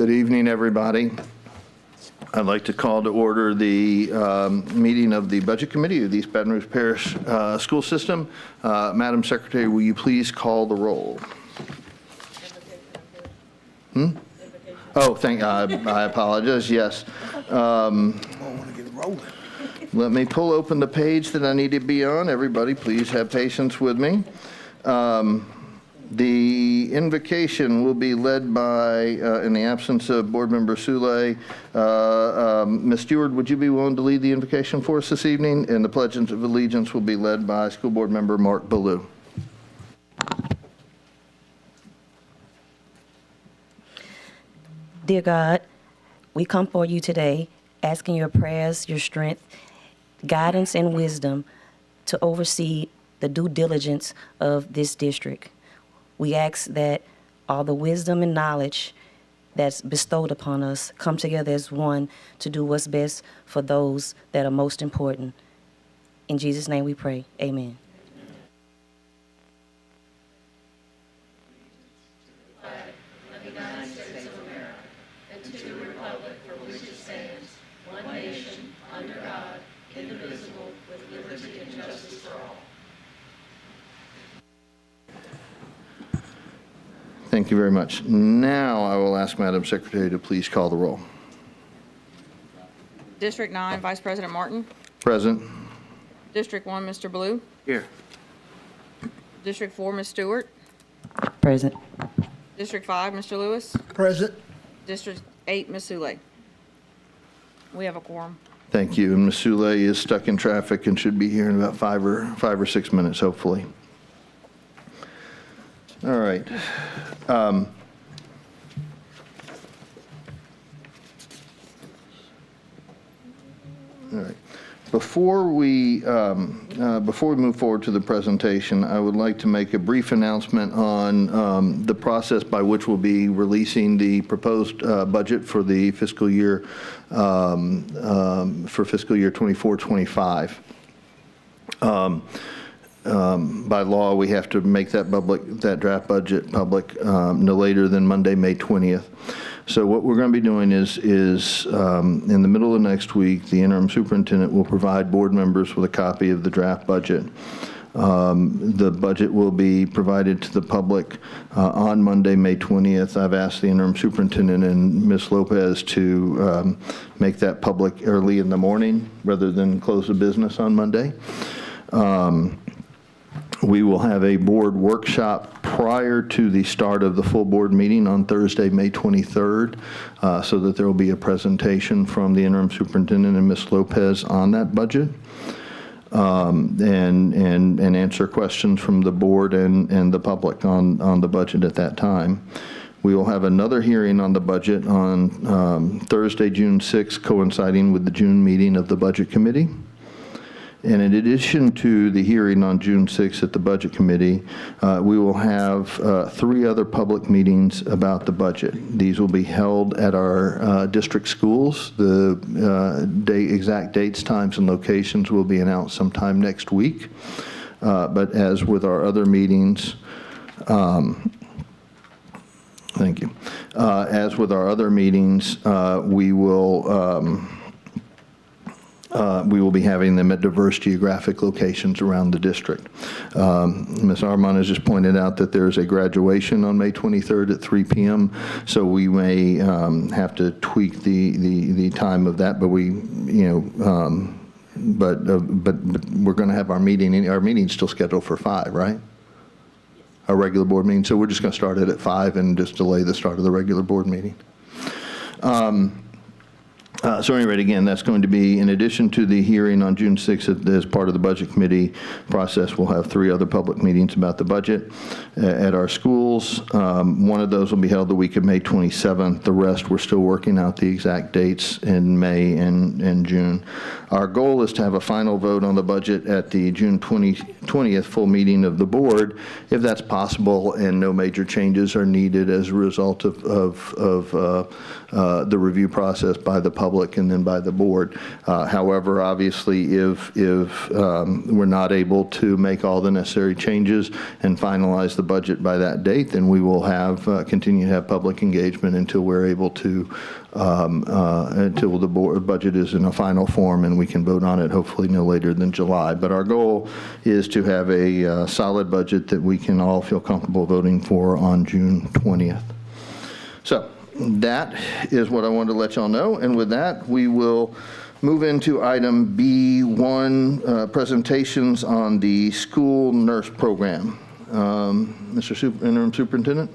Good evening, everybody. I'd like to call to order the meeting of the Budget Committee of the East Baton Rouge Parish School System. Madam Secretary, will you please call the roll? Oh, I apologize, yes. Let me pull open the page that I need to be on. Everybody, please have patience with me. The invocation will be led by, in the absence of Board Member Sule, Ms. Stewart, would you be willing to lead the invocation for us this evening? And the Pledge of Allegiance will be led by School Board Member Mark Ballou. Dear God, we come for you today asking your prayers, your strength, guidance, and wisdom to oversee the due diligence of this district. We ask that all the wisdom and knowledge that's bestowed upon us come together as one to do what's best for those that are most important. In Jesus' name we pray. Amen. Thank you very much. Now I will ask Madam Secretary to please call the roll. District 9, Vice President Martin. Present. District 1, Mr. Blue. Here. District 4, Ms. Stewart. Present. District 5, Mr. Lewis. Present. District 8, Ms. Sule. We have a quorum. Thank you. And Ms. Sule is stuck in traffic and should be here in about five or 6 minutes, hopefully. All right. All right. Before we move forward to the presentation, I would like to make a brief announcement on the process by which we'll be releasing the proposed budget for the fiscal year for fiscal year 24-25. By law, we have to make that draft budget public no later than Monday, May 20th. So what we're going to be doing is in the middle of next week, the interim superintendent will provide board members with a copy of the draft budget. The budget will be provided to the public on Monday, May 20th. I've asked the interim superintendent and Ms. Lopez to make that public early in the morning rather than close the business on Monday. We will have a board workshop prior to the start of the full board meeting on Thursday, May 23rd, so that there will be a presentation from the interim superintendent and Ms. Lopez on that budget, and answer questions from the board and the public on the budget at that time. We will have another hearing on the budget on Thursday, June 6th, coinciding with the June meeting of the Budget Committee. And in addition to the hearing on June 6th at the Budget Committee, we will have 3 other public meetings about the budget. These will be held at our district schools. The exact dates, times, and locations will be announced sometime next week. But as with our other meetings, thank you. As with our other meetings, we will be having them at diverse geographic locations around the district. Ms. Armand has just pointed out that there's a graduation on May 23rd at 3 p.m., so we may have to tweak the time of that, but but we're going to have our meeting's still scheduled for 5, right? Our regular board meeting, so we're just going to start it at 5 and just delay the start of the regular board meeting. So anyway, again, that's going to be, in addition to the hearing on June 6th as part of the Budget Committee process, we'll have 3 other public meetings about the budget at our schools. One of those will be held the week of May 27th. The rest, we're still working out the exact dates in May and June. Our goal is to have a final vote on the budget at the June 20th full meeting of the board, if that's possible and no major changes are needed as a result of the review process by the public public and then by the board. However, obviously, if we're not able to make all the necessary changes and finalize the budget by that date, then we will have continue to have public engagement until we're able to until the board budget is in a final form and we can vote on it hopefully no later than July. But our goal is to have a solid budget that we can all feel comfortable voting for on June 20th. So that is what I wanted to let y'all know. And with that, we will move into item B1, presentations on the school nurse program. Mr. Interim Superintendent?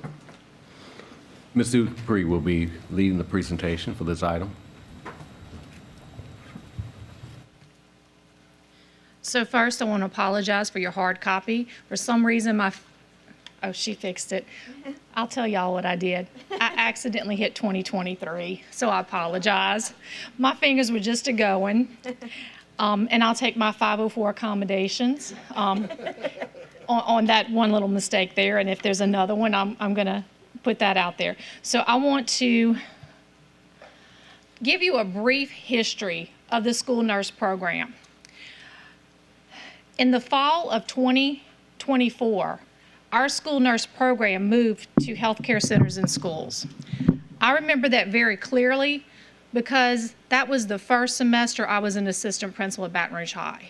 Ms. Dupree will be leading the presentation for this item. So first, I want to apologize for your hard copy. For some reason, oh, she fixed it. I'll tell y'all what I did. I accidentally hit 2023, so I apologize. My fingers were just a-going, and I'll take my 504 accommodations on that one little mistake there, and if there's another one, I'm going to put that out there. So I want to give you a brief history of the school nurse program. In the fall of 2024, our school nurse program moved to healthcare centers and schools. I remember that very clearly because that was the first semester I was an assistant principal at Baton Rouge High.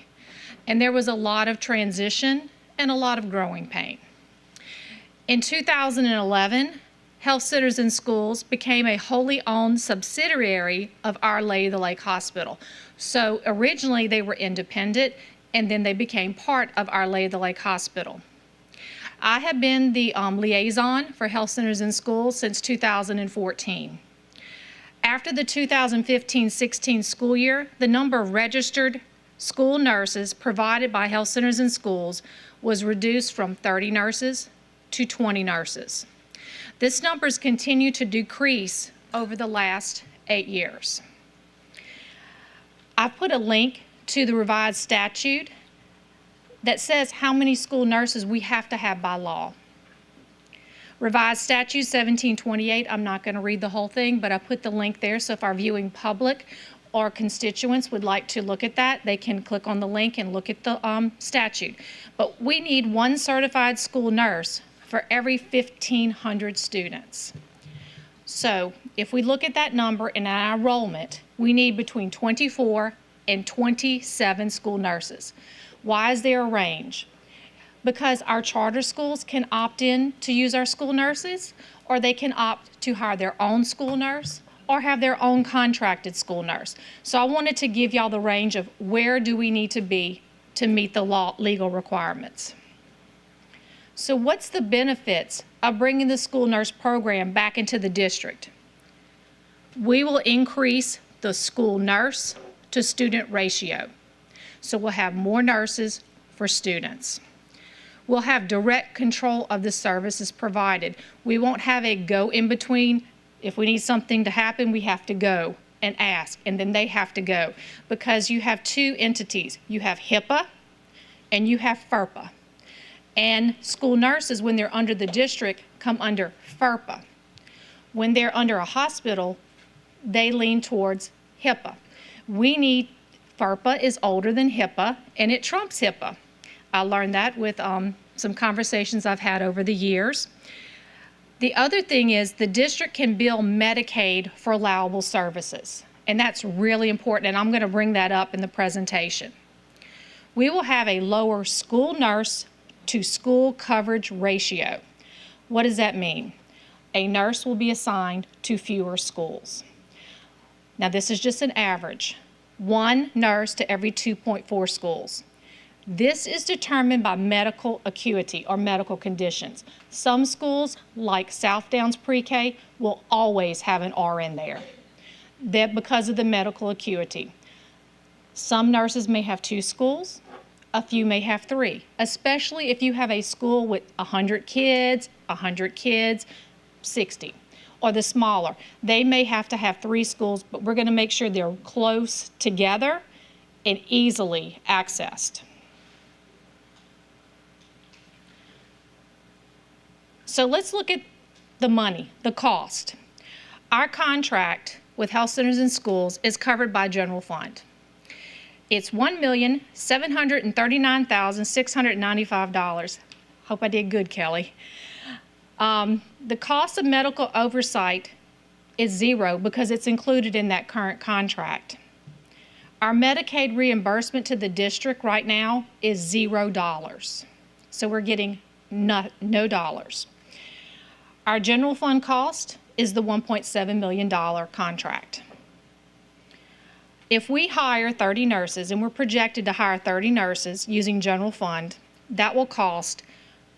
And there was a lot of transition and a lot of growing pain. In 2011, Health Centers and Schools became a wholly owned subsidiary of Our Lady of the Lake Hospital. So originally they were independent, and then they became part of Our Lady of the Lake Hospital. I have been the liaison for Health Centers and Schools since 2014. After the 2015-16 school year, the number of registered school nurses provided by Health Centers and Schools was reduced from 30 nurses to 20 nurses. This number has continued to decrease over the last 8 years. I've put a link to the revised statute that says how many school nurses we have to have by law. Revised statute 1728, I'm not going to read the whole thing, but I put the link there, so if our viewing public or constituents would like to look at that, they can click on the link and look at the statute. But we need one certified school nurse for every 1,500 students. So if we look at that number in our enrollment, we need between 24 and 27 school nurses. Why is there a range? Because our charter schools can opt in to use our school nurses, or they can opt to hire their own school nurse or have their own contracted school nurse. So I wanted to give y'all the range of where do we need to be to meet the legal requirements. So what's the benefits of bringing the school nurse program back into the district? We will increase the school nurse to student ratio. So we'll have more nurses for students. We'll have direct control of the services provided. We won't have a go in between. If we need something to happen, we have to go and ask, and then they have to go, because you have two entities. You have HIPAA and you have FERPA. And school nurses, when they're under the district, come under FERPA. When they're under a hospital, they lean towards HIPAA. FERPA is older than HIPAA, and it trumps HIPAA. I learned that with some conversations I've had over the years. The other thing is the district can bill Medicaid for allowable services, and that's really important, and I'm going to bring that up in the presentation. We will have a lower school nurse to school coverage ratio. What does that mean? A nurse will be assigned to fewer schools. Now, this is just an average. 1 nurse to every 2.4 schools. This is determined by medical acuity or medical conditions. Some schools, like South Downs Pre-K, will always have an RN there because of the medical acuity. Some nurses may have 2 schools, a few may have 3, especially if you have a school with 100 kids, 60. Or the smaller. They may have to have 3 schools, but we're going to make sure they're close together and easily accessed. So let's look at the money, the cost. Our contract with health centers and schools is covered by general fund. It's $1,739,695. Hope I did good, Kelly. The cost of medical oversight is zero because it's included in that current contract. Our Medicaid reimbursement to the district right now is $0. So we're getting no dollars. Our general fund cost is the $1.7 million contract. If we hire 30 nurses, and we're projected to hire 30 nurses using general fund, that will cost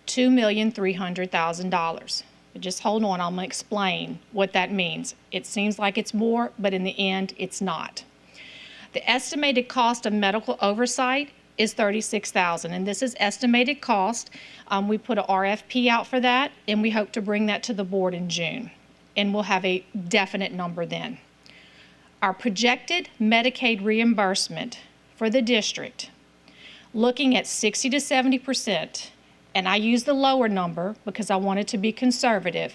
$2,300,000. But just hold on, I'm going to explain what that means. It seems like it's more, but in the end, it's not. The estimated cost of medical oversight is $36,000, and this is estimated cost. We put an RFP out for that, and we hope to bring that to the board in June, and we'll have a definite number then. Our projected Medicaid reimbursement for the district, looking at 60 to 70%, and I use the lower number because I want it to be conservative.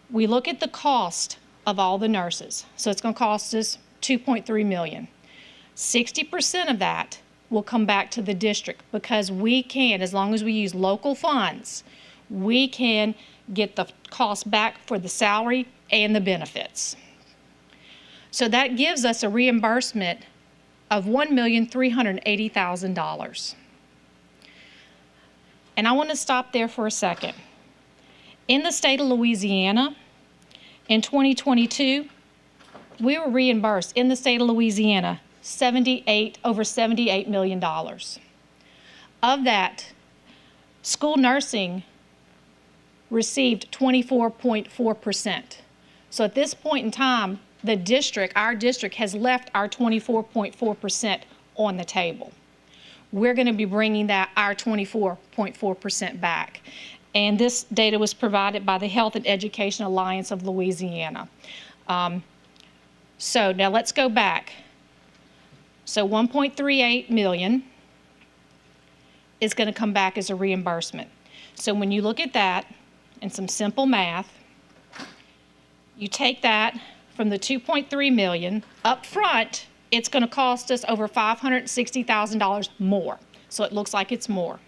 We look at the cost of all the nurses, so it's going to cost us $2.3 million. 60% of that will come back to the district because we can, as long as we use local funds, we can get the cost back for the salary and the benefits. So that gives us a reimbursement of $1,380,000. And I want to stop there for a second. In the state of Louisiana, in 2022, we were reimbursed in the state of Louisiana over $78 million. Of that, school nursing received 24.4%. So at this point in time, our district has left our 24.4% on the table. We're going to be bringing our 24.4% back. And this data was provided by the Health and Education Alliance of Louisiana. So now let's go back. So $1.38 million is going to come back as a reimbursement. So when you look at that and some simple math, you take that from the $2.3 million up front, it's going to cost us over $560,000 more. So it looks like it's more.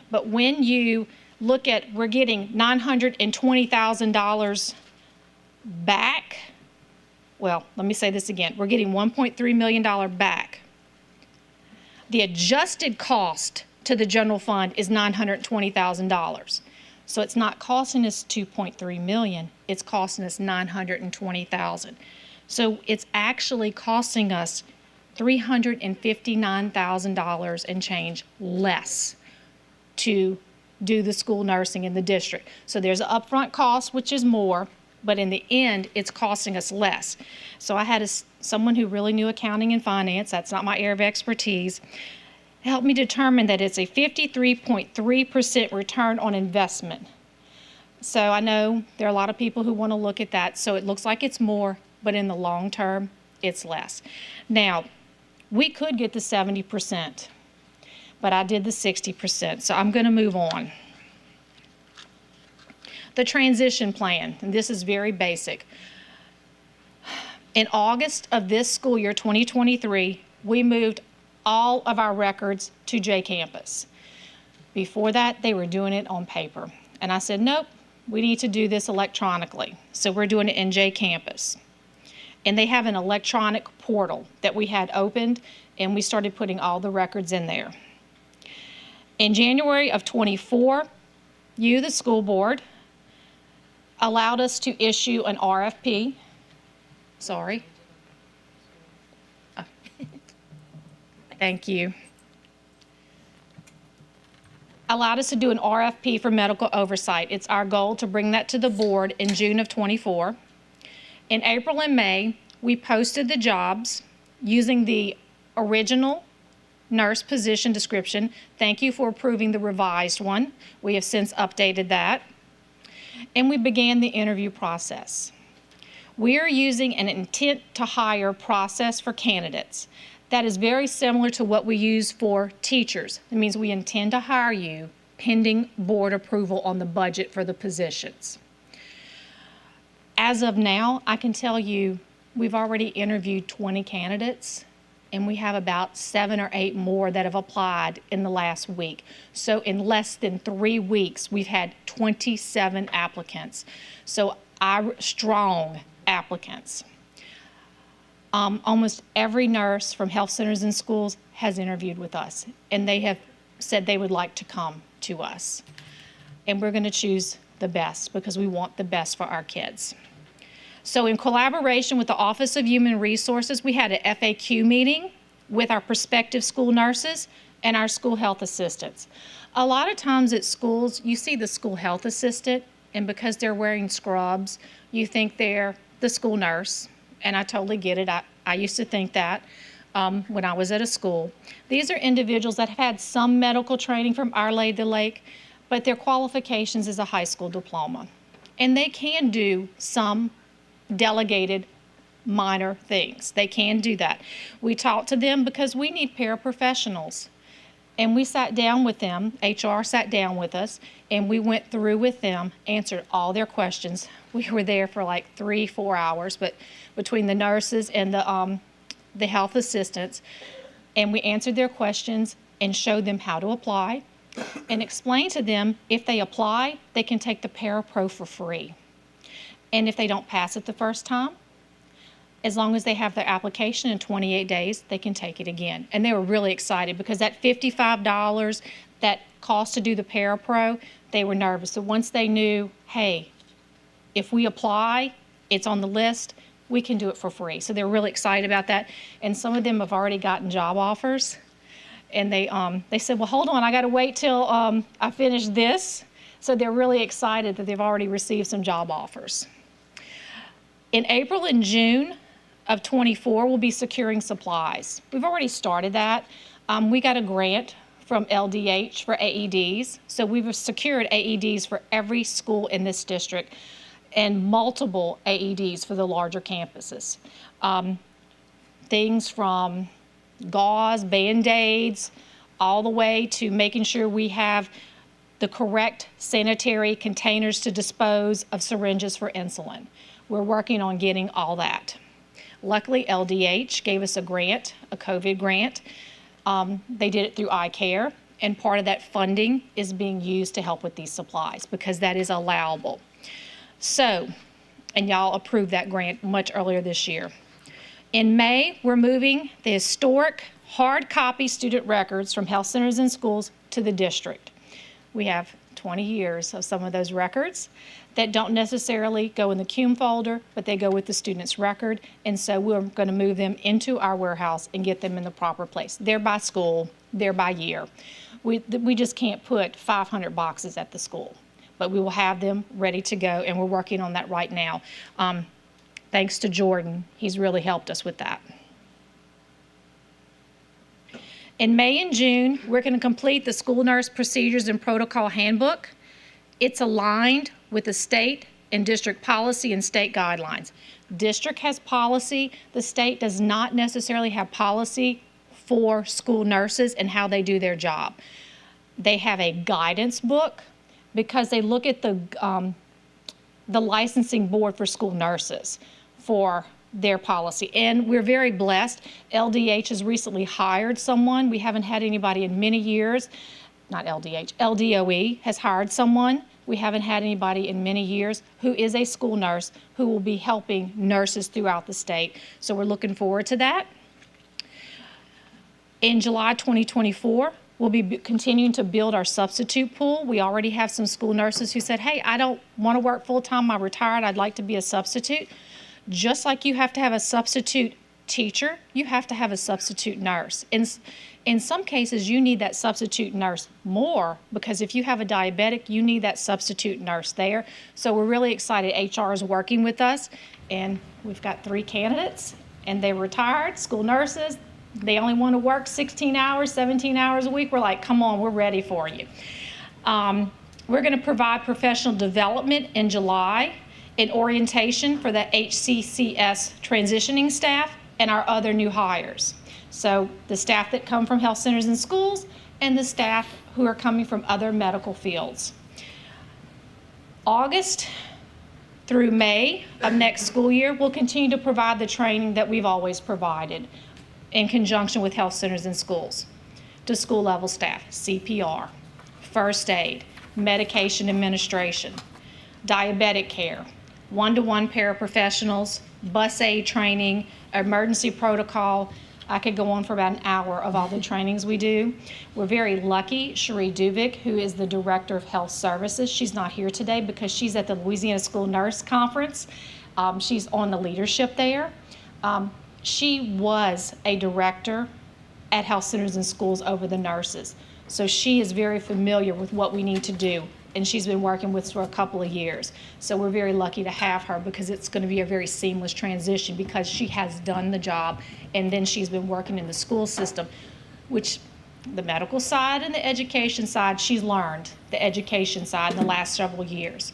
But when you look at, we're getting $920,000 back. Well, let me say this again. We're getting $1.3 million back. The adjusted cost to the general fund is $920,000. So it's not costing us $2.3 million, it's costing us $920,000. So it's actually costing us $359,000 and change less to do the school nursing in the district. So there's an upfront cost, which is more, but in the end, it's costing us less. So I had someone who really knew accounting and finance, that's not my area of expertise, help me determine that it's a 53.3% return on investment. So I know there are a lot of people who want to look at that, so it looks like it's more, but in the long term, it's less. Now, we could get the 70%, but I did the 60%, so I'm going to move on. The transition plan, and this is very basic. In August of this school year, 2023, we moved all of our records to J Campus. Before that, they were doing it on paper. And I said, nope, we need to do this electronically. So we're doing it in J Campus. And they have an electronic portal that we had opened, and we started putting all the records in there. In January of 24, you, the school board, allowed us to issue an RFP. Sorry. Oh. Thank you. Allowed us to do an RFP for medical oversight. It's our goal to bring that to the board in June of 24. In April and May, we posted the jobs using the original nurse position description. Thank you for approving the revised one. We have since updated that. And we began the interview process. We are using an intent to hire process for candidates. That is very similar to what we use for teachers. It means we intend to hire you pending board approval on the budget for the positions. As of now, I can tell you we've already interviewed 20 candidates, and we have about 7 or 8 more that have applied in the last week. So in less than 3 weeks, we've had 27 applicants. So strong applicants. Almost every nurse from health centers and schools has interviewed with us, and they have said they would like to come to us. And we're going to choose the best because we want the best for our kids. So in collaboration with the Office of Human Resources, we had an FAQ meeting with our prospective school nurses and our school health assistants. A lot of times at schools, you see the school health assistant, and because they're wearing scrubs, you think they're the school nurse, and I totally get it. I used to think that when I was at a school. These are individuals that have had some medical training from Our Lady of the Lake, but their qualifications is a high school diploma. And they can do some delegated minor things. They can do that. We talked to them because we need paraprofessionals. And we sat down with them, HR sat down with us, and we went through with them, answered all their questions. We were there for like 3-4 hours, but between the nurses and the health assistants, and we answered their questions and showed them how to apply and explained to them if they apply, they can take the Parapro for free. And if they don't pass it the first time, as long as they have their application in 28 days, they can take it again. And they were really excited because that $55 that cost to do the Parapro, they were nervous. So once they knew, hey, if we apply, it's on the list, we can do it for free. So they're really excited about that. And some of them have already gotten job offers. And they said, well, hold on, I got to wait till I finish this. So they're really excited that they've already received some job offers. In April and June of '24, we'll be securing supplies. We've already started that. We got a grant from LDH for AEDs. So we've secured AEDs for every school in this district and multiple AEDs for the larger campuses. Things from gauze, Band-Aids, all the way to making sure we have the correct sanitary containers to dispose of syringes for insulin. We're working on getting all that. Luckily, LDH gave us a grant, a COVID grant. They did it through iCare, and part of that funding is being used to help with these supplies because that is allowable. So, and y'all approved that grant much earlier this year. In May, we're moving the historic hard copy student records from health centers and schools to the district. We have 20 years of some of those records that don't necessarily go in the CUME folder, but they go with the student's record. And so we're going to move them into our warehouse and get them in the proper place. They're by school, they're by year. We just can't put 500 boxes at the school, but we will have them ready to go, and we're working on that right now. Thanks to Jordan, he's really helped us with that. In May and June, we're going to complete the School Nurse Procedures and Protocol Handbook. It's aligned with the state and district policy and state guidelines. District has policy. The state does not necessarily have policy for school nurses and how they do their job. They have a guidance book because they look at the licensing board for school nurses for their policy. And we're very blessed. LDH has recently hired someone. We haven't had anybody in many years. Not LDH, LDOE has hired someone. We haven't had anybody in many years who is a school nurse who will be helping nurses throughout the state. So we're looking forward to that. In July 2024, we'll be continuing to build our substitute pool. We already have some school nurses who said, hey, I don't want to work full-time, I'm retired, I'd like to be a substitute. Just like you have to have a substitute teacher, you have to have a substitute nurse. In some cases, you need that substitute nurse more because if you have a diabetic, you need that substitute nurse there. So we're really excited. HR is working with us, and we've got 3 candidates, and they're retired school nurses. They only want to work 16 hours, 17 hours a week. We're like, come on, we're ready for you. We're going to provide professional development in July in orientation for the HCCS transitioning staff and our other new hires. So the staff that come from health centers and schools and the staff who are coming from other medical fields. August Through May of next school year, we'll continue to provide the training that we've always provided in conjunction with health centers and schools to school level staff: CPR, first aid, medication administration, diabetic care, one-to-one paraprofessionals, bus aid training, emergency protocol. I could go on for about an hour of all the trainings we do. We're very lucky. Cherie Duvik, who is the Director of Health Services, she's not here today because she's at the Louisiana School Nurse Conference. She's on the leadership there. She was a director at health centers and schools over the nurses. So she is very familiar with what we need to do, and she's been working with us for a couple of years. So we're very lucky to have her because it's going to be a very seamless transition because she has done the job, and then she's been working in the school system, which the medical side and the education side, she's learned the education side in the last several years.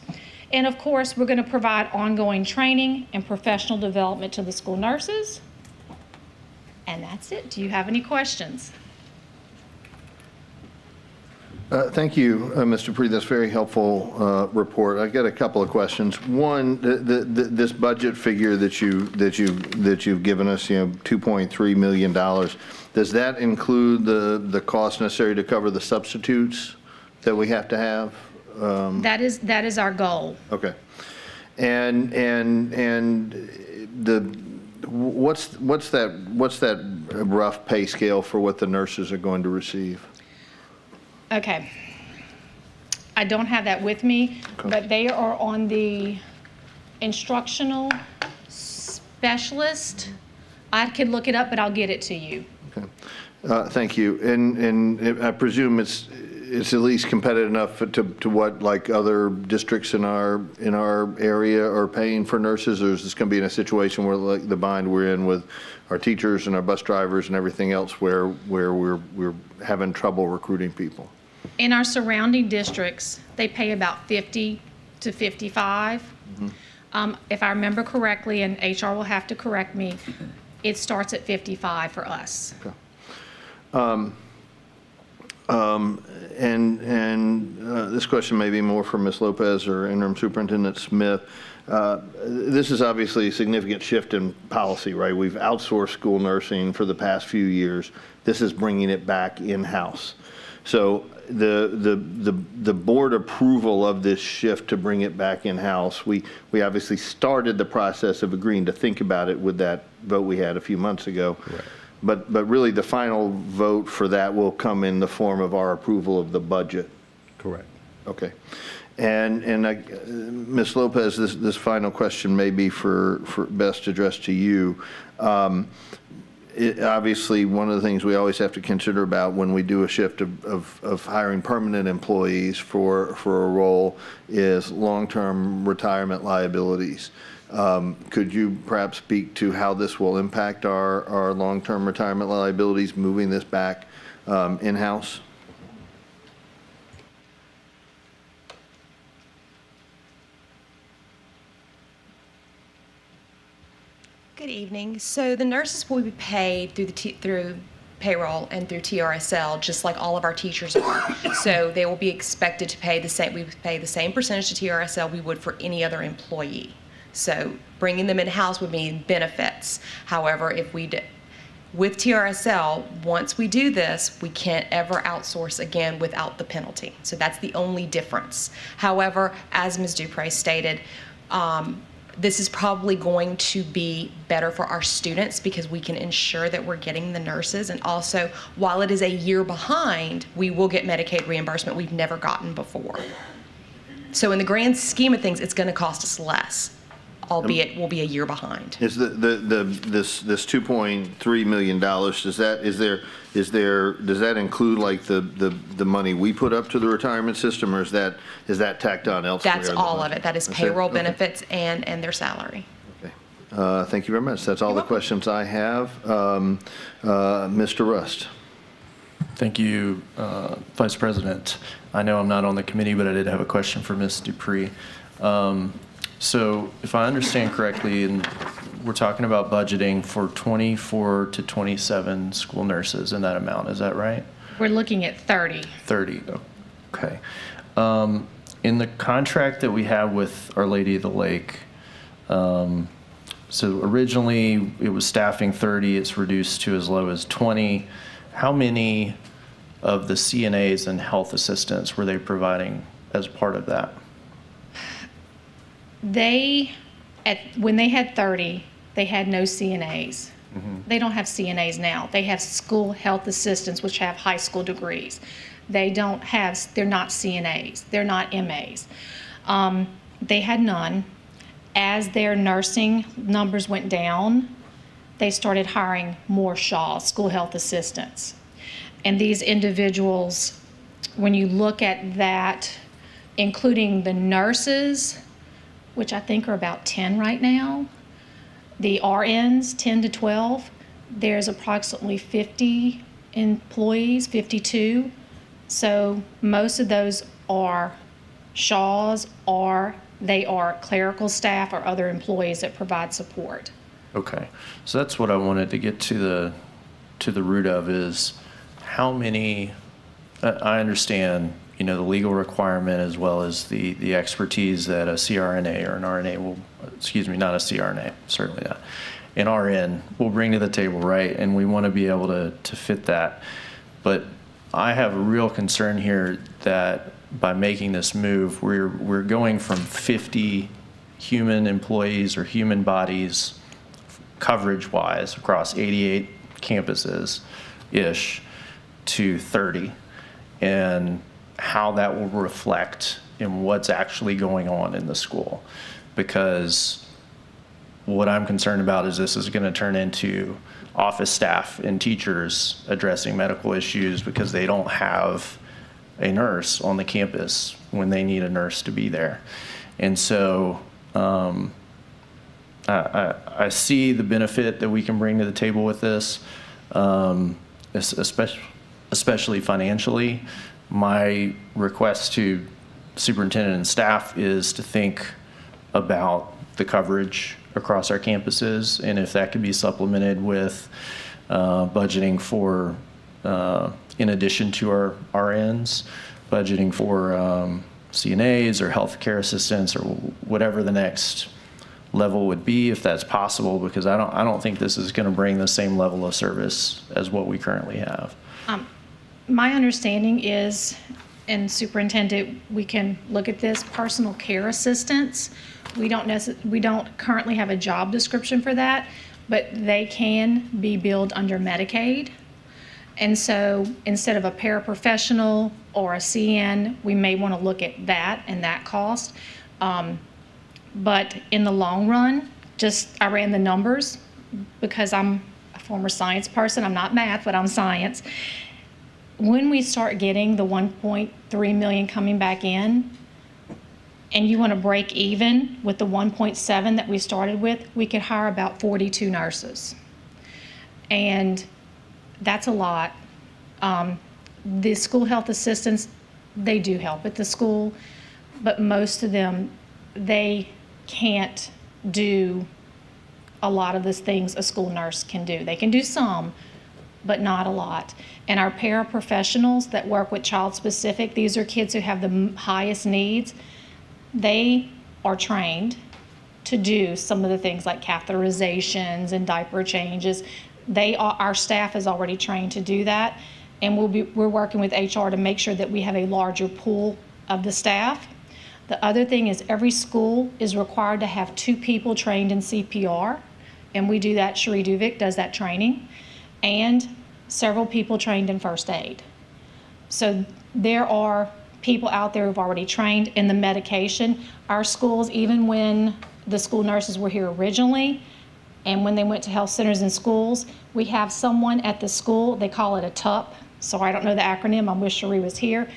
And of course, we're going to provide ongoing training and professional development to the school nurses. And that's it. Do you have any questions? Thank you, Mr. Dupree. That's a very helpful report. I got a couple of questions. One, this budget figure that you've given us, $2.3 million, does that include the cost necessary to cover the substitutes that we have to have? That is our goal. Okay. And what's that rough pay scale for what the nurses are going to receive? Okay. I don't have that with me, but they are on the instructional specialist. I could look it up, but I'll get it to you. Okay. Thank you. And I presume it's at least competitive enough to what like other districts in our area are paying for nurses, or is this going to be in a situation where like the bind we're in with our teachers and our bus drivers and everything else where we're having trouble recruiting people? In our surrounding districts, they pay about 50 to 55. If I remember correctly, and HR will have to correct me, it starts at 55 for us. Okay. This question may be more for Ms. Lopez or Interim Superintendent Smith. This is obviously a significant shift in policy, right? We've outsourced school nursing for the past few years. This is bringing it back in-house. So the board approval of this shift to bring it back in-house, we obviously started the process of agreeing to think about it with that vote we had a few months ago. Right. But really the final vote for that will come in the form of our approval of the budget. Correct. Okay. And Ms. Lopez, this final question may be for best addressed to you. Obviously, one of the things we always have to consider about when we do a shift of hiring permanent employees for a role is long-term retirement liabilities. Could you perhaps speak to how this will impact our long-term retirement liabilities, moving this back in-house? Good evening. So the nurses will be paid through payroll and through TRSL, just like all of our teachers are. So they will be expected to pay the same. We pay the same percentage to TRSL we would for any other employee. So bringing them in-house would mean benefits. However, if we with TRSL, once we do this, we can't ever outsource again without the penalty. So that's the only difference. However, as Ms. Dupree stated, this is probably going to be better for our students because we can ensure that we're getting the nurses. And also, while it is a year behind, we will get Medicaid reimbursement we've never gotten before. So in the grand scheme of things, it's going to cost us less, albeit we'll be a year behind. Is this $2.3 million, does that include like the money we put up to the retirement system, or is that tacked on elsewhere? That's all of it. That is payroll, benefits, and their salary. Okay. Thank you very much. That's all the questions I have. Mr. Rust. Thank you, Vice President. I know I'm not on the committee, but I did have a question for Ms. Dupree. So if I understand correctly, and we're talking about budgeting for 24 to 27 school nurses in that amount, is that right? We're looking at 30. 30, okay. in the contract that we have with Our Lady of the Lake, so originally it was staffing 30, it's reduced to as low as 20. How many of the CNAs and health assistants were they providing as part of that? When they had 30, they had no CNAs. They don't have CNAs now. They have school health assistants, which have high school degrees. They're not CNAs. They're not MAs. They had none. As their nursing numbers went down, they started hiring more SHAWs, school health assistants. And these individuals, when you look at that, including the nurses, which I think are about 10 right now, the RNs, 10 to 12, there's approximately 50 employees, 52. So most of those are SHAWs, or they are clerical staff or other employees that provide support. Okay, so that's what I wanted to get to the root of, is how many, I understand, you know, the legal requirement as well as the expertise that a CRNA or an RNA will, excuse me, not a CRNA, certainly not, an RN will bring to the table, right? And we want to be able to fit that. But I have a real concern here that by making this move, we're going from 50 human employees or human bodies coverage-wise across 88 campuses-ish to 30, and how that will reflect in what's actually going on in the school. Because what I'm concerned about is this is going to turn into office staff and teachers addressing medical issues because they don't have a nurse on the campus when they need a nurse to be there. And so I see the benefit that we can bring to the table with this, especially financially. My request to superintendent and staff is to think about the coverage across our campuses, and if that could be supplemented with budgeting for, in addition to our RNs, budgeting for CNAs or healthcare assistants or whatever the next level would be, if that's possible, because I don't think this is going to bring the same level of service as what we currently have. My understanding is, and superintendent, we can look at this, personal care assistants. We don't currently have a job description for that, but they can be billed under Medicaid. And so instead of a paraprofessional or a CN, we may want to look at that and that cost. But in the long run, I ran the numbers because I'm a former science person. I'm not math, but I'm science. When we start getting the 1.3 million coming back in, and you want to break even with the 1.7 that we started with, we could hire about 42 nurses. And that's a lot. The school health assistants, they do help at the school, but most of them, they can't do a lot of the things a school nurse can do. They can do some, but not a lot. And our paraprofessionals that work with child-specific, these are kids who have the highest needs. They are trained to do some of the things like catheterizations and diaper changes. Our staff is already trained to do that, and we're working with HR to make sure that we have a larger pool of the staff. The other thing is every school is required to have 2 people trained in CPR, and we do that. Cherie Duvik does that training, and several people trained in first aid. So there are people out there who've already trained in the medication. Our schools, even when the school nurses were here originally, and when they went to health centers and schools, we have someone at the school, they call it a TUP. So I don't know the acronym, I wish Cherie was here.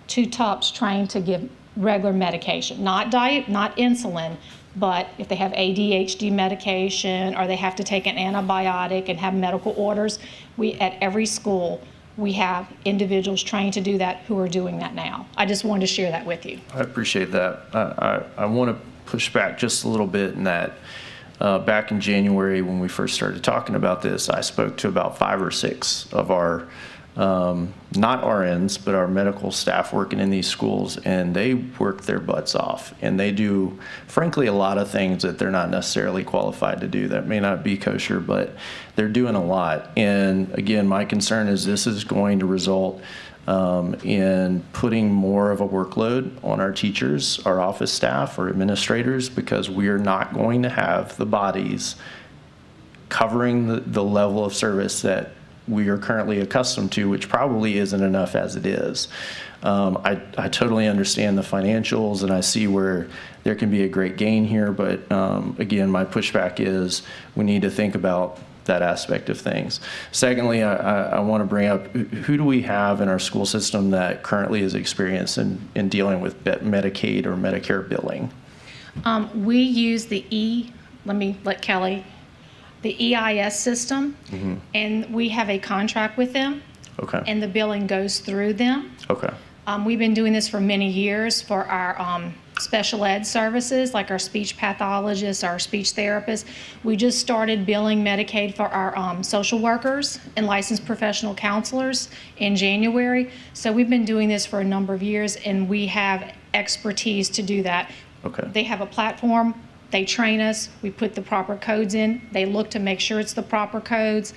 2 TUPs trained to give regular medication, not diet, not insulin, but if they have ADHD medication or they have to take an antibiotic and have medical orders, at every school, we have individuals trained to do that who are doing that now. I just wanted to share that with you. I appreciate that. I want to push back just a little bit in that back in January when we first started talking about this, I spoke to about 5 or 6 of our not RNs, but our medical staff working in these schools, and they work their butts off. And they do, frankly, a lot of things that they're not necessarily qualified to do that may not be kosher, but they're doing a lot. And again, my concern is this is going to result in putting more of a workload on our teachers, our office staff, or administrators, because we are not going to have the bodies covering the level of service that we are currently accustomed to, which probably isn't enough as it is. I totally understand the financials, and I see where there can be a great gain here, but again, my pushback is we need to think about that aspect of things. Secondly, I want to bring up, who do we have in our school system that currently is experienced in dealing with Medicaid or Medicare billing? We use let me let Kelly, the EIS system, and we have a contract with them. Okay. And the billing goes through them. Okay. We've been doing this for many years for our special ed services, like our speech pathologists, our speech therapists. We just started billing Medicaid for our social workers and licensed professional counselors in January. So we've been doing this for a number of years, and we have expertise to do that. Okay. They have a platform. They train us. We put the proper codes in. They look to make sure it's the proper codes.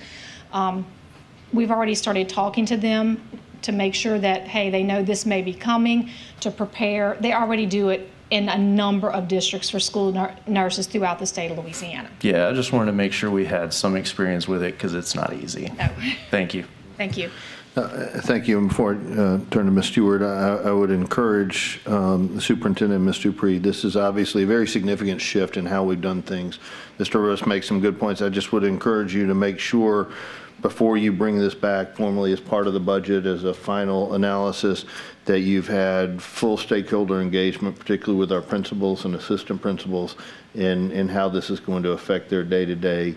We've already started talking to them to make sure that, hey, they know this may be coming, to prepare. They already do it in a number of districts for school nurses throughout the state of Louisiana. Yeah, I just wanted to make sure we had some experience with it because it's not easy. No. Thank you. Thank you. Thank you. And before I turn to Ms. Stewart, I would encourage the superintendent, Ms. Dupree, this is obviously a very significant shift in how we've done things. Mr. Russ makes some good points. I just would encourage you to make sure before you bring this back formally as part of the budget as a final analysis that you've had full stakeholder engagement, particularly with our principals and assistant principals, in how this is going to affect their day-to-day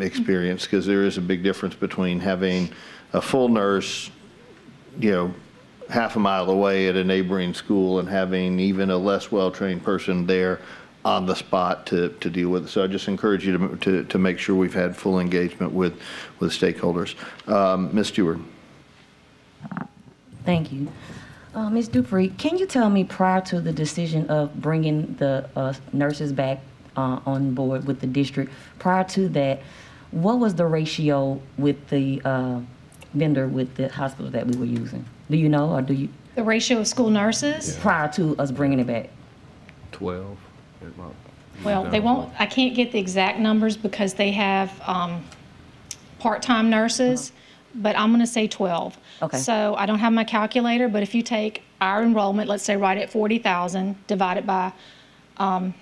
experience, because there is a big difference between having a full nurse, half a mile away at a neighboring school and having even a less well-trained person there on the spot to deal with it. So I just encourage you to make sure we've had full engagement with stakeholders. Ms. Stewart. Thank you. Ms. Dupree, can you tell me, prior to the decision of bringing the nurses back on board with the district, prior to that, what was the ratio with the vendor with the hospital that we were using? Do you know, or do you? The ratio of school nurses? Prior to us bringing it back? 12. Well, they won't, I can't get the exact numbers because they have part-time nurses, but I'm going to say 12. Okay. So I don't have my calculator, but if you take our enrollment, let's say right at 40,000, divided by, okay,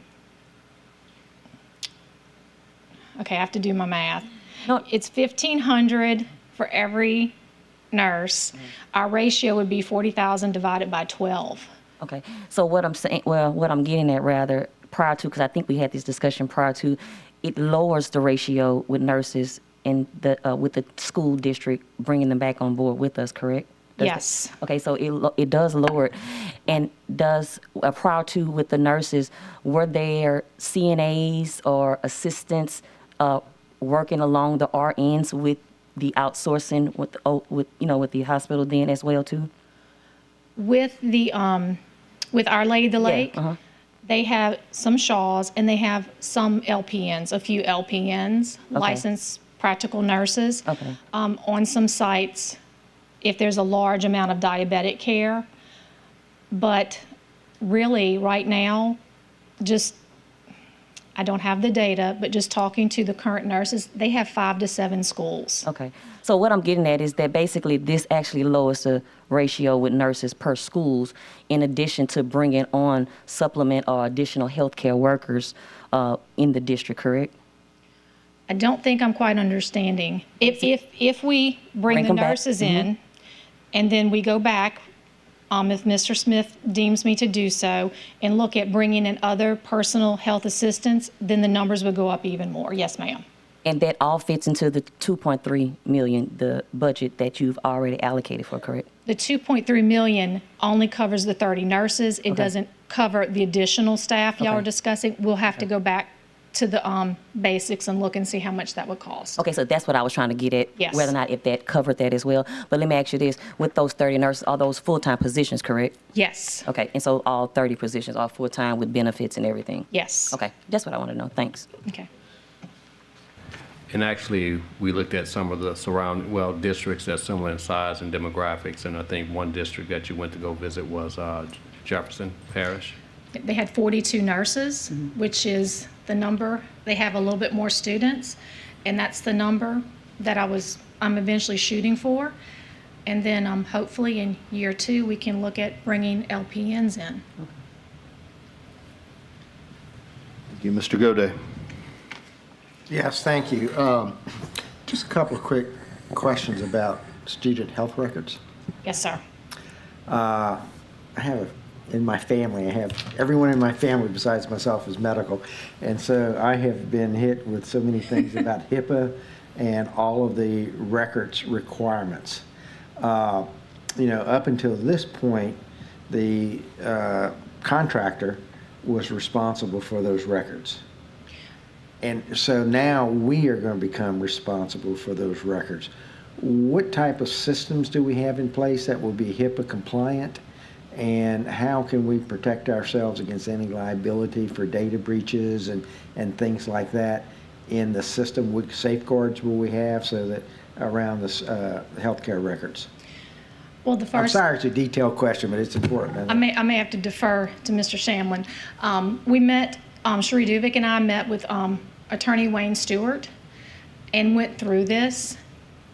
I have to do my math. No. It's 1,500 for every nurse. Our ratio would be 40,000 divided by 12. Okay, so what I'm saying, what I'm getting at rather, prior to, because I think we had this discussion prior to, it lowers the ratio with nurses in with the school district bringing them back on board with us, correct? Yes. Okay, so it does lower it. And does, prior to with the nurses, were there CNAs or assistants working along the RNs with the outsourcing with the hospital then as well too? With the with Our Lady of the Lake, they have some SHAWs and they have some LPNs, a few LPNs, licensed practical nurses. Okay. On some sites, if there's a large amount of diabetic care, but really right now, I don't have the data, but just talking to the current nurses, they have 5 to 7 schools. Okay. So what I'm getting at is that basically this actually lowers the ratio with nurses per schools, in addition to bringing on supplement or additional healthcare workers in the district, correct? I don't think I'm quite understanding. If we bring the them back? nurses in, and then we go back, if Mr. Smith deems me to do so, and look at bringing in other personal health assistants, then the numbers would go up even more. Yes, ma'am. And that all fits into the 2.3 million, the budget that you've already allocated for, correct? The 2.3 million only covers the 30 nurses. It doesn't cover the additional staff y'all are discussing. We'll have to go back to the basics and look and see how much that would cost. Okay, so that's what I was trying to get at. Yes. Whether or not if that covered that as well. But let me ask you this, with those 30 nurses, are those full-time positions, correct? Yes, Okay, and so all 30 positions are full-time with benefits and everything? yes. Okay, that's what I want to know. Thanks. Okay. And actually, we looked at some of the surrounding, districts that's similar in size and demographics, and I think one district that you went to go visit was Jefferson Parish. They had 42 nurses, which is the number. They have a little bit more students, and that's the number that I'm eventually shooting for. And then hopefully in year 2, we can look at bringing LPNs in. Thank you, Mr. Gode. Yes, thank you. Just a couple of quick questions about student health records. Yes, sir. I have, in my family, everyone in my family besides myself is medical. And so I have been hit with so many things about HIPAA and all of the records requirements. Up until this point, the contractor was responsible for those records. And so now we are going to become responsible for those records. What type of systems do we have in place that will be HIPAA compliant? And how can we protect ourselves against any liability for data breaches and things like that in the system? What safeguards will we have so that around this healthcare records? Well, the I'm first. sorry it's a detailed question, but it's important. I may have to defer to Mr. Shamlin. We met, Sheree Duvik and I met with Attorney Wayne Stewart and went through this,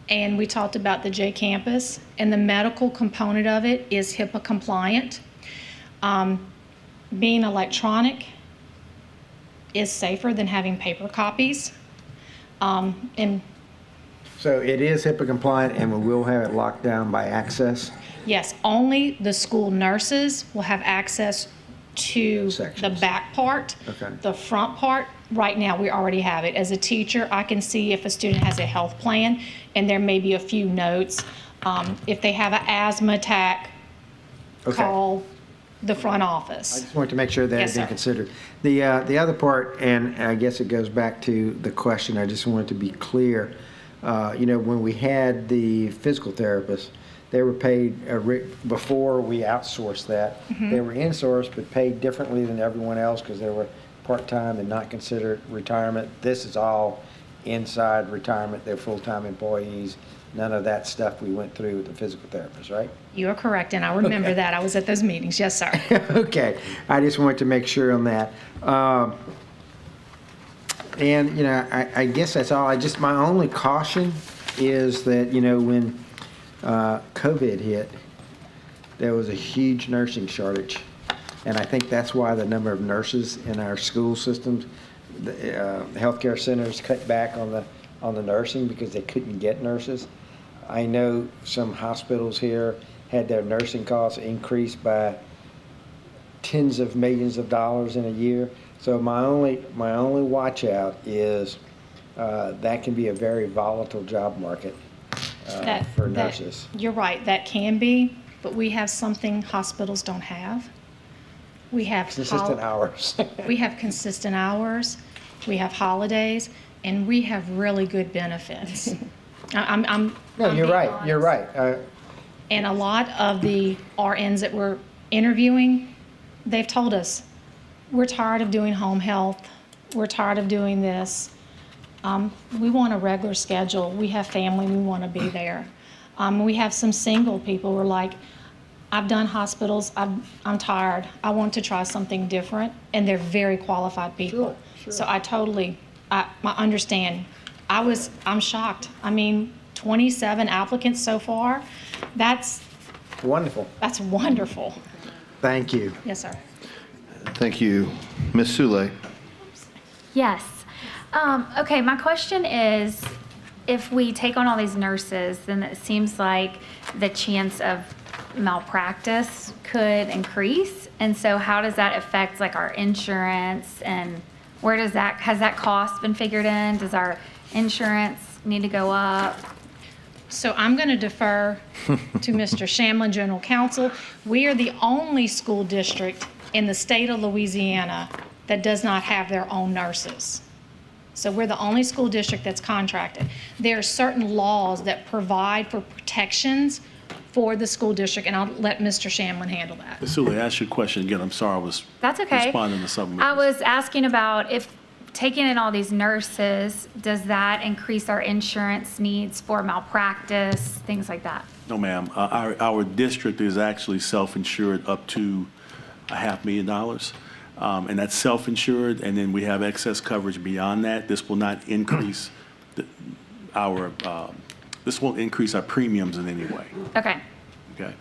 and we talked about the J Campus, and the medical component of it is HIPAA compliant. Being electronic is safer than having paper copies. And So it is HIPAA compliant and we will have it locked down by access? yes, only the school nurses will have access to the Sections. back part. Okay. The front part, right now, we already have it. As a teacher, I can see if a student has a health plan, and there may be a few notes. If they have an asthma attack, Okay. call the front I office. just wanted to make sure that Yes, had been sir. considered. The other part, and I guess it goes back to the question, I just wanted to be clear. When we had the physical therapists, they were paid, before we outsourced that, they were insourced but paid differently than everyone else because they were part-time and not considered retirement. This is all inside retirement. They're full-time employees. None of that stuff we went through with the physical therapists, right? You are correct, and I remember that. I was at those meetings. Yes, sir. Okay, I just wanted to make sure on that. I guess that's all. My only caution is that, when COVID hit, there was a huge nursing shortage. And I think that's why the number of nurses in our school systems, the healthcare centers cut back on the nursing because they couldn't get nurses. I know some hospitals here had their nursing costs increased by tens of millions of dollars in a year. So my only watch out is that can be a very volatile job market for nurses. You're right, that can be, but we have something hospitals don't have. We have Consistent hours. We have consistent hours, we have holidays, and we have really good benefits. I'm No, you're being right, honest. you're right. And a lot of the RNs that we're interviewing, they've told us, we're tired of doing home health, we're tired of doing this. We want a regular schedule, we have family, we want to be there. We have some single people who are like, I've done hospitals, I'm tired, I want to try something different, and they're very qualified people. Sure. So I understand. I'm shocked. 27 applicants so far, that's Wonderful. wonderful. Thank you. Yes, sir. Thank you. Ms. Sule? Yes. Okay, my question is, if we take on all these nurses, then it seems like the chance of malpractice could increase. And so how does that affect like our insurance, and has that cost been figured in? Does our insurance need to go up? So I'm going to defer to Mr. Shamlin, General Counsel. We are the only school district in the state of Louisiana that does not have their own nurses. So we're the only school district that's contracted. There are certain laws that provide for protections for the school district, and I'll let Mr. Shamlin handle that. Ms. Suley, ask your question again. I'm sorry, I was That's okay. responding to something. I was asking about if taking in all these nurses, does that increase our insurance needs for malpractice, things like that? No, ma'am. Our district is actually self-insured up to $500,000. And that's self-insured, and then we have excess coverage beyond that. This will not increase this won't increase our premiums in any way, Okay. okay?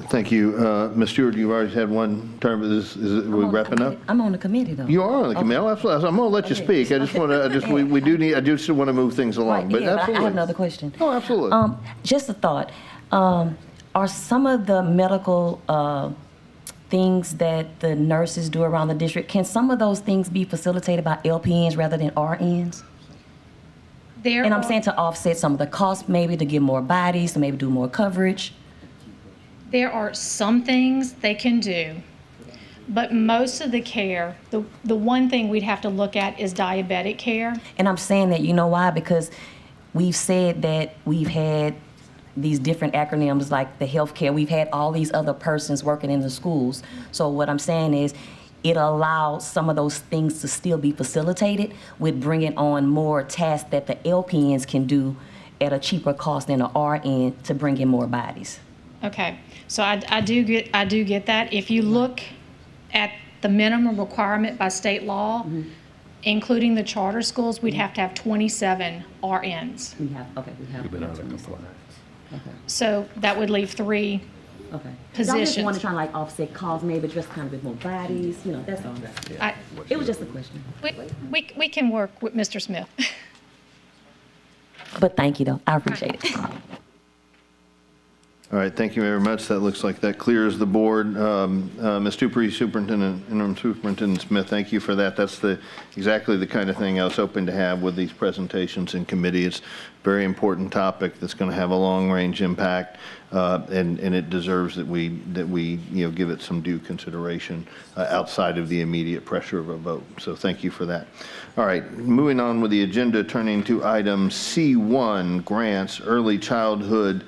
Thank you. Ms. Stewart, you've already had one term. Is we wrapping up? I'm on the committee, though. You are on the committee. Oh, absolutely. I'm going to let you speak. I just want to, we do need, I just want to move things along, Right, but yeah, but I absolutely. have another question. Oh, absolutely. Just a thought. Are some of the medical things that the nurses do around the district, can some of those things be facilitated by LPNs rather than RNs? And I'm saying to offset some of the costs, maybe to get more bodies, to maybe do more coverage. There are some things they can do, but most of the care, the one thing we'd have to look at is diabetic care. And I'm saying that, you know why? Because we've said that we've had these different acronyms like the healthcare. We've had all these other persons working in the schools. So what I'm saying is it allows some of those things to still be facilitated with bringing on more tasks that the LPNs can do at a cheaper cost than an RN to bring in more bodies. Okay, so I do get that. If you look at the minimum requirement by state law, including the charter schools, we'd have to have 27 RNs. We have Been out of compliance. So that would leave 3 Okay. positions. I just want to try to like offset costs, maybe just kind of with more bodies, you know, that's all. It was just a question. We can work with Mr. Smith. But thank you, though. I appreciate it. All right, thank you very much. That looks like that clears the board. Ms. Dupree, Interim Superintendent Smith, thank you for that. That's exactly the kind of thing I was hoping to have with these presentations in committee. It's a very important topic that's going to have a long-range impact, and it deserves that we give it some due consideration outside of the immediate pressure of a vote. So thank you for that. All right, moving on with the agenda, turning to item C1, grants, early childhood.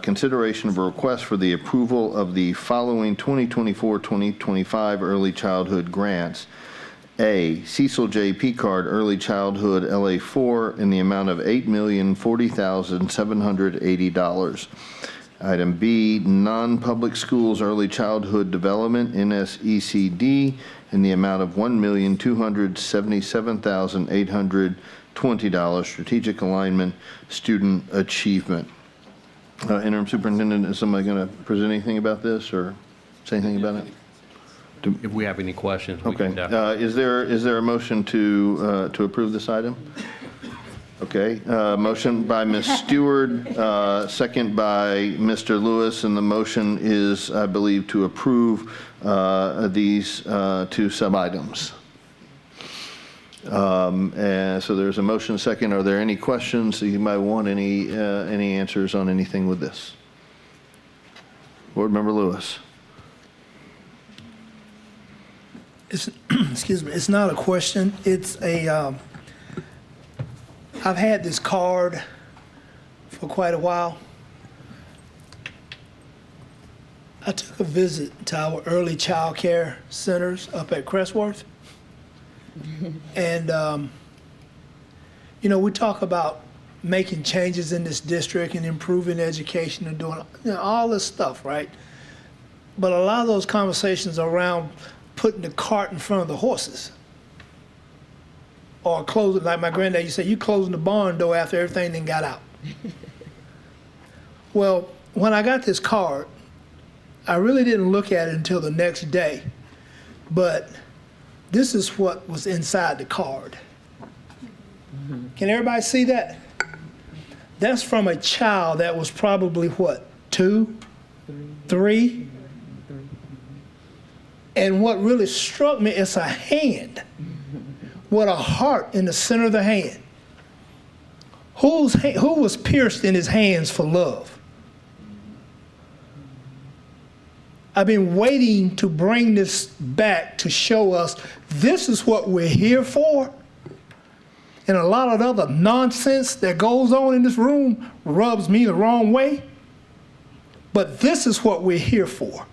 Consideration of a request for the approval of the following 2024-2025 early childhood grants. A, Cecil J. Picard Early Childhood LA4 in the amount of $8,040,780. Item B, Non-Public Schools Early Childhood Development NSECD in the amount of $1,277,820. Strategic Alignment Student Achievement. Interim Superintendent, is somebody going to present anything about this or say anything about it? If we have any questions, we Okay. can definitely. Is there a motion to approve this item? Okay. Motion by Ms. Stewart, second by Mr. Lewis, and the motion is, I believe, to approve these 2 sub-items. And so there's a motion second. Are there any questions? You might want any answers on anything with this? Board Member Lewis. Excuse me, it's not a question. It's I've had this card for quite a while. I took a visit to our early child care centers up at Crestworth. And, we talk about making changes in this district and improving education and doing all this stuff, right? But a lot of those conversations are around putting the cart in front of the horses. Or closing, like my granddad used to say, you closing the barn door after everything then got out. Well, when I got this card, I really didn't look at it until the next day. But this is what was inside the card. Can everybody see that? That's from a child that was probably what, 2, 3? And what really struck me is a hand with a heart in the center of the hand. Who was pierced in his hands for love? I've been waiting to bring this back to show us this is what we're here for. And a lot of the other nonsense that goes on in this room rubs me the wrong way. But this is what we're here for.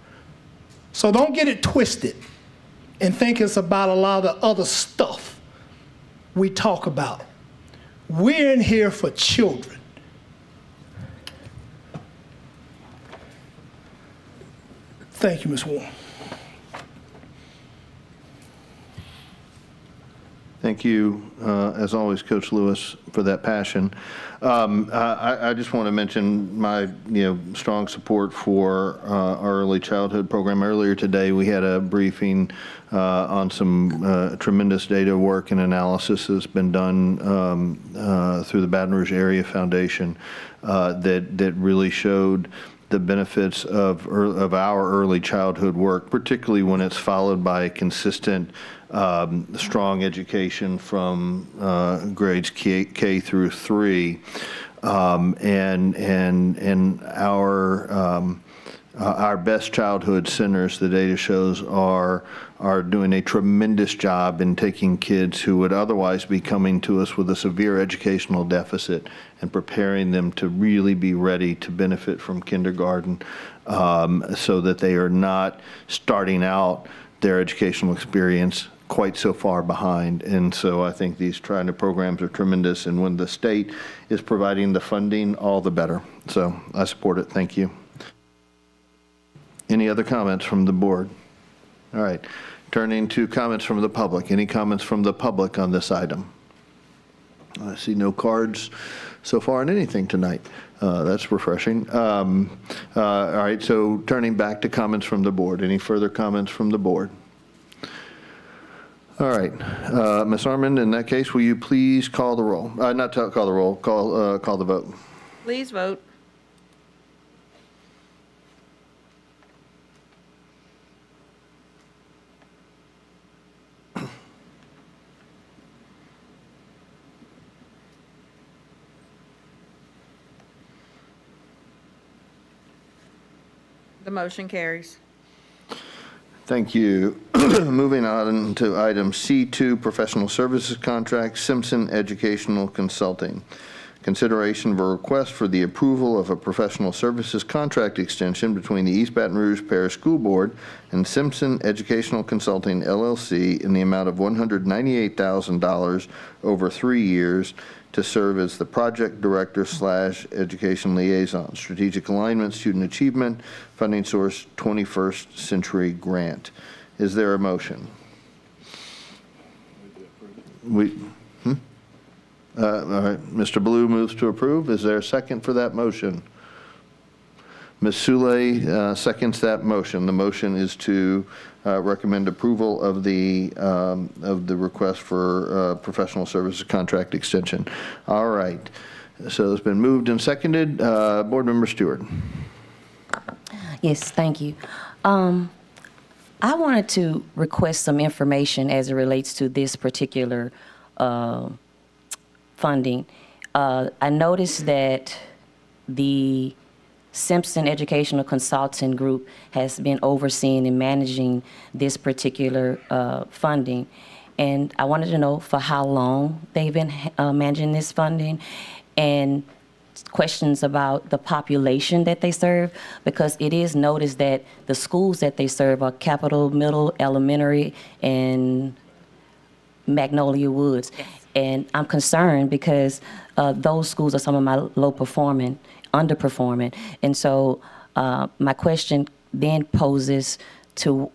So don't get it twisted and think it's about a lot of the other stuff we talk about. We're in here for children. Thank you, Ms. Warren. Thank you, as always, Coach Lewis, for that passion. I just want to mention my, strong support for our early childhood program. Earlier today, we had a briefing on some tremendous data work and analysis that's been done through the Baton Rouge Area Foundation that really showed the benefits of our early childhood work, particularly when it's followed by consistent, strong education from grades K through 3, and our best childhood centers, the data shows, are doing a tremendous job in taking kids who would otherwise be coming to us with a severe educational deficit and preparing them to really be ready to benefit from kindergarten, so that they are not starting out their educational experience quite so far behind. And so I think these TriNet programs are tremendous, and when the state is providing the funding, all the better. So I support it. Thank you. Any other comments from the board? All right, turning to comments from the public. Any comments from the public on this item? I see no cards so far on anything tonight. That's refreshing. All right, so turning back to comments from the board. Any further comments from the board? All right, Ms. Armand, in that case, will you please call the roll? Not call the roll, call the vote. Please vote. The motion carries. Thank you. Moving on to item C2, professional services contract, Simpson Educational Consulting. Consideration of a request for the approval of a professional services contract extension between the East Baton Rouge Parish School Board and Simpson Educational Consulting, LLC, in the amount of $198,000 over 3 years to serve as the project director / education liaison, strategic alignment, student achievement, funding source 21st Century Grant. Is there a motion? All right, Mr. Blue moves to approve. Is there a second for that motion? Ms. Sule seconds that motion. The motion is to recommend approval of the request for professional services contract extension. All right. So it's been moved and seconded. Board Member Stewart. Yes, thank you. I wanted to request some information as it relates to this particular funding. I noticed that the Simpson Educational Consulting Group has been overseeing and managing this particular funding. And I wanted to know for how long they've been managing this funding, and questions about the population that they serve, because it is noticed that the schools that they serve are Capitol Middle, Elementary, and Magnolia Woods. And I'm concerned because those schools are some of my underperforming. And so my question then poses to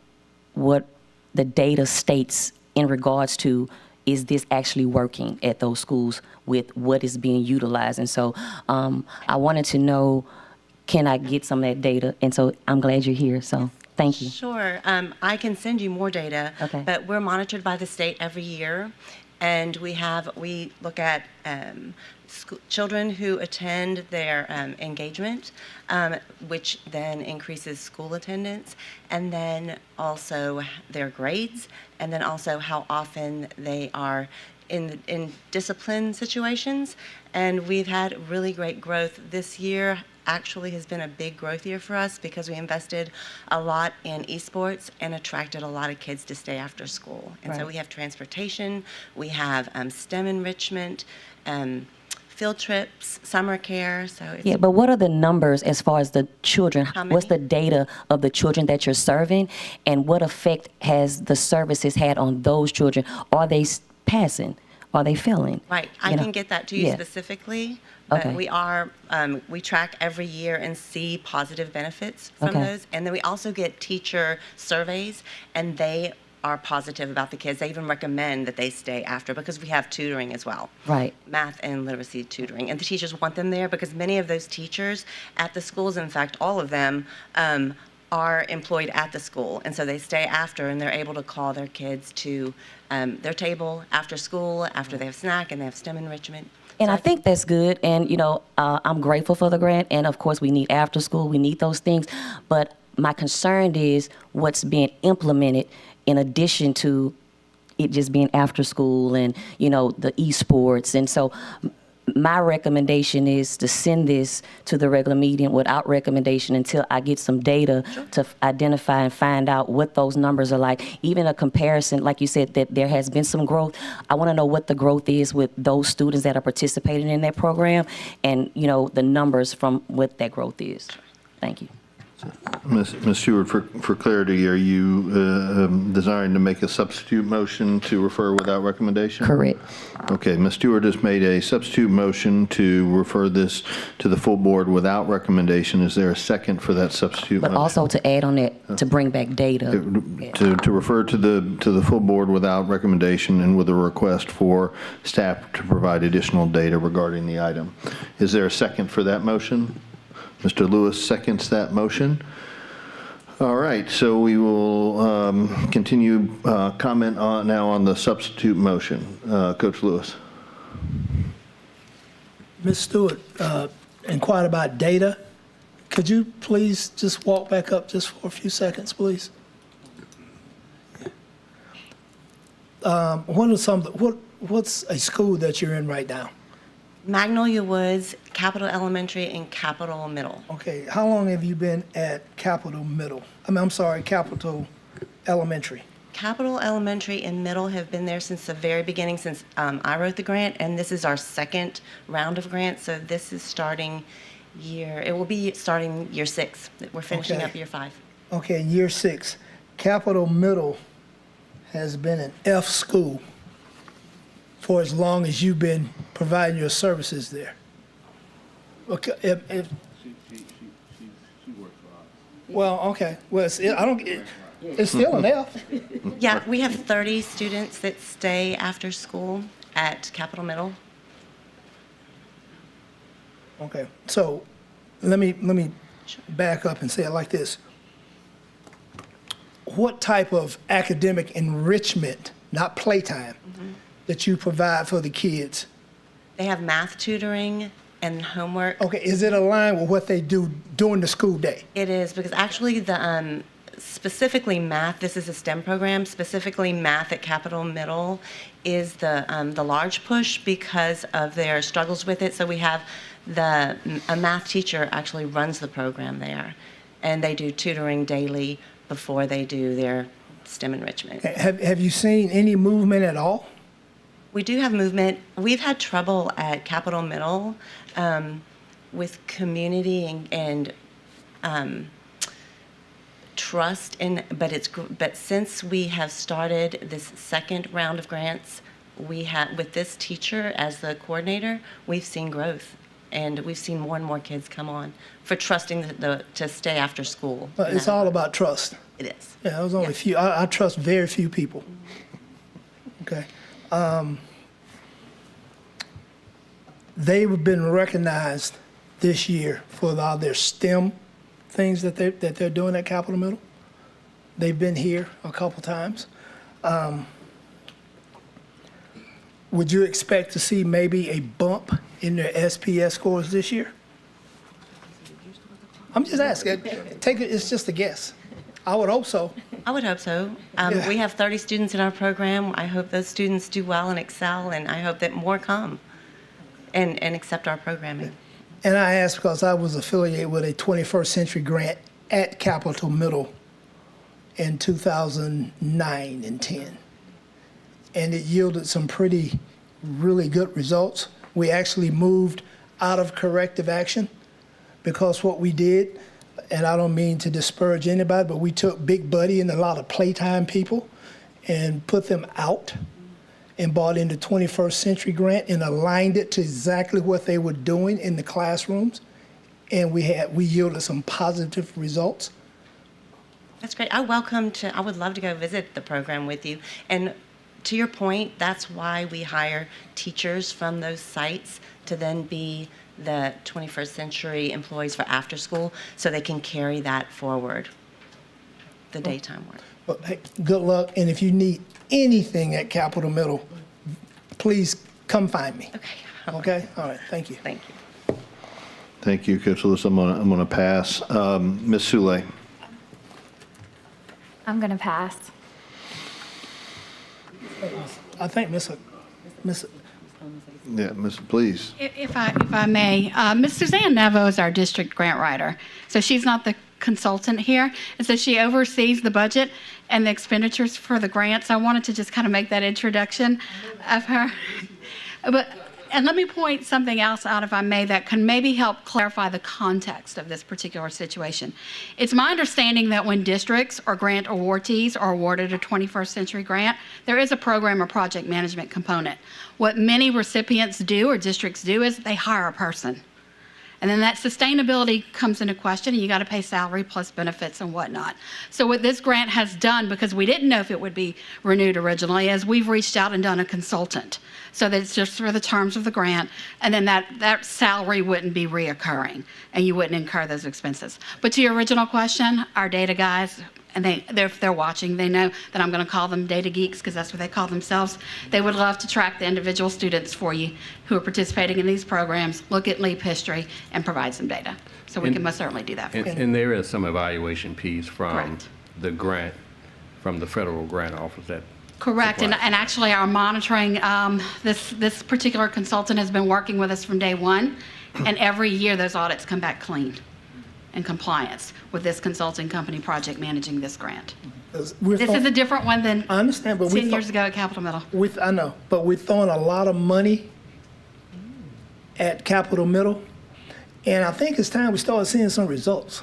what the data states in regards to, is this actually working at those schools with what is being utilized? And so I wanted to know, can I get some of that data? And so I'm glad you're here, so thank you. Sure. I can send you more data, Okay. but we're monitored by the state every year, and we look at children who attend their engagement, which then increases school attendance, and then also their grades, and then also how often they are in discipline situations. And we've had really great growth this year. actually has been a big growth year for us because we invested a lot in esports and attracted a lot of kids to stay after school. And so Right. we have transportation, we have STEM enrichment, field trips, summer care, so it's Yeah, but what are the numbers as far as the children? How What's the many? data of the children that you're serving? And what effect has the services had on those children? Are they passing? Are they failing? Right, I You know? can get that to you Yeah. specifically, but Okay. we track every year and see positive benefits from Okay. those. And then we also get teacher surveys, and they are positive about the kids. They even recommend that they stay after because we have tutoring as well. Right. Math and literacy tutoring. And the teachers want them there because many of those teachers at the schools, in fact, all of them, are employed at the school. And so they stay after and they're able to call their kids to their table after school, after they have snack and they have STEM enrichment. And So I think that's good. And, you know, I'm grateful for the grant. And of course, we need after school, we need those things. But my concern is what's being implemented in addition to it just being after school and, you know, the esports. And so my recommendation is to send this to the regular meeting without recommendation until I get some data to identify and find out what those numbers are like. Even a comparison, like you said, that there has been some growth. I want to know what the growth is with those students that are participating in that program and, you know, the numbers from what that growth is. Thank you. Ms. Stewart, for clarity, are you desiring to make a substitute motion to refer without recommendation? Correct. Okay, Ms. Stewart has made a substitute motion to refer this to the full board without recommendation. Is there a second for that substitute But motion? also to add on that, to bring back data. To refer to the full board without recommendation and with a request for staff to provide additional data regarding the item. Is there a second for that motion? Mr. Lewis seconds that motion. All right, so we will continue comment now on the substitute motion. Coach Lewis. Ms. Stewart inquired about data. Could you please just walk back up just for a few seconds, please? What's a school that you're in right now? Magnolia Woods, Capitol Elementary, and Capitol Middle. Okay, how long have you been at Capitol Middle? I'm sorry, Capitol Elementary. Capitol Elementary and Middle have been there since the very beginning, since I wrote the grant, and this is our second round of grants, so this is it will be starting year 6. We're finishing Okay. up year 5. Okay, year 6. Capitol Middle has been an F school for as long as you've been providing your services there. Okay, well, okay, well, it's still an F. Yeah, we have 30 students that stay after school at Capitol Middle. Okay, so let me back up and say it like this. What type of academic enrichment, not playtime, that you provide for the kids? They have math tutoring and homework. Okay, is it aligned with what they do during the school day? It is, because actually the specifically math, this is a STEM program, specifically math at Capitol Middle is the large push because of their struggles with it. So we have a math teacher actually runs the program there, and they do tutoring daily before they do their STEM enrichment. Have you seen any movement at all? We do have movement. We've had trouble at Capitol Middle with community and trust but since we have started this second round of grants, with this teacher as the coordinator, we've seen growth, and we've seen more and more kids come on for trusting to stay after school. It's all about trust. It is. Yeah, there's only Yeah. few. I trust very few people. Okay. They've been recognized this year for all their STEM things that they're doing at Capitol Middle. They've been here a couple times. Would you expect to see maybe a bump in their SPS scores this year? I'm just asking. It's just a guess. I would hope so. I would hope so. Yeah. We have 30 students in our program. I hope those students do well and excel, and I hope that more come and accept our programming. And I asked because I was affiliated with a 21st Century grant at Capitol Middle in 2009 and 10. And it yielded some really good results. We actually moved out of corrective action because what we did, and I don't mean to disparage anybody, but we took Big Buddy and a lot of playtime people and put them out and brought in the 21st Century grant and aligned it to exactly what they were doing in the classrooms. And we yielded some positive results. That's great. I would love to go visit the program with you. And to your point, that's why we hire teachers from those sites to then be the 21st Century employees for after school, so they can carry that forward, the daytime work. But hey, good luck, and if you need anything at Capitol Middle, please come find me. Okay. Okay? All right, thank you. Thank you. Thank you, Coach Lewis. I'm gonna pass. Ms. Sule. I'm going to pass. I think Miss. Yeah, please. If I may, Ms. Suzanne Nevo is our district grant writer. So she's not the consultant here. And so she oversees the budget and the expenditures for the grants. I wanted to just kind of make that introduction of her. And let me point something else out, if I may, that can maybe help clarify the context of this particular situation. It's my understanding that when districts or grant awardees are awarded a 21st Century grant, there is a program or project management component. What many recipients do or districts do is they hire a person. And then that sustainability comes into question, and you got to pay salary plus benefits and whatnot. So what this grant has done, because we didn't know if it would be renewed originally, is we've reached out and done a consultant. So that it's just for the terms of the grant, and then that salary wouldn't be reoccurring, and you wouldn't incur those expenses. But to your original question, our data guys, and if they're watching, they know that I'm going to call them data geeks because that's what they call themselves. They would love to track the individual students for you who are participating in these programs, look at LEAP history, and provide some data. So we can most certainly do that for you. And there is some evaluation piece from Correct. the grant, from the federal grant office that. Correct, and supplies. actually our monitoring, this particular consultant has been working with us from day one, and every year those audits come back clean and compliance with this consulting company project managing this grant. This is a different one than I understand, but 10 years ago at Capitol Middle. I know, but we're throwing a lot of money at Capitol Middle, and I think it's time we start seeing some results.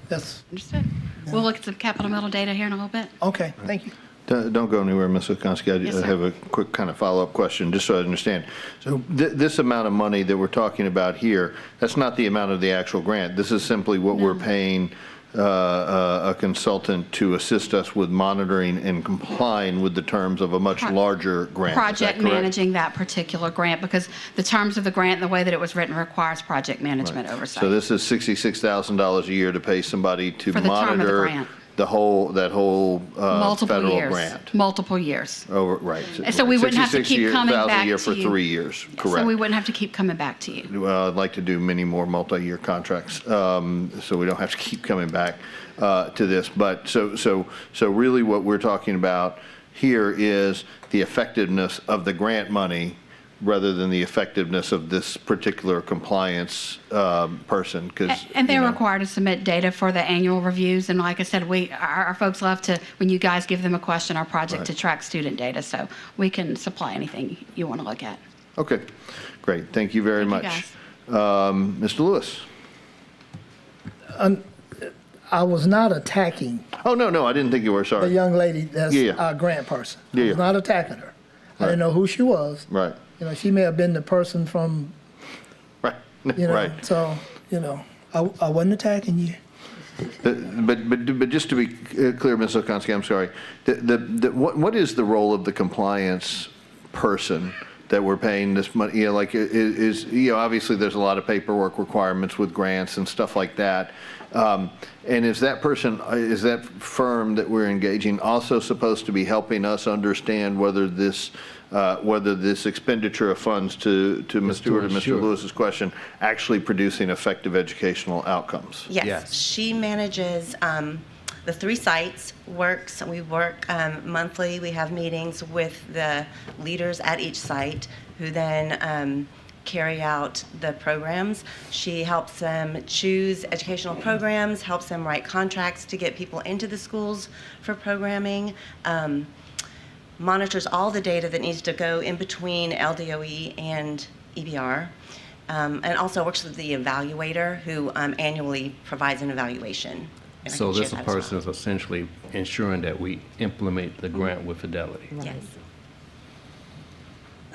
That's Understood. We'll look at some Capitol Middle data here in a little bit. okay. Thank you. Don't go anywhere, Ms. Okonski. Yes, I sir. have a quick kind of follow-up question, just so I understand. So this amount of money that we're talking about here, that's not the amount of the actual grant. This is simply what we're paying a consultant to assist us with monitoring and complying with the terms of a much larger grant. Is that Project correct? managing that particular grant, because the terms of the grant and the way that it was written requires project management oversight. So this is $66,000 a year to pay somebody to For the term of the monitor grant. that whole Multiple federal years. Multiple Multiple years. Over, right. So we wouldn't have to keep coming $66,000 back a year to for you. 3 years, So correct. we wouldn't have to keep coming back to you. Well, I'd like to do many more multi-year contracts, so we don't have to keep coming back to this. But so really what we're talking about here is the effectiveness of the grant money rather than the effectiveness of this particular compliance person, because. And they're required to submit data for the annual reviews. And like I said, our folks love to, when you guys give them a question, our project to track student data. So we can supply anything you want to look at. Okay, great. Thank you very Thank you, much. Mr. Lewis? I was not attacking Oh, no, I didn't think you were, the sorry. young lady that's Yeah. our grant person. Yeah, I was yeah. not attacking her. I Right. didn't know who she was. Right, You know, she may have been the person from, right, you know, right. so, you know, I wasn't attacking you. But just to be clear, Ms. Okonski, I'm sorry, what is the role of the compliance person that we're paying this money? You know, like, obviously there's a lot of paperwork requirements with grants and stuff like that. And is that person, is that firm that we're engaging also supposed to be helping us understand whether this expenditure of funds to Ms. Stewart and Mr. Sure. Lewis's question, actually producing effective educational outcomes? Yes, Yes. she manages the 3 sites, we work monthly, we have meetings with the leaders at each site, who then carry out the programs. She helps them choose educational programs, helps them write contracts to get people into the schools for programming, monitors all the data that needs to go in between LDOE and EBR, and also works with the evaluator who annually provides an evaluation. And I So can share this that as well. person is essentially ensuring that we implement the grant with fidelity. Yes.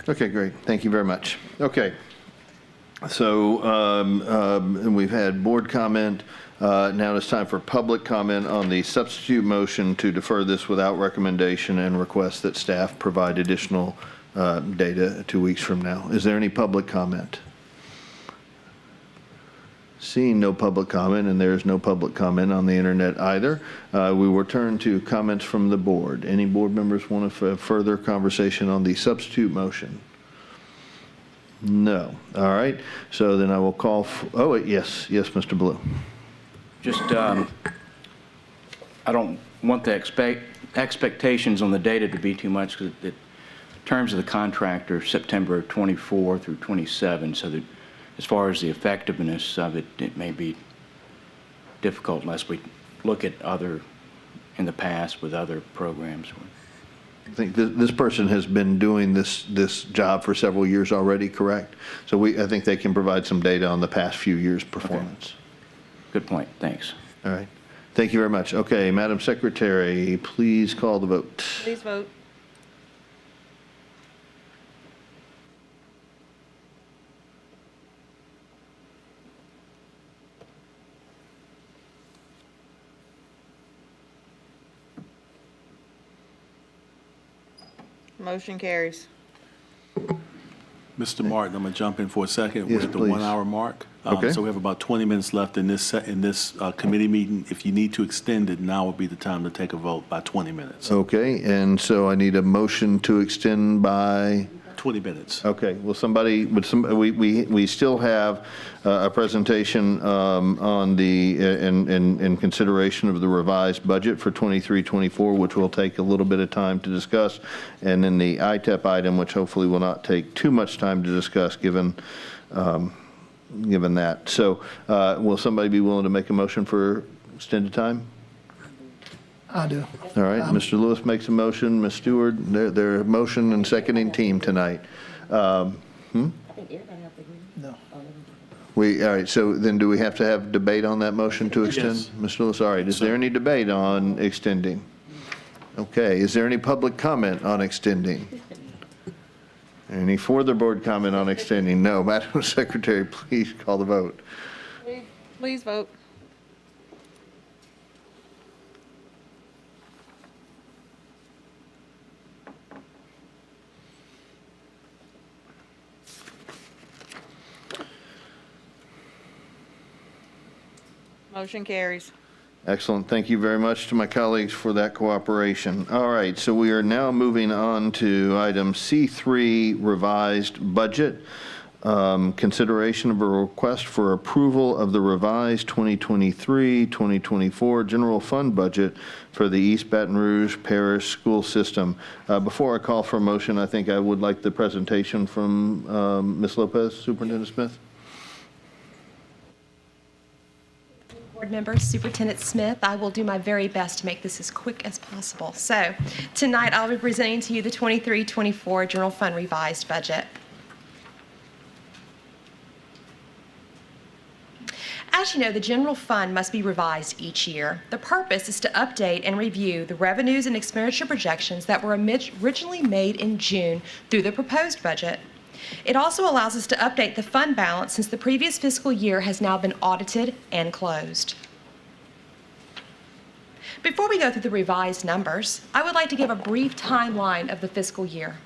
Okay, great. Thank you very much. Okay. So and we've had board comment. Now it's time for public comment on the substitute motion to defer this without recommendation and request that staff provide additional data 2 weeks from now. Is there any public comment? Seeing no public comment, and there is no public comment on the internet either, we will turn to comments from the board. Any board members want to have further conversation on the substitute motion? No. All right. So then I will call, yes, Mr. Blue. Just, I don't want the expectations on the data to be too much, because the terms of the contract are September 24 through 27, so that as far as the effectiveness of it, it may be difficult unless we look at other, in the past with other programs. I think this person has been doing this job for several years already, correct? So I think they can provide some data on the past few years' performance. Okay. Good point. Thanks. All right. Thank you very much. Okay, Madam Secretary, please call the vote. Please vote. Motion carries. Mr. Martin, I'm going to jump in for a second. Yes, We're at the please. 1 hour mark. Okay. So we have about 20 minutes left in this committee meeting. If you need to extend it, now would be the time to take a vote by 20 minutes. Okay, and so I need a motion to extend by, 20 minutes. okay, we still have a presentation on the, in consideration of the revised budget for 23-24, which will take a little bit of time to discuss, and then the ITEP item, which hopefully will not take too much time to discuss, given that. So will somebody be willing to make a motion for extended time? I do. All right, Mr. Lewis makes a motion, Ms. Stewart, they're motion and seconding team tonight. No. All right, so then do we have to have debate on that motion to extend? Yes. Mr. Lewis, all right, is there any debate on extending? Okay, is there any public comment on extending? Any further board comment on extending? No. Madam Secretary, please call the vote. Please vote. Motion carries. Excellent. Thank you very much to my colleagues for that cooperation. All right, so we are now moving on to item C3, revised budget. Consideration of a request for approval of the revised 2023-2024 general fund budget for the East Baton Rouge Parish School System. Before I call for a motion, I think I would like the presentation from Ms. Lopez, Superintendent Smith. Board members, Superintendent Smith, I will do my very best to make this as quick as possible. So tonight I'll be presenting to you the 23-24 general fund revised budget. As you know, the general fund must be revised each year. The purpose is to update and review the revenues and expenditure projections that were originally made in June through the proposed budget. It also allows us to update the fund balance since the previous fiscal year has now been audited and closed. Before we go through the revised numbers, I would like to give a brief timeline of the fiscal year.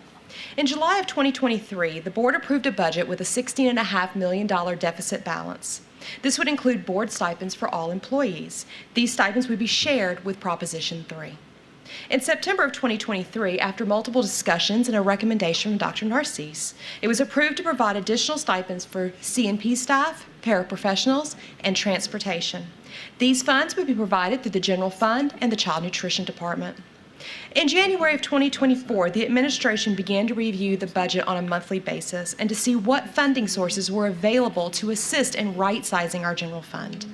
In July of 2023, the board approved a budget with a $16.5 million deficit balance. This would include board stipends for all employees. These stipends would be shared with Proposition 3. In September of 2023, after multiple discussions and a recommendation from Dr. Narcisse, it was approved to provide additional stipends for CNP staff, paraprofessionals, and transportation. These funds would be provided through the General Fund and the Child Nutrition Department. In January of 2024, the administration began to review the budget on a monthly basis and to see what funding sources were available to assist in right-sizing our general fund.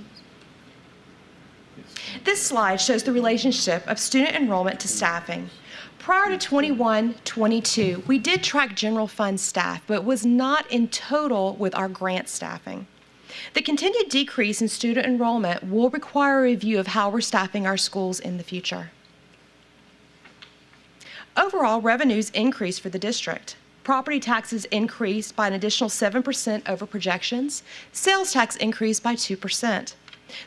This slide shows the relationship of student enrollment to staffing. Prior to 21-22, we did track general fund staff, but was not in total with our grant staffing. The continued decrease in student enrollment will require a review of how we're staffing our schools in the future. Overall, revenues increased for the district. Property taxes increased by an additional 7% over projections. Sales tax increased by 2%.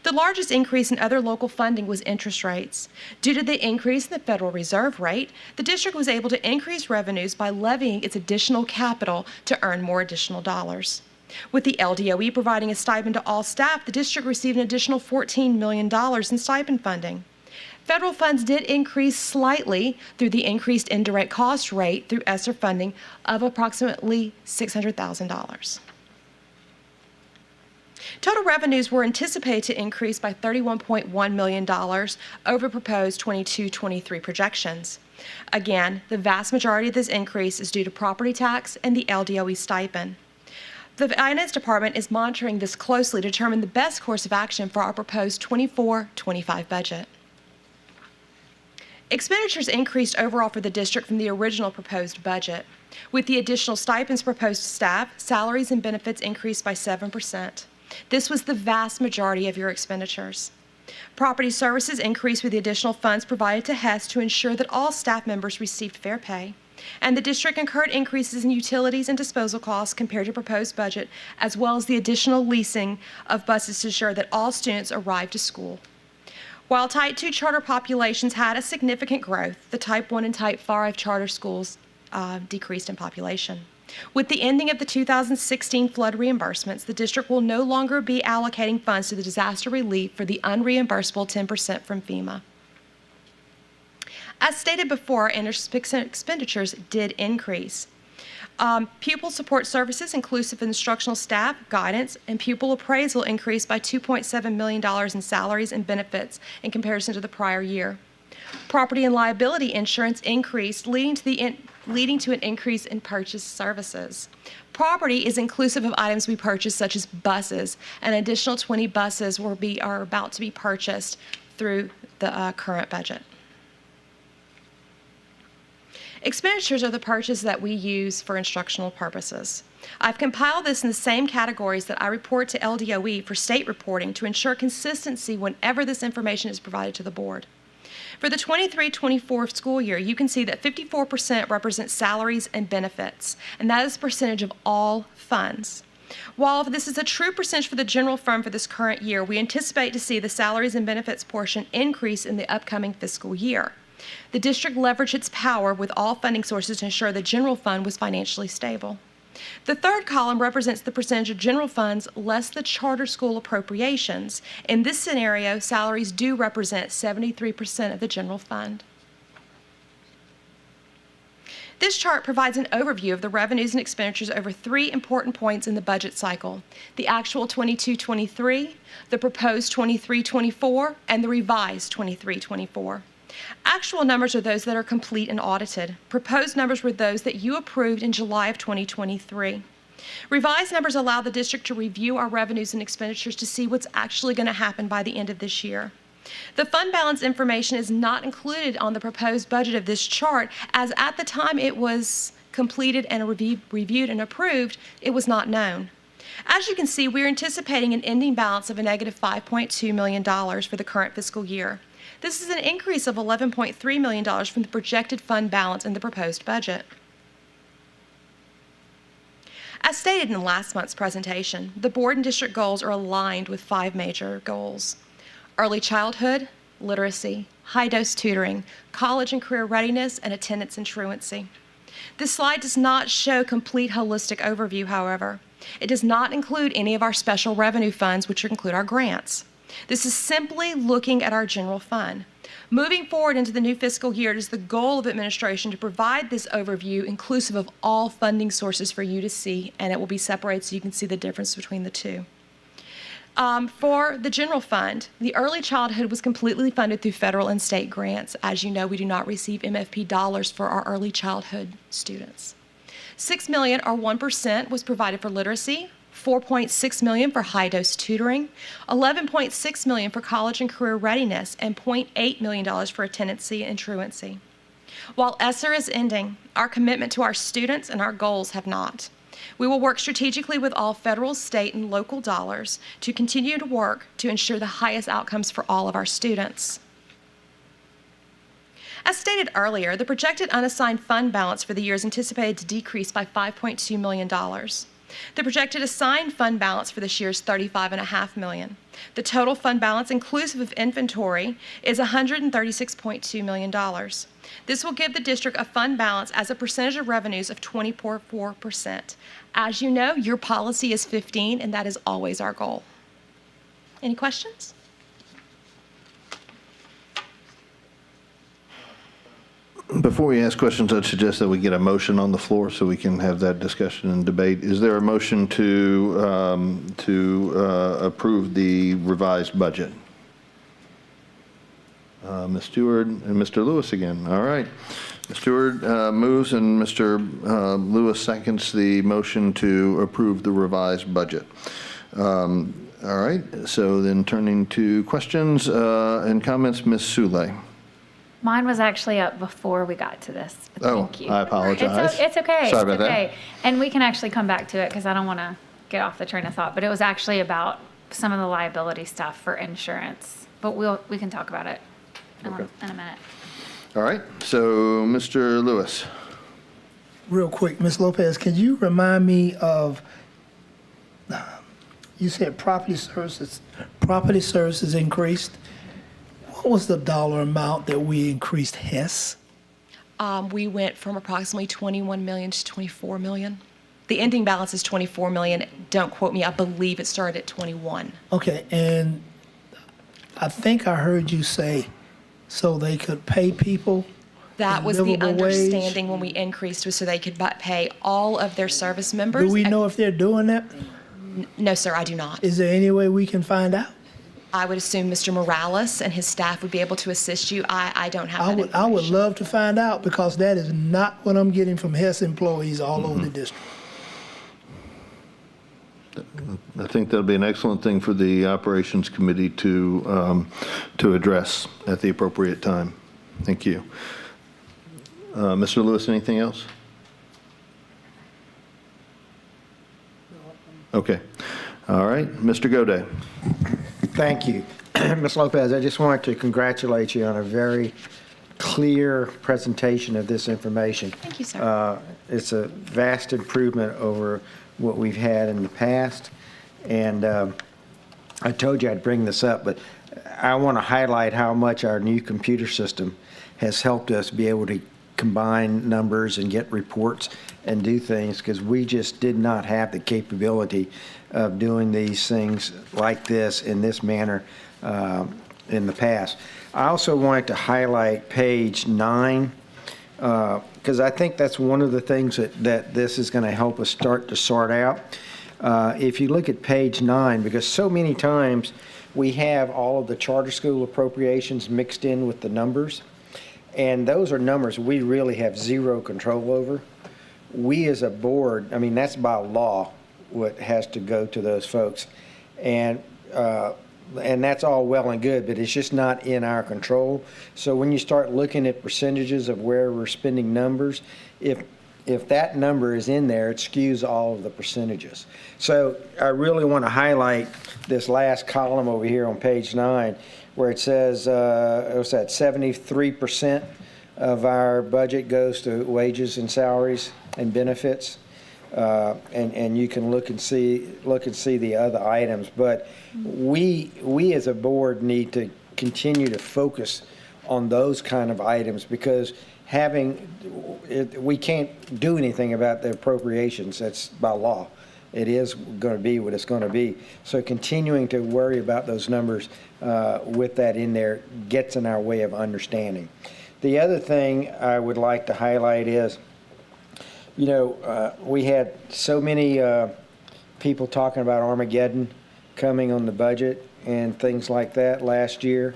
The largest increase in other local funding was interest rates. Due to the increase in the Federal Reserve rate, the district was able to increase revenues by levying its additional capital to earn more additional dollars. With the LDOE providing a stipend to all staff, the district received an additional $14 million in stipend funding. Federal funds did increase slightly through the increased indirect cost rate through ESSER funding of approximately $600,000. Total revenues were anticipated to increase by $31.1 million over proposed 22-23 projections. Again, the vast majority of this increase is due to property tax and the LDOE stipend. The Finance Department is monitoring this closely to determine the best course of action for our proposed 24-25 budget. Expenditures increased overall for the district from the original proposed budget. With the additional stipends proposed to staff, salaries and benefits increased by 7%. This was the vast majority of your expenditures. Property services increased with the additional funds provided to HES to ensure that all staff members received fair pay. And the district incurred increases in utilities and disposal costs compared to proposed budget, as well as the additional leasing of buses to ensure that all students arrived to school. While Type 2 charter populations had a significant growth, the Type 1 and Type 5 charter schools decreased in population. With the ending of the 2016 flood reimbursements, the district will no longer be allocating funds to the disaster relief for the unreimbursable 10% from FEMA. As stated before, expenditures did increase. Pupil support services, inclusive of instructional staff, guidance, and pupil appraisal increased by $2.7 million in salaries and benefits in comparison to the prior year. Property and liability insurance increased, leading to an increase in purchased services. Property is inclusive of items we purchased, such as buses. An additional 20 buses are about to be purchased through the current budget. Expenditures are the purchases that we use for instructional purposes. I've compiled this in the same categories that I report to LDOE for state reporting to ensure consistency whenever this information is provided to the board. For the 23-24 school year, you can see that 54% represents salaries and benefits, and that is the percentage of all funds. While this is a true percentage for the general fund for this current year, we anticipate to see the salaries and benefits portion increase in the upcoming fiscal year. The district leveraged its power with all funding sources to ensure the general fund was financially stable. The third column represents the percentage of general funds less the charter school appropriations. In this scenario, salaries do represent 73% of the general fund. This chart provides an overview of the revenues and expenditures over three important points in the budget cycle: the actual 22-23, the proposed 23-24, and the revised 23-24. Actual numbers are those that are complete and audited. Proposed numbers were those that you approved in July of 2023. Revised numbers allow the district to review our revenues and expenditures to see what's actually going to happen by the end of this year. The fund balance information is not included on the proposed budget of this chart, as at the time it was completed and reviewed and approved, it was not known. As you can see, we're anticipating an ending balance of a negative $5.2 million for the current fiscal year. This is an increase of $11.3 million from the projected fund balance in the proposed budget. As stated in last month's presentation, the board and district goals are aligned with 5 major goals: early childhood, literacy, high-dose tutoring, college and career readiness, and attendance and truancy. This slide does not show complete holistic overview, however. It does not include any of our special revenue funds, which include our grants. This is simply looking at our general fund. Moving forward into the new fiscal year, it is the goal of administration to provide this overview inclusive of all funding sources for you to see, and it will be separated so you can see the difference between the two. For the general fund, the early childhood was completely funded through federal and state grants. As you know, we do not receive MFP dollars for our early childhood students. $6 million, or 1%, was provided for literacy, $4.6 million for high-dose tutoring, $11.6 million for college and career readiness, and $0.8 million for attendancy and truancy. While ESSER is ending, our commitment to our students and our goals have not. We will work strategically with all federal, state, and local dollars to continue to work to ensure the highest outcomes for all of our students. As stated earlier, the projected unassigned fund balance for the year is anticipated to decrease by $5.2 million. The projected assigned fund balance for this year is $35.5 million. The total fund balance, inclusive of inventory, is $136.2 million. This will give the district a fund balance as a percentage of revenues of 24%. As you know, your policy is 15%, and that is always our goal. Any questions? Before we ask questions, I'd suggest that we get a motion on the floor so we can have that discussion and debate. Is there a motion to approve the revised budget? Ms. Stewart and Mr. Lewis again. All right. Ms. Stewart moves and Mr. Lewis seconds the motion to approve the revised budget. All right. So then turning to questions and comments, Ms. Sule. Mine was actually up before we got to this. But Oh, thank you. I apologize. It's okay. Sorry about It's okay. And we can actually come back to it because I don't want to get off the train of thought. But it was actually about some of the liability stuff for insurance. But we can talk about it in a minute. All right. So, Mr. Lewis. Real quick, Ms. Lopez, can you remind me of, you said property services increased. What was the dollar amount that we increased HES? We went from approximately 21 million to 24 million. The ending balance is 24 million. Don't quote me. I believe it started at 21. Okay, and I think I heard you say so they could pay people. That was the livable wage? understanding when we increased, was so they could pay all of their service members. Do we know if they're doing that? No, sir, I do not. Is there any way we can find out? I would assume Mr. Morales and his staff would be able to assist you. I don't have that information. I would love to find out because that is not what I'm getting from HES employees all over the district. I think that'll be an excellent thing for the operations committee to address at the appropriate time. Thank you. Mr. Lewis, anything else? Okay. All right. Mr. Goday. Thank you. Ms. Lopez, I just wanted to congratulate you on a very clear presentation of this information. Thank you, sir. It's a vast improvement over what we've had in the past. And I told you I'd bring this up, but I want to highlight how much our new computer system has helped us be able to combine numbers and get reports and do things, because we just did not have the capability of doing these things like this in this manner in the past. I also wanted to highlight page 9, because I think that's one of the things that this is going to help us start to sort out. If you look at page 9, because so many times we have all of the charter school appropriations mixed in with the numbers, and those are numbers we really have zero control over. We as a board, I mean, that's by law what has to go to those folks. And that's all well and good, but it's just not in our control. So when you start looking at percentages of where we're spending numbers, if that number is in there, it skews all of the percentages. So I really want to highlight this last column over here on page 9, where it says, what's that, 73% of our budget goes to wages and salaries and benefits. And you can look and see the other items. But we as a board need to continue to focus on those kind of items, because we can't do anything about the appropriations. That's by law. It is going to be what it's going to be. So continuing to worry about those numbers with that in there gets in our way of understanding. The other thing I would like to highlight is, we had so many people talking about Armageddon coming on the budget and things like that last year.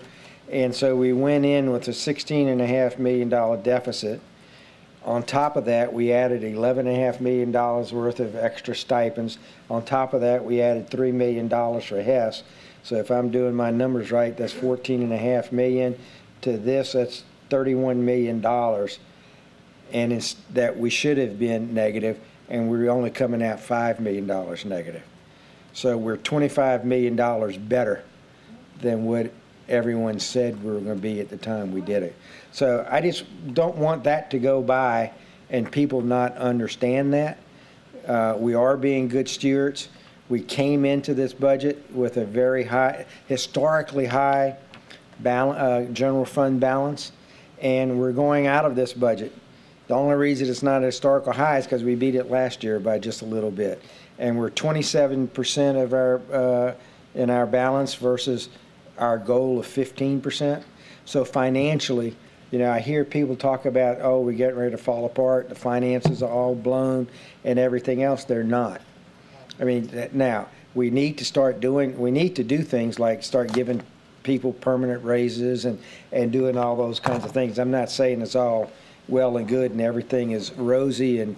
And so we went in with a $16.5 million deficit. On top of that, we added $11.5 million worth of extra stipends. On top of that, we added $3 million for HES. So if I'm doing my numbers right, that's $14.5 million. To this, that's $31 million. And it's that we should have been negative, and we're only coming out $5 million negative. So we're $25 million better than what everyone said we were going to be at the time we did it. So I just don't want that to go by and people not understand that. We are being good stewards. We came into this budget with a very high, historically high general fund balance, and we're going out of this budget. The only reason it's not a historical high is because we beat it last year by just a little bit. And we're 27% of our in our balance versus our goal of 15%. So financially, you know, I hear people talk about, oh, we're getting ready to fall apart, the finances are all blown and everything else. They're not. I mean, now, we need to do things like start giving people permanent raises and doing all those kinds of things. I'm not saying it's all well and good and everything is rosy and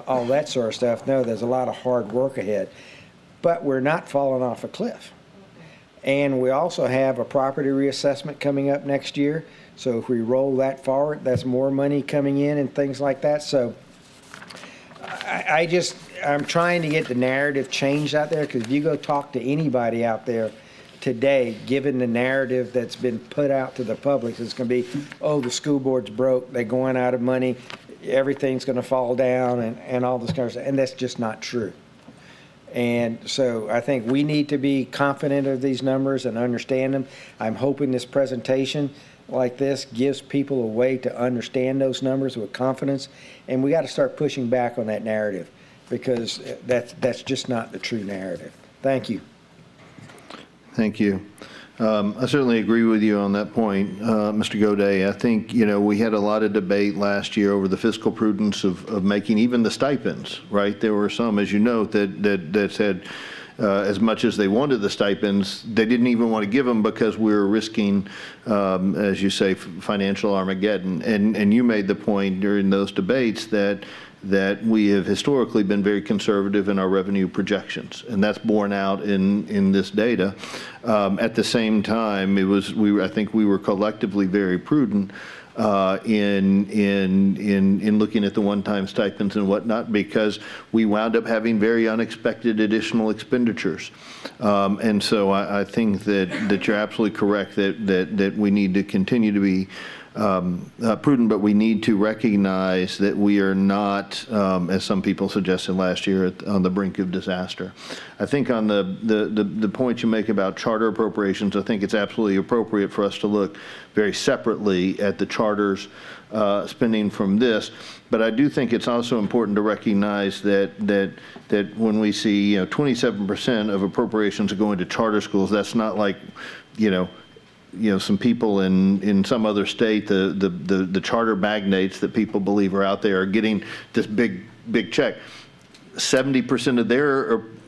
all that sort of stuff. No, there's a lot of hard work ahead. But we're not falling off a cliff. And we also have a property reassessment coming up next year. So if we roll that forward, that's more money coming in and things like that. So I'm trying to get the narrative changed out there, because if you go talk to anybody out there today, given the narrative that's been put out to the public, it's going to be, oh, the school board's broke, they're going out of money, everything's going to fall down and all this kind of stuff. And that's just not true. And so I think we need to be confident of these numbers and understand them. I'm hoping this presentation like this gives people a way to understand those numbers with confidence. And we got to start pushing back on that narrative, because that's just not the true narrative. Thank you. Thank you. I certainly agree with you on that point, Mr. Goday. I think, you know, we had a lot of debate last year over the fiscal prudence of making even the stipends, right? There were some, as you know, that said as much as they wanted the stipends, they didn't even want to give them because we were risking, as you say, financial Armageddon. And you made the point during those debates that we have historically been very conservative in our revenue projections, and that's borne out in this data. At the same time, I think we were collectively very prudent in looking at the one-time stipends and whatnot, because we wound up having very unexpected additional expenditures. And so I think that you're absolutely correct that we need to continue to be prudent, but we need to recognize that we are not, as some people suggested last year, on the brink of disaster. I think on the point you make about charter appropriations, I think it's absolutely appropriate for us to look very separately at the charters spending from this. But I do think it's also important to recognize that when we see 27% of appropriations are going to charter schools, that's not like some people in some other state, the charter magnates that people believe are out there are getting this big check. 70%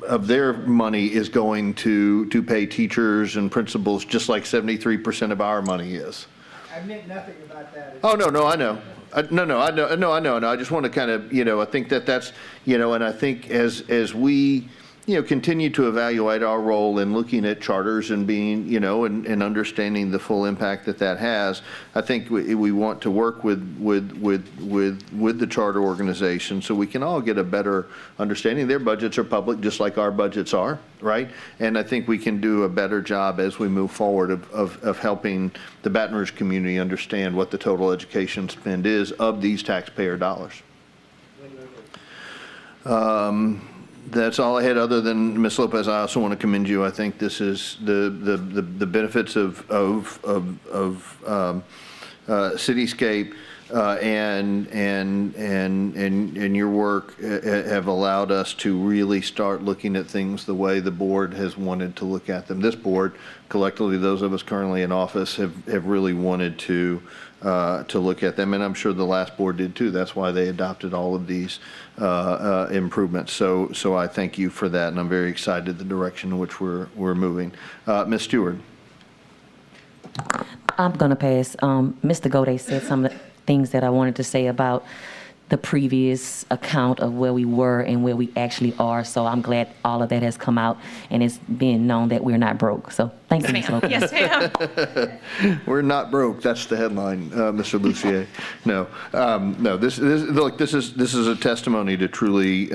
of their money is going to pay teachers and principals, just like 73% of our money is. I meant nothing about that. Oh, no, I know. I know. I just want to kind of, I think that's, and I think as we, continue to evaluate our role in looking at charters and being, and understanding the full impact that has, I think we want to work with the charter organization so we can all get a better understanding. Their budgets are public, just like our budgets are, right? And I think we can do a better job as we move forward of helping the Baton Rouge community understand what the total education spend is of these taxpayer dollars. That's all I had, other than Ms. Lopez. I also want to commend you. I think this is the benefits of Cityscape and your work have allowed us to really start looking at things the way the board has wanted to look at them. This board, collectively, those of us currently in office, have really wanted to to look at them, and I'm sure the last board did too. That's why they adopted all of these improvements. So I thank you for that, and I'm very excited the direction in which we're moving. Ms. Stewart. I'm going to pass. Mr. Gode said some of the things that I wanted to say about the previous account of where we were and where we actually are. So I'm glad all of that has come out and it's being known that we're not broke. So thank you, Ms. Lopez. Yes, ma'am. We're not broke. That's the headline, Mr. Lucier. No, no. This is a testimony to truly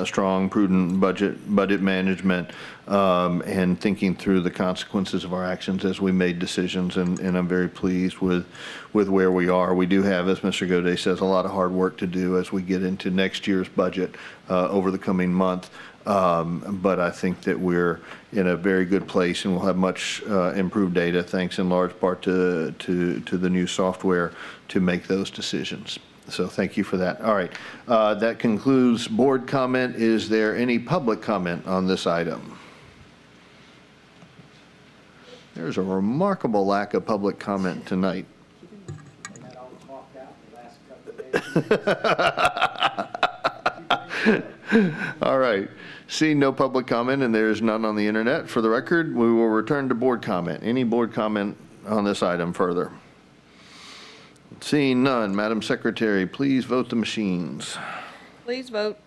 strong, prudent budget management, and thinking through the consequences of our actions as we made decisions. And I'm very pleased with where we are. We do have, as Mr. Gode says, a lot of hard work to do as we get into next year's budget over the coming month. But I think that we're in a very good place, and we'll have much improved data, thanks in large part to the new software to make those decisions. So thank you for that. All right, that concludes board comment. Is there any public comment on this item? There's a remarkable lack of public comment tonight. All right. Seeing no public comment and there's none on the internet, for the record, we will return to board comment. Any board comment on this item further? Seeing none, Madam Secretary, please vote the machines. Please vote.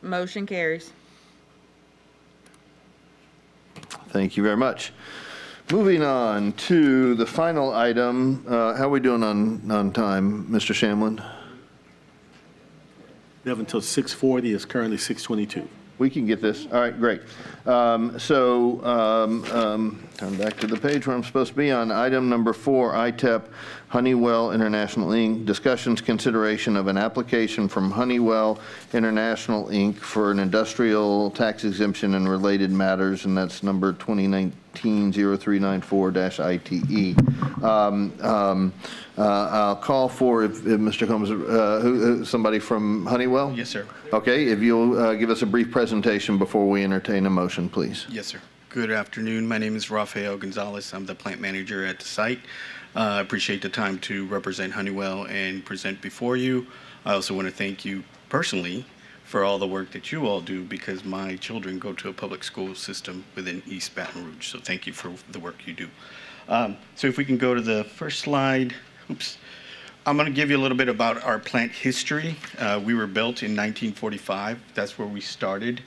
Motion carries. Thank you very much. Moving on to the final item. How are we doing on time, Mr. Shamlin? We have until 6:40. It's currently 6:22. We can get this. All right, great. Turn back to the page where I'm supposed to be on item number 4, ITEP, Honeywell International Inc. Discussions, consideration of an application from Honeywell International Inc. for an industrial tax exemption and related matters, and that's number 2019-0394-ITE. I'll call for, if Mr. Combs, somebody from Honeywell? Yes, sir. Okay, if you'll give us a brief presentation before we entertain a motion, please. Yes, sir. Good afternoon. My name is Rafael Gonzalez. I'm the plant manager at the site. I appreciate the time to represent Honeywell and present before you. I also want to thank you personally for all the work that you all do, because my children go to a public school system within East Baton Rouge. So thank you for the work you do. So if we can go to the first slide. Oops. I'm going to give you a little bit about our plant history. We were built in 1945. That's where we started.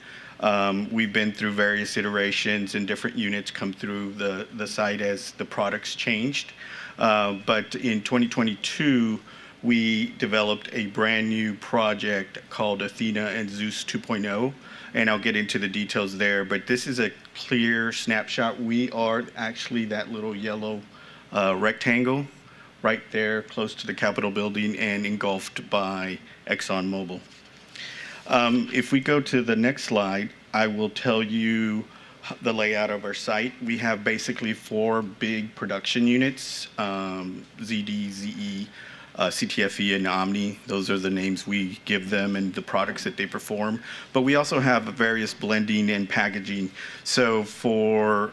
We've been through various iterations, and different units come through the site as the products changed. But in 2022, we developed a brand new project called Athena and Zeus 2.0, and I'll get into the details there. But this is a clear snapshot. We are actually that little yellow rectangle right there close to the Capitol building and engulfed by ExxonMobil. If we go to the next slide, I will tell you the layout of our site. We have basically 4 big production units, ZD, ZE, CTFE, and Omni. Those are the names we give them and the products that they perform. But we also have various blending and packaging. So for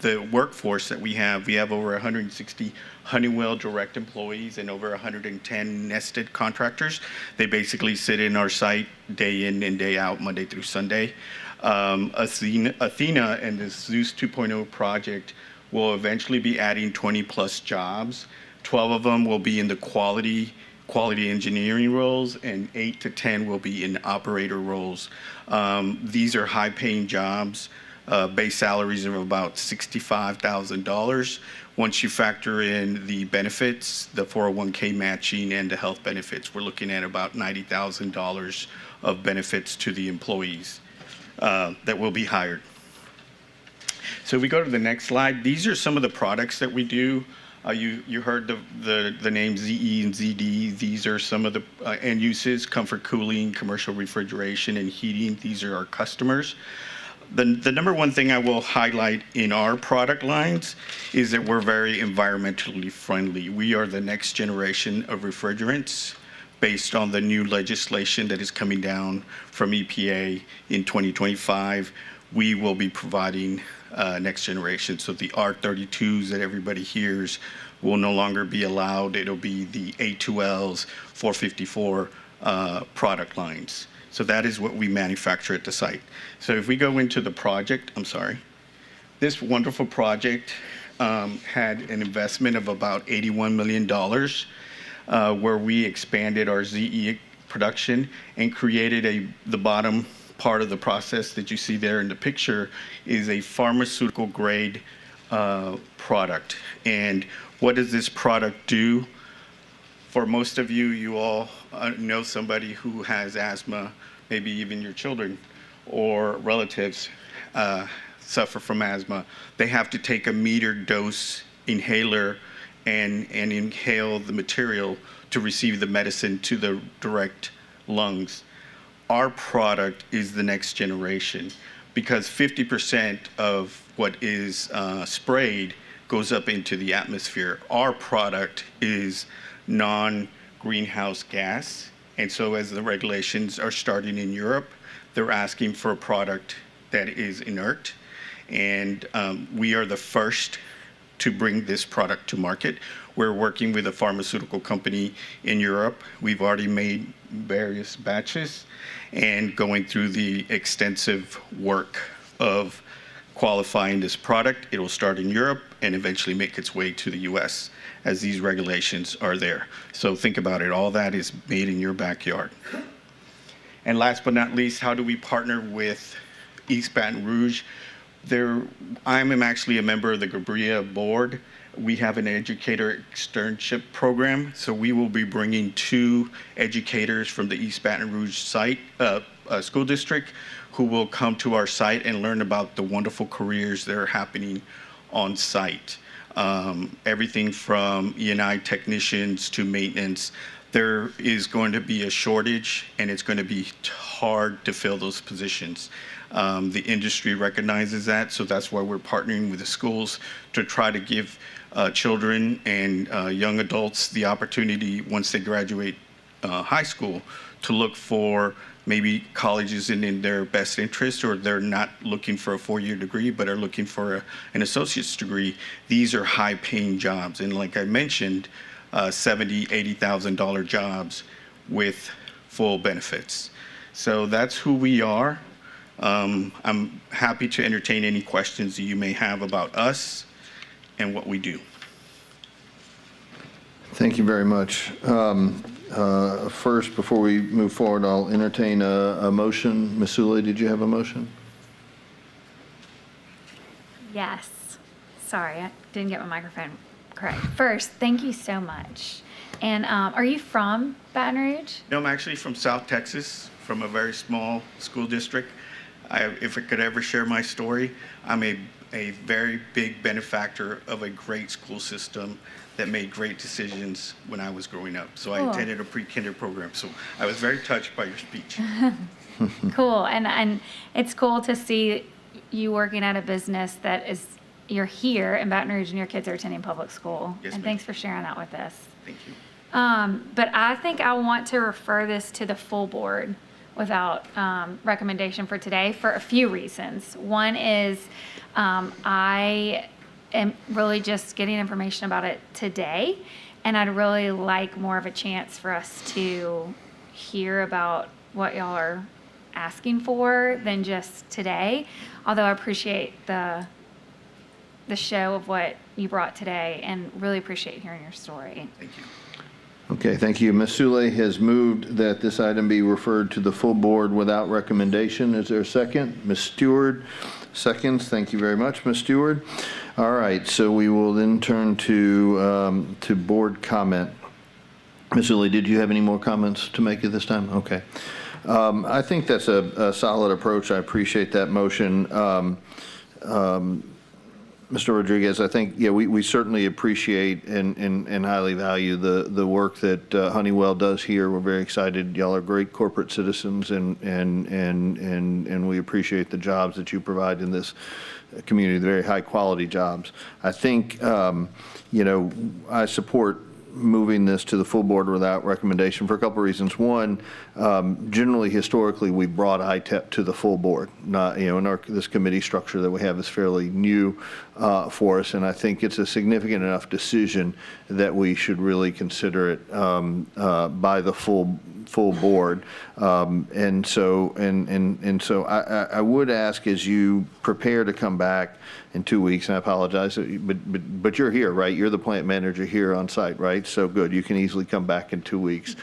the workforce that we have over 160 Honeywell direct employees and over 110 nested contractors. They basically sit in our site day in and day out, Monday through Sunday. Athena and the Zeus 2.0 project will eventually be adding 20 plus jobs. 12 of them will be in the quality engineering roles, and 8 to 10 will be in operator roles. These are high paying jobs. Base salaries of about $65,000. Once you factor in the benefits, the 401k matching and the health benefits, we're looking at about $90,000 of benefits to the employees that will be hired. So if we go to the next slide, these are some of the products that we do. You heard the name ZE and ZD. These are some of the end uses: comfort cooling, commercial refrigeration, and heating. These are our customers. The number one thing I will highlight in our product lines is that we're very environmentally friendly. We are the next generation of refrigerants. based on the new legislation that is coming down from EPA in 2025, we will be providing next generation. So the R32s that everybody hears will no longer be allowed. It'll be the A2Ls, 454 product lines. So that is what we manufacture at the site. So if we go into the project, I'm sorry, this wonderful project had an investment of about $81 million, where we expanded our ZE production and created the bottom part of the process that you see there in the picture is a pharmaceutical grade product. And what does this product do? For most of you, you all know somebody who has asthma, maybe even your children or relatives suffer from asthma. They have to take a metered dose inhaler and inhale the material to receive the medicine to the direct lungs. Our product is the next generation because 50% of what is sprayed goes up into the atmosphere. Our product is non-greenhouse gas. And so as the regulations are starting in Europe, they're asking for a product that is inert. And we are the first to bring this product to market. We're working with a pharmaceutical company in Europe. We've already made various batches and going through the extensive work of qualifying this product. It will start in Europe and eventually make its way to the US as these regulations are there. So think about it, all that is made in your backyard. And last but not least, how do we partner with East Baton Rouge? I'm actually a member of the Gabria board. We have an educator externship program, so we will be bringing 2 educators from the East Baton Rouge site, school district, who will come to our site and learn about the wonderful careers that are happening on site. Everything from E&I technicians to maintenance. There is going to be a shortage, and it's going to be hard to fill those positions. The industry recognizes that, so that's why we're partnering with the schools to try to give children and young adults the opportunity, once they graduate high school, to look for maybe colleges in their best interest, or they're not looking for a 4-year degree, but are looking for an associate's degree. These are high-paying jobs, and like I mentioned, $70,000, $80,000 jobs with full benefits. So that's who we are. I'm happy to entertain any questions that you may have about us and what we do. Thank you very much. First, before we move forward, I'll entertain a motion. Ms. Suley, did you have a motion? Yes. Sorry, I didn't get my microphone correct. First, thank you so much. And are you from Baton Rouge? No, I'm actually from South Texas, from a very small school district. If I could ever share my story, I'm a very big benefactor of a great school system that made great decisions when I was growing up. So Cool. I attended a pre-kinder program, so I was very touched by your speech. Cool. And it's cool to see you working at a business that is, you're here in Baton Rouge and your kids are attending public school. Yes, and ma'am. thanks for sharing that with us. Thank you. But I think I want to refer this to the full board without recommendation for today for a few reasons. One is I am really just getting information about it today, and I'd really like more of a chance for us to hear about what y'all are asking for than just today. Although I appreciate the show of what you brought today and really appreciate hearing your story. Thank you. Okay, thank you. Ms. Suley has moved that this item be referred to the full board without recommendation. Is there a second? Ms. Stewart seconds. Thank you very much, Ms. Stewart. All right, so we will then turn to board comment. Ms. Suley, did you have any more comments to make at this time? Okay. I think that's a solid approach. I appreciate that motion. Mr. Rodriguez, I think, yeah, we certainly appreciate and highly value the work that Honeywell does here. We're very excited. Y'all are great corporate citizens, and we appreciate the jobs that you provide in this community, the very high quality jobs. I think, I support moving this to the full board without recommendation for a couple of reasons. One, generally, historically, we brought ITEP to the full board. Not, in this committee structure that we have is fairly new for us, and I think it's a significant enough decision that we should really consider it by the full board. And so I would ask, as you prepare to come back in 2 weeks, and I apologize, but you're here, right? You're the plant manager here on site, right? So good, you can easily come back in 2 weeks.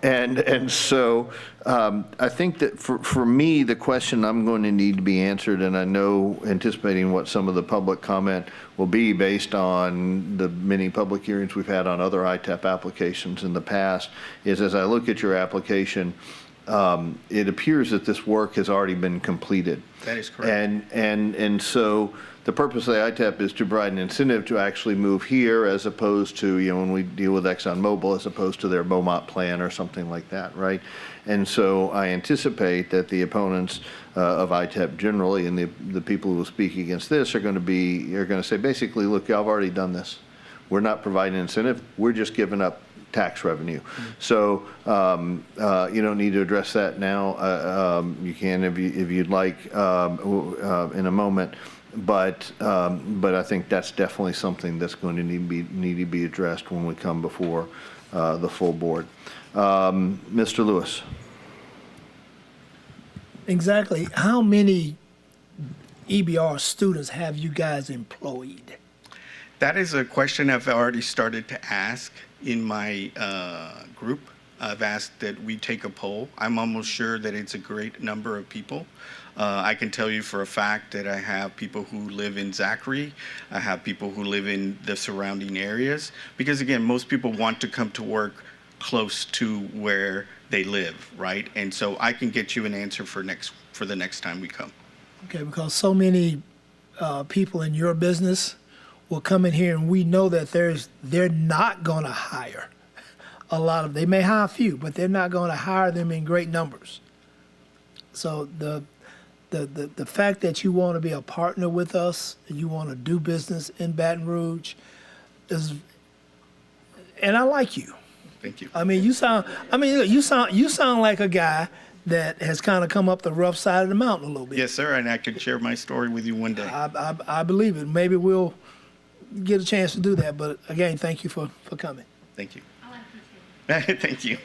And so I think that for me, the question I'm going to need to be answered, and I know anticipating what some of the public comment will be based on the many public hearings we've had on other ITEP applications in the past, is as I look at your application, it appears that this work has already been completed. That is correct. And so the purpose of the ITEP is to provide an incentive to actually move here, as opposed to, when we deal with ExxonMobil, as opposed to their Beaumont plan or something like that, right? And so I anticipate that the opponents of ITEP generally, and the people who will speak against this, are going to say, basically, look, y'all have already done this. We're not providing incentive. We're just giving up tax revenue. So you don't need to address that now. You can if you'd like in a moment. But I think that's definitely something that's going to need to be addressed when we come before the full board. Mr. Lewis. Exactly how many EBR students have you guys employed? That is a question I've already started to ask in my group. I've asked that we take a poll. I'm almost sure that it's a great number of people. I can tell you for a fact that I have people who live in Zachary. I have people who live in the surrounding areas. Because again, most people want to come to work close to where they live, right? And so I can get you an answer for the next time we come. Okay, because so many people in your business will come in here, and we know that they're not going to hire a lot of. They may hire a few, but they're not going to hire them in great numbers. So the fact that you want to be a partner with us, and you want to do business in Baton Rouge, is, and I like you. Thank you. I mean, you sound like a guy that has kind of come up the rough side of the mountain a little bit. Yes, sir, and I can share my story with you one day. I believe it. Maybe we'll get a chance to do that. But again, thank you for coming. Thank you. I like you too. Thank you.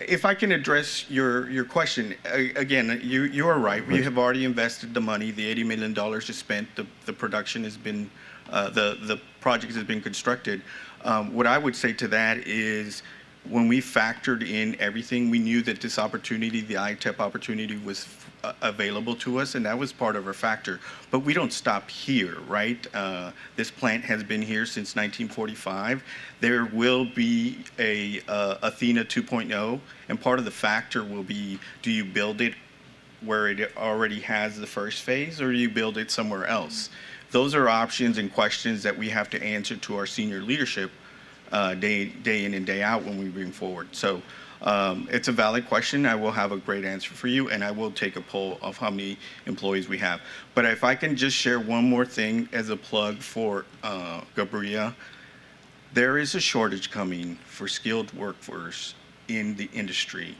If I can address your question, again, you are right. We have already invested the money. The $80 million is spent. The production has been, the project has been constructed. What I would say to that is, when we factored in everything, we knew that this opportunity, the ITEP opportunity, was available to us, and that was part of our factor. But we don't stop here, right? This plant has been here since 1945. There will be a Athena 2.0, and part of the factor will be, do you build it where it already has the first phase, or do you build it somewhere else? Those are options and questions that we have to answer to our senior leadership day in and day out when we bring forward. So it's a valid question. I will have a great answer for you, and I will take a poll of how many employees we have. But if I can just share one more thing as a plug for Gabria, there is a shortage coming for skilled workforce in the industry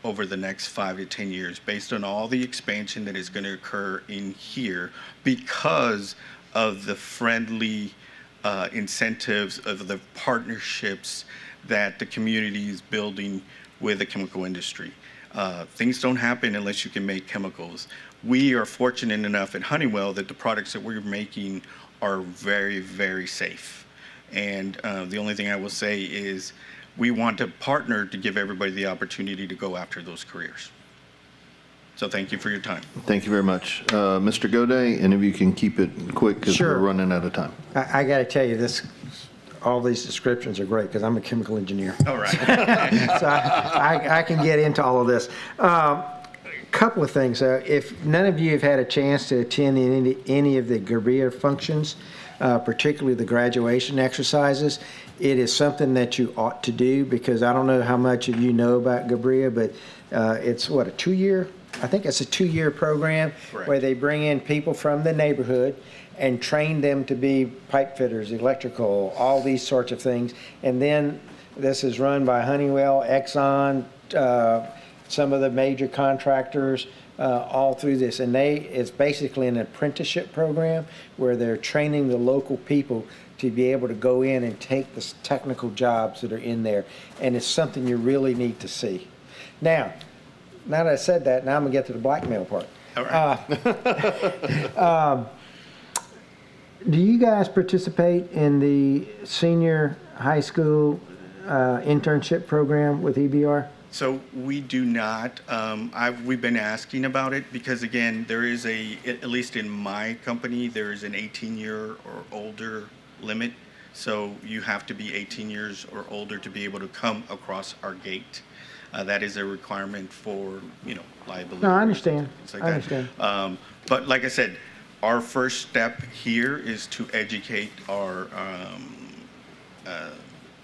over the next 5 to 10 years, based on all the expansion that is going to occur in here because of the friendly incentives of the partnerships that the community is building with the chemical industry. Things don't happen unless you can make chemicals. We are fortunate enough at Honeywell that the products that we're making are very, very safe. And the only thing I will say is we want to partner to give everybody the opportunity to go after those careers. So thank you for your time. Thank you very much. Mr. Goday, and if you can keep it quick because Sure. we're running out of time. I got to tell you, all these descriptions are great because I'm a chemical engineer. All right. So I can get into all of this. Couple of things. If none of you have had a chance to attend any of the Gabria functions, particularly the graduation exercises, it is something that you ought to do, because I don't know how much of you know about Gabria, but it's what, a 2-year? I think it's a 2-year program. Correct. Where they bring in people from the neighborhood, and train them to be pipe fitters, electrical, all these sorts of things. And then this is run by Honeywell, Exxon, some of the major contractors, all through this. And it's basically an apprenticeship program where they're training the local people to be able to go in and take the technical jobs that are in there. And it's something you really need to see. Now that I said that, now I'm gonna get to the blackmail part. All right. Do you guys participate in the senior high school internship program with EBR? So we do not. We've been asking about it because, again, there is at least in my company, there is an 18-year or older limit. So you have to be 18 years or older to be able to come across our gate. That is a requirement for, liability. No, I understand. Things like I that. understand. But like I said, our first step here is to educate our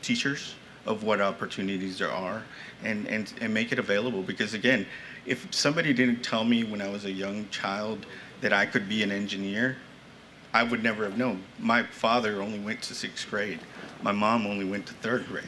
teachers of what opportunities there are and make it available. Because again, if somebody didn't tell me when I was a young child that I could be an engineer, I would never have known. My father only went to 6th grade. My mom only went to 3rd grade.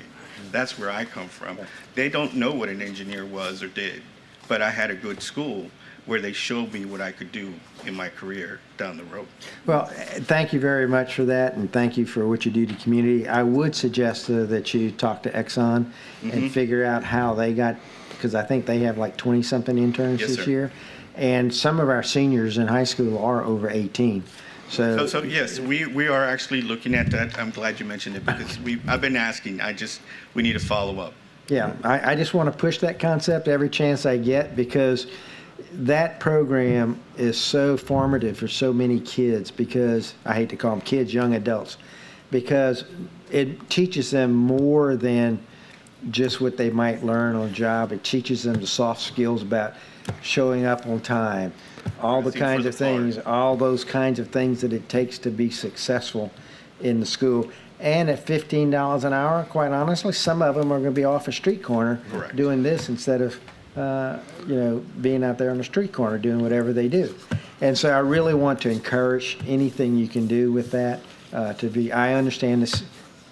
That's where I come from. They don't know what an engineer was or did, but I had a good school where they showed me what I could do in my career down the road. Well, thank you very much for that, and thank you for what you do to the community. I would suggest that you talk to Exxon and figure out how they got, because I think they have like 20-something interns Yes, this sir. year, and some of our seniors in high school are over 18. So yes, we are actually looking at that. I'm glad you mentioned it because I've been asking. We need to follow up. yeah, I just want to push that concept every chance I get, because that program is so formative for so many kids, because I hate to call them kids, young adults, because it teaches them more than just what they might learn on the job. It teaches them the soft skills about showing up on time, all the kinds of things, all those kinds of things that it takes to be successful in the school. And at $15 an hour, quite honestly, some of them are going to be off a street corner Correct. doing this instead of being out there on the street corner doing whatever they do. And so I really want to encourage anything you can do with that I understand this.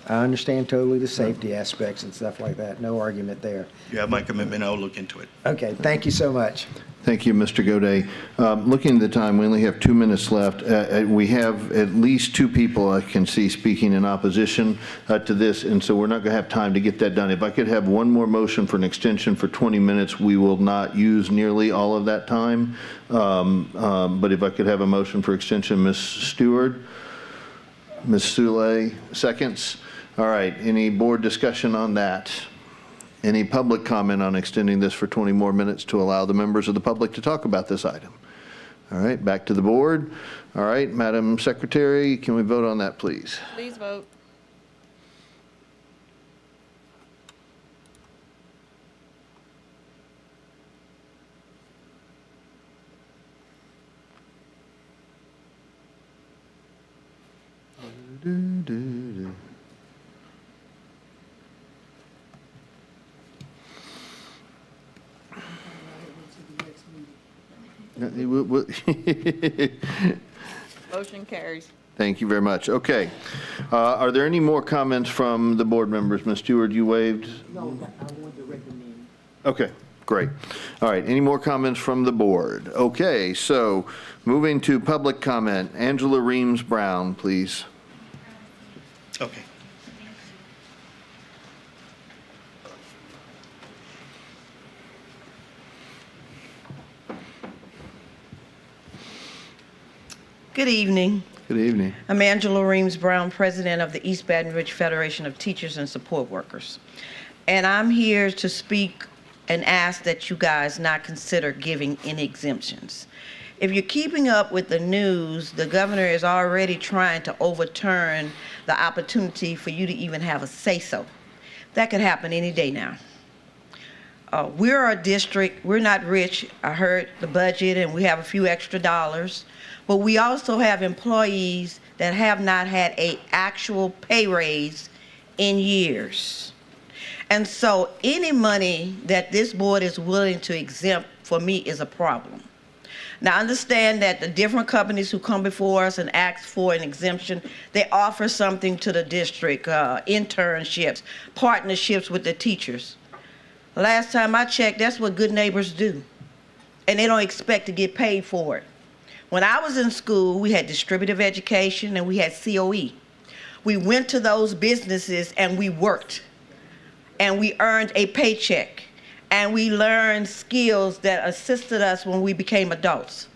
I understand totally the safety aspects and stuff like that. No argument there. You have my commitment. I'll look into it. Okay, thank you so much. Thank you, Mr. Goday. Looking at the time, we only have 2 minutes left. We have at least 2 people I can see speaking in opposition to this, and so we're not going to have time to get that done. If I could have one more motion for an extension for 20 minutes, we will not use nearly all of that time. But if I could have a motion for extension, Ms. Stewart, Ms. Sule, seconds. All right, any board discussion on that? Any public comment on extending this for 20 more minutes to allow the members of the public to talk about this item? All right, back to the board. All right, Madam Secretary, can we vote on that, please? Please vote. Motion carries. Thank you very much. Okay. Are there any more comments from the board members? Ms. Stewart, you waived? No, I want to recommend. Okay, great. All right, any more comments from the board? Okay, so moving to public comment. Angela Reams Brown, please. Okay. Good evening. Good evening. I'm Angela Reams Brown, president of the East Baton Rouge Federation of Teachers and Support Workers. And I'm here to speak and ask that you guys not consider giving any exemptions. If you're keeping up with the news, the governor is already trying to overturn the opportunity for you to even have a say-so. That could happen any day now. We're a district, we're not rich. I heard the budget and we have a few extra dollars, but we also have employees that have not had an actual pay raise in years. And so any money that this board is willing to exempt for me is a problem. Now, understand that the different companies who come before us and ask for an exemption, they offer something to the district, internships, partnerships with the teachers. Last time I checked, that's what good neighbors do, and they don't expect to get paid for it. When I was in school, we had distributive education and we had COE. We went to those businesses and we worked, and we earned a paycheck, and we learned skills that assisted us when we became adults.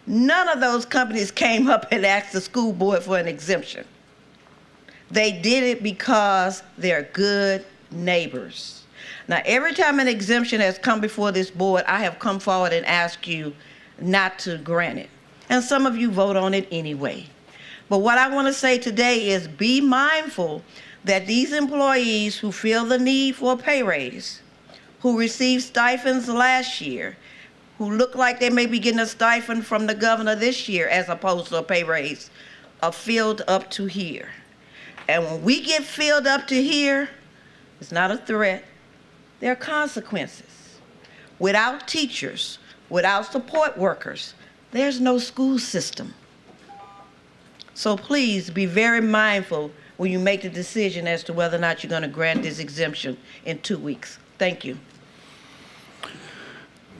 None of those companies came up and asked the school board for an exemption. They did it because they're good neighbors. Now, every time an exemption has come before this board, I have come forward and asked you not to grant it. And some of you vote on it anyway. But what I want to say today is be mindful that these employees who feel the need for a pay raise, who received stipends last year, who look like they may be getting a stipend from the governor this year as opposed to a pay raise, are filled up to here. And when we get filled up to here, it's not a threat, there are consequences. Without teachers, without support workers, there's no school system. So please be very mindful when you make the decision as to whether or not you're going to grant this exemption in 2 weeks. Thank you.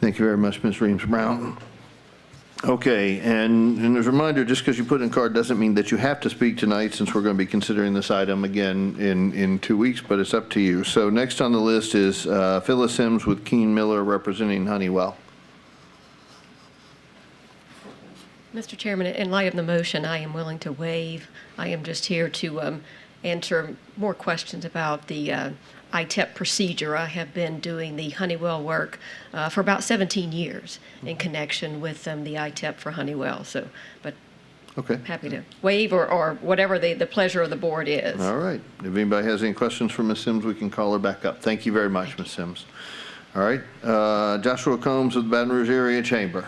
Thank you very much, Ms. Reams-Brown. Okay, and as a reminder, just because you put in a card doesn't mean that you have to speak tonight, since we're going to be considering this item again in 2 weeks, but it's up to you. So next on the list is Phyllis Sims with Keen Miller representing Honeywell. Mr. Chairman, in light of the motion, I am willing to waive. I am just here to answer more questions about the ITEP procedure. I have been doing the Honeywell work for about 17 years in connection with the ITEP for Honeywell. So, but Okay. happy to waive or whatever the pleasure of the board is. All right. If anybody has any questions for Ms. Sims, we can call her back up. Thank you very much, Ms. Sims. All right. Joshua Combs of the Baton Rouge Area Chamber.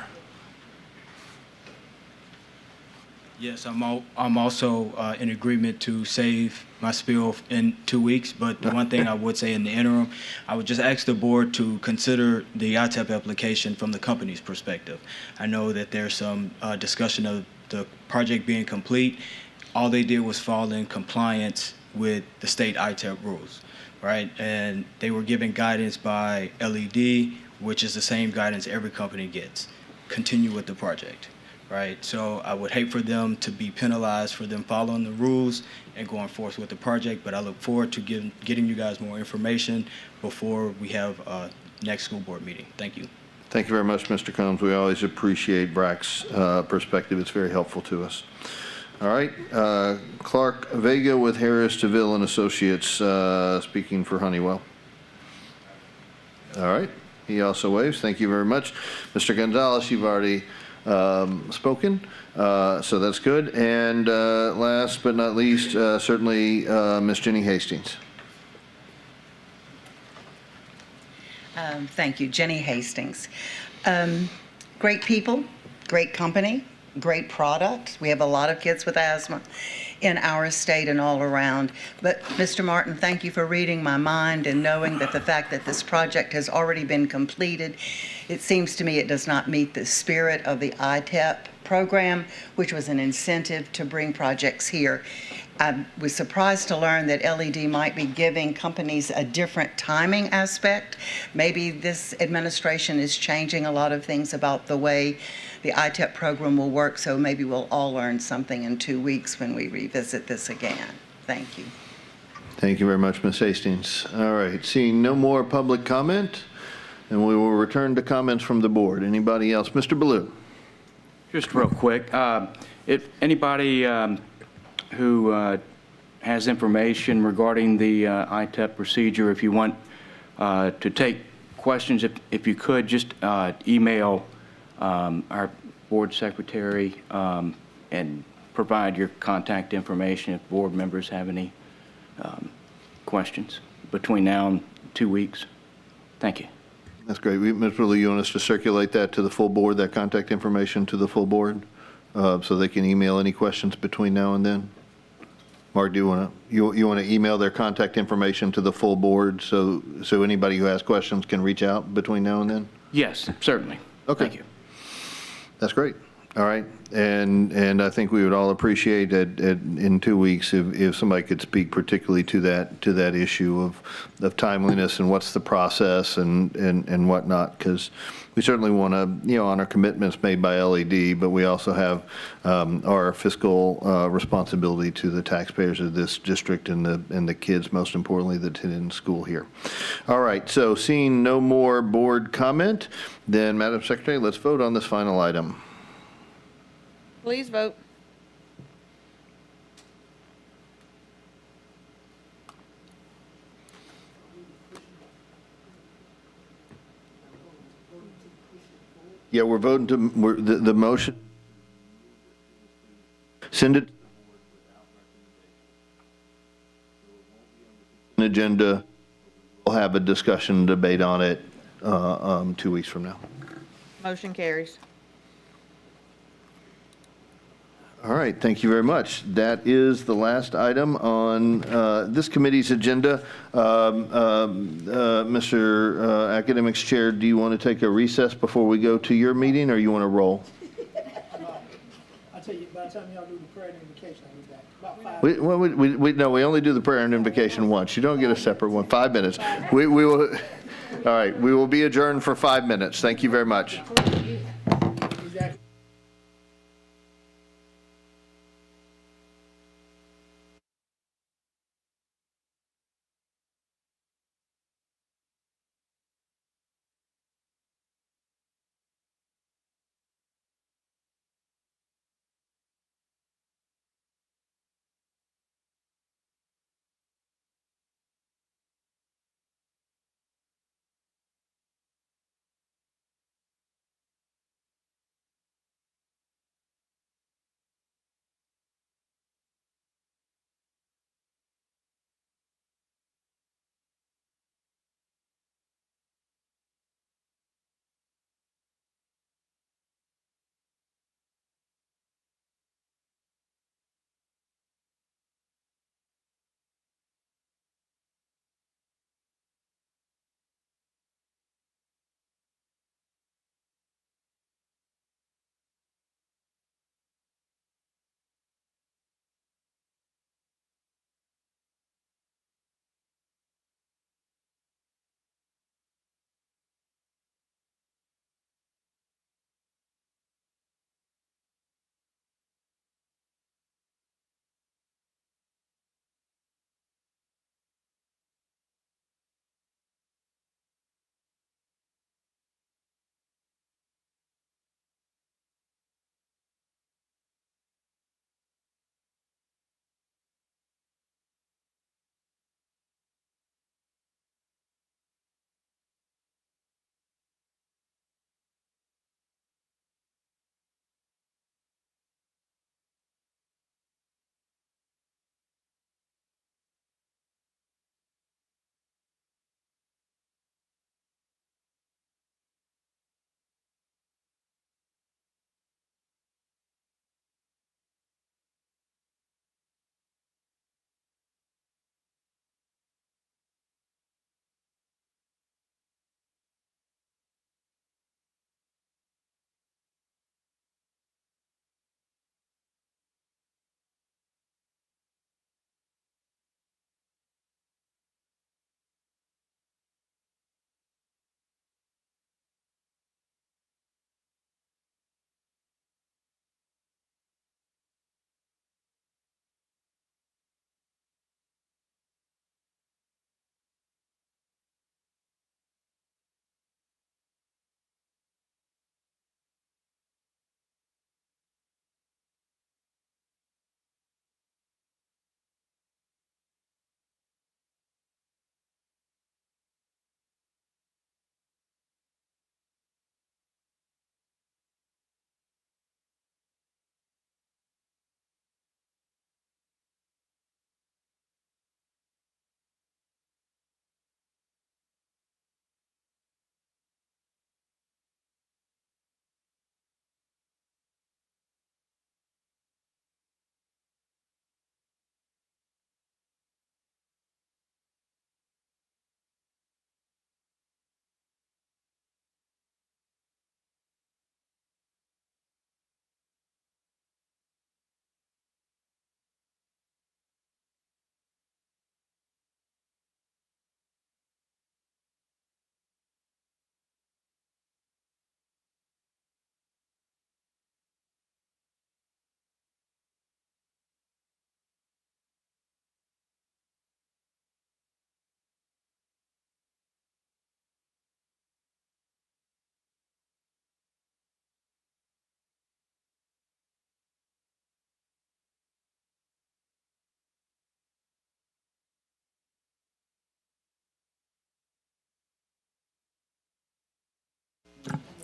Yes, I'm also in agreement to save my spiel in 2 weeks, but the one thing I would say in the interim, I would just ask the board to consider the ITEP application from the company's perspective. I know that there's some discussion of the project being complete. All they did was fall in compliance with the state ITEP rules, right? And they were given guidance by LED, which is the same guidance every company gets. Continue with the project. Right, so I would hate for them to be penalized for them following the rules and going forth with the project, but I look forward to getting you guys more information before we have next school board meeting. Thank you. Thank you very much, Mr. Combs. We always appreciate BRAC's perspective. It's very helpful to us. All right, Clark Vega with Harris, DeVille and Associates, speaking for Honeywell. All right, he also waves. Thank you very much. Mr. Gonzalez, you've already spoken, so that's good. And last but not least, certainly Ms. Jenny Hastings. Thank you, Jenny Hastings. Great people, great company, great product. We have a lot of kids with asthma in our state and all around. But Mr. Martin, thank you for reading my mind and knowing that the fact that this project has already been completed, it seems to me it does not meet the spirit of the ITEP program, which was an incentive to bring projects here. I was surprised to learn that LED might be giving companies a different timing aspect. Maybe this administration is changing a lot of things about the way the ITEP program will work, so maybe we'll all learn something in 2 weeks when we revisit this again. Thank you. Thank you very much, Ms. Hastings. All right, seeing no more public comment, and we will return to comments from the board. Anybody else? Mr. Ballou. Just real quick, if anybody who has information regarding the ITEP procedure, if you want to take questions, if you could just email our board secretary and provide your contact information if board members have any questions between now and 2 weeks. Thank you. That's great. Ms. Ballou, you want us to circulate that to the full board, that contact information to the full board, so they can email any questions between now and then? Mark, do you want to email their contact information to the full board so anybody who has questions can reach out between now and then? Yes, certainly. Okay. Thank you. That's great. All right. And I think we would all appreciate it in 2 weeks if somebody could speak particularly to that issue of timeliness and what's the process and whatnot, because we certainly want to, honor commitments made by LED, but we also have our fiscal responsibility to the taxpayers of this district and the kids, most importantly, that attend school here. All right. So seeing no more board comment, then Madam Secretary, let's vote on this final item. Please vote. Yeah, we're voting the motion. Send it. An agenda. We'll have a discussion, debate on it 2 weeks from now. Motion carries. All right, thank you very much. That is the last item on this committee's agenda. Mr. Academics Chair, do you want to take a recess before we go to your meeting, or you want to roll? I'll tell you, by the time y'all do the prayer and invocation, I'll be back. About 5 No, we only do the prayer and invocation once. You don't get a separate one. 5 minutes. We will. All right, we will be adjourned for 5 minutes. Thank you very much.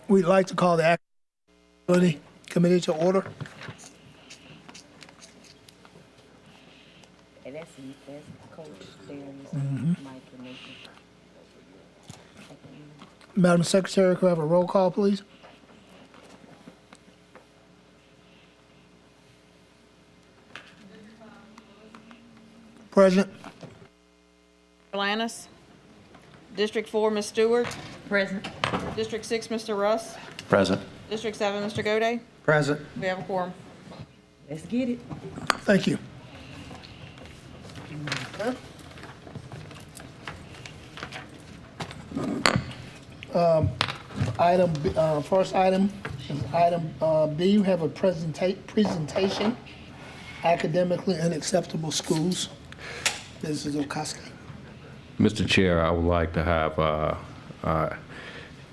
We'd like to call the Accountability Committee to order. And that's Coach Darius, Mike, and Nathan. Madam Secretary, could I have a roll call, please? Present. Lannis. District 4, Ms. Stewart. Present. District 6, Mr. Russ. Present. District 7, Mr. Gode. Present. We have a quorum. Let's get it. Thank you. First item is item B. We have a presentation, academically unacceptable schools. Mrs. Okoski. Mr. Chair, I would like to have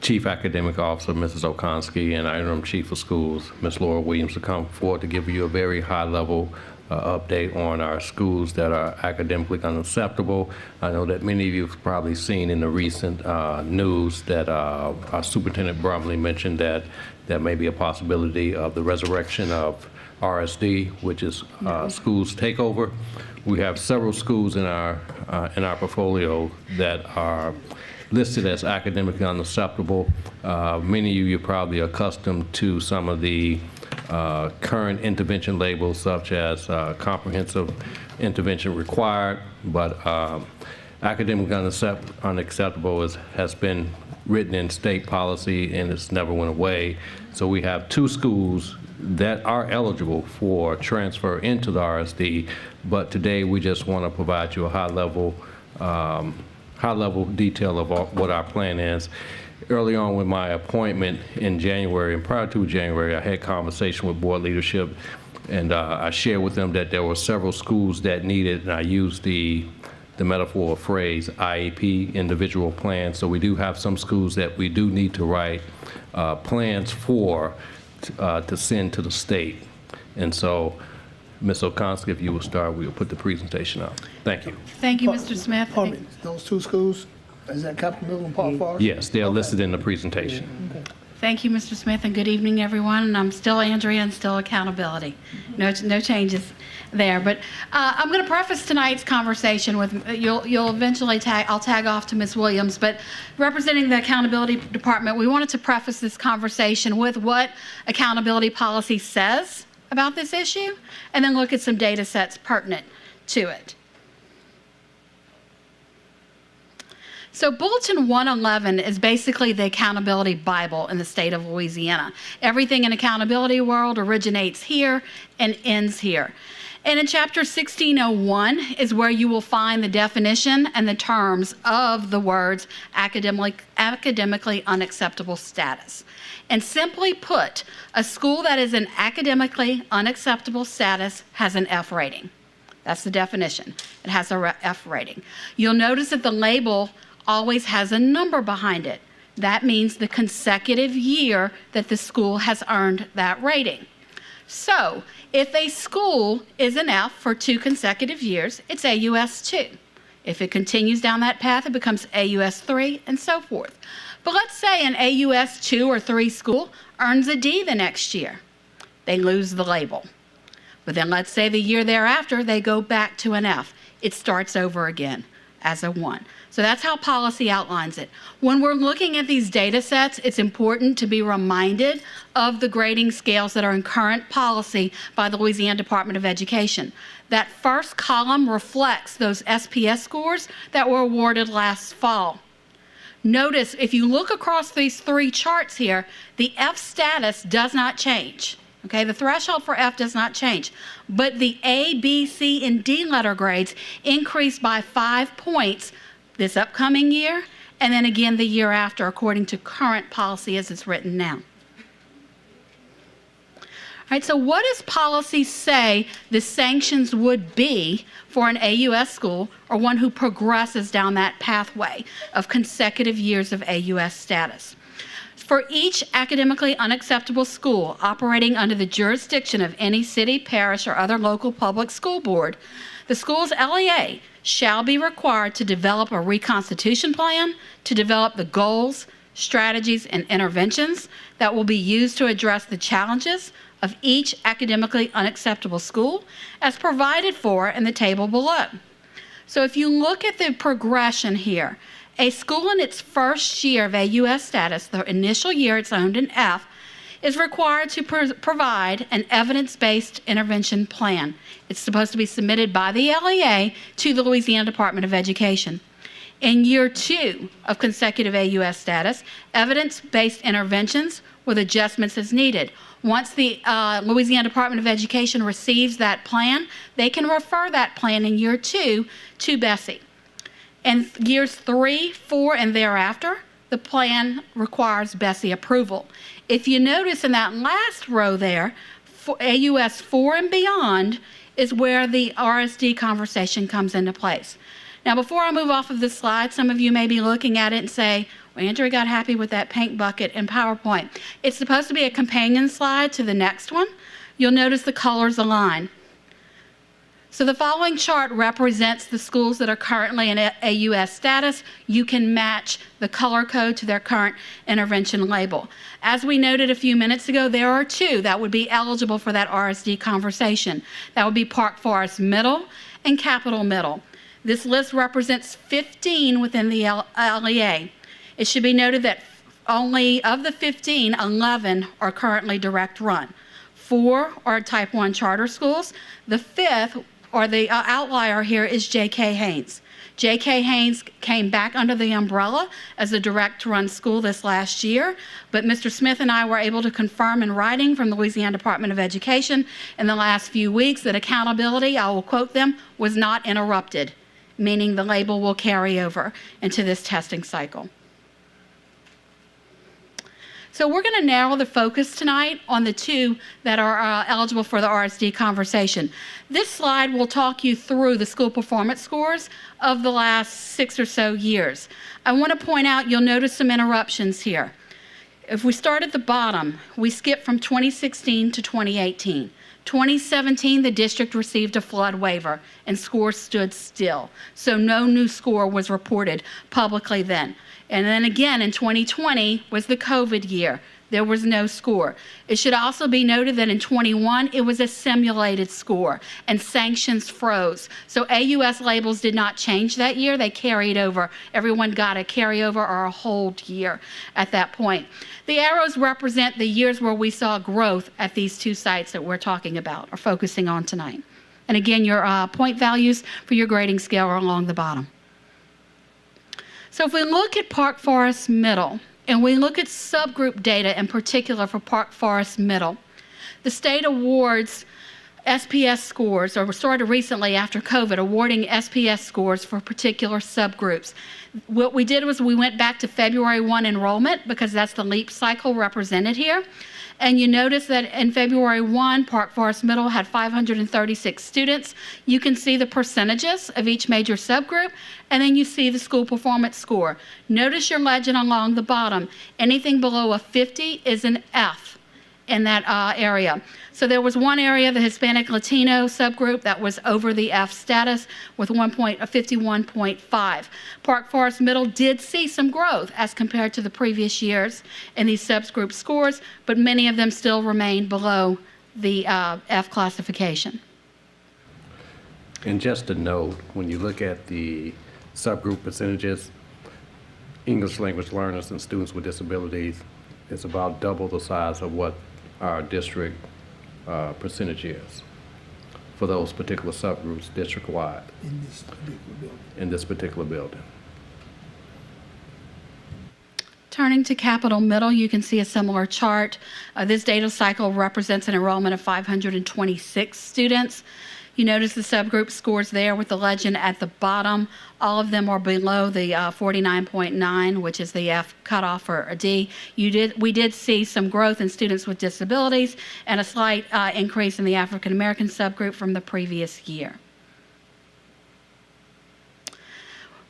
Chief Academic Officer, Mrs. Okonski, and our Interim Chief of Schools, Ms. Laura Williams, to come forward to give you a very high-level update on our schools that are academically unacceptable. I know that many of you have probably seen in the recent news that our Superintendent Brumley mentioned that there may be a possibility of the resurrection of RSD, which is schools takeover. We have several schools in our portfolio that are listed as academically unacceptable. Many of you are probably accustomed to some of the current intervention labels, such as comprehensive intervention required, but academically unacceptable has been written in state policy and it's never went away. So we have 2 schools that are eligible for transfer into the RSD, but today we just want to provide you a high-level detail of what our plan is. Early on with my appointment in January, and prior to January, I had conversation with board leadership, and I shared with them that there were several schools that needed, and I used the metaphor or phrase, IEP, individual plans. So we do have some schools that we do need to write plans for to send to the state. And so, Ms. Okonski, if you will start, we will put the presentation up. Thank you. Thank you, Mr. Smith. Pardon me, those 2 schools, is that Captain Middle and Park Forest? Yes, they are listed in the presentation. Okay. Thank you, Mr. Smith, and good evening, everyone. And I'm still Andrea and still accountability. No changes there. But I'm going to preface tonight's conversation with, you'll eventually I'll tag off to Ms. Williams, but representing the Accountability Department, we wanted to preface this conversation with what accountability policy says about this issue, and then look at some data sets pertinent to it. So Bulletin 111 is basically the accountability Bible in the state of Louisiana. Everything in accountability world originates here and ends here. And in chapter 1601 is where you will find the definition and the terms of the words academically unacceptable status. And simply put, a school that is in academically unacceptable status has an F rating. That's the definition. It has a F rating. You'll notice that the label always has a number behind it. That means the consecutive year that the school has earned that rating. So, if a school is an F for 2 consecutive years, it's AUS 2. If it continues down that path, it becomes AUS 3, and so forth. But let's say an AUS 2 or 3 school earns a D the next year. They lose the label. But then let's say the year thereafter, they go back to an F. It starts over again as a 1. So that's how policy outlines it. When we're looking at these data sets, it's important to be reminded of the grading scales that are in current policy by the Louisiana Department of Education. That first column reflects those SPS scores that were awarded last fall. Notice, if you look across these 3 charts here, the F status does not change. Okay, the threshold for F does not change, but the A, B, C, and D letter grades increase by 5 points this upcoming year, and then again the year after, according to current policy as it's written now. All right, so what does policy say the sanctions would be for an AUS school or one who progresses down that pathway of consecutive years of AUS status? For each academically unacceptable school operating under the jurisdiction of any city, parish, or other local public school board, the school's LEA shall be required to develop a reconstitution plan, to develop the goals, strategies, and interventions that will be used to address the challenges of each academically unacceptable school as provided for in the table below. So if you look at the progression here, a school in its first year of AUS status, the initial year it's owned an F, is required to provide an evidence-based intervention plan. It's supposed to be submitted by the LEA to the Louisiana Department of Education. In year 2 of consecutive AUS status, evidence-based interventions with adjustments as needed. Once the Louisiana Department of Education receives that plan, they can refer that plan in year 2 to BESI. In years 3, 4, and thereafter, the plan requires BESI approval. If you notice in that last row there, AUS 4 and beyond is where the RSD conversation comes into place. Now, before I move off of this slide, some of you may be looking at it and say, well, Andrea got happy with that paint bucket in PowerPoint. It's supposed to be a companion slide to the next one. You'll notice the colors align. So the following chart represents the schools that are currently in AUS status. You can match the color code to their current intervention label. As we noted a few minutes ago, there are 2 that would be eligible for that RSD conversation. That would be Park Forest Middle and Capitol Middle. This list represents 15 within the LEA. It should be noted that only of the 15, 11 are currently direct run. 4 are Type 1 charter schools. The 5th, or the outlier here, is J.K. Haynes. J.K. Haynes came back under the umbrella as a direct-run school this last year, but Mr. Smith and I were able to confirm in writing from the Louisiana Department of Education in the last few weeks that accountability, I will quote them, was not interrupted, meaning the label will carry over into this testing cycle. So we're going to narrow the focus tonight on the 2 that are eligible for the RSD conversation. This slide will talk you through the school performance scores of the last 6 or so years. I want to point out, you'll notice some interruptions here. If we start at the bottom, we skip from 2016 to 2018. 2017, the district received a flood waiver and scores stood still. So no new score was reported publicly then. And then again in 2020 was the COVID year. There was no score. It should also be noted that in 21, it was a simulated score and sanctions froze. So AUS labels did not change that year. They carried over. Everyone got a carryover or a hold year at that point. The arrows represent the years where we saw growth at these 2 sites that we're talking about or focusing on tonight. And again, your point values for your grading scale are along the bottom. So if we look at Park Forest Middle, and we look at subgroup data in particular for Park Forest Middle, the state awards SPS scores, or started recently after COVID, awarding SPS scores for particular subgroups. What we did was we went back to February 1 enrollment because that's the LEAP cycle represented here. And you notice that in February 1, Park Forest Middle had 536 students. You can see the percentages of each major subgroup, and then you see the school performance score. Notice your legend along the bottom. Anything below a 50 is an F in that area. So there was one area, the Hispanic Latino subgroup, that was over the F status with 51.5. Park Forest Middle did see some growth as compared to the previous years in these subgroup scores, but many of them still remain below the F classification. And just a note, when you look at the subgroup percentages, English language learners and students with disabilities, it's about double the size of what our district percentage is for those particular subgroups district-wide in this particular building. Turning to Capitol Middle, you can see a similar chart. This data cycle represents an enrollment of 526 students. You notice the subgroup scores there with the legend at the bottom. All of them are below the 49.9, which is the F cutoff for a D. We did see some growth in students with disabilities and a slight increase in the African American subgroup from the previous year.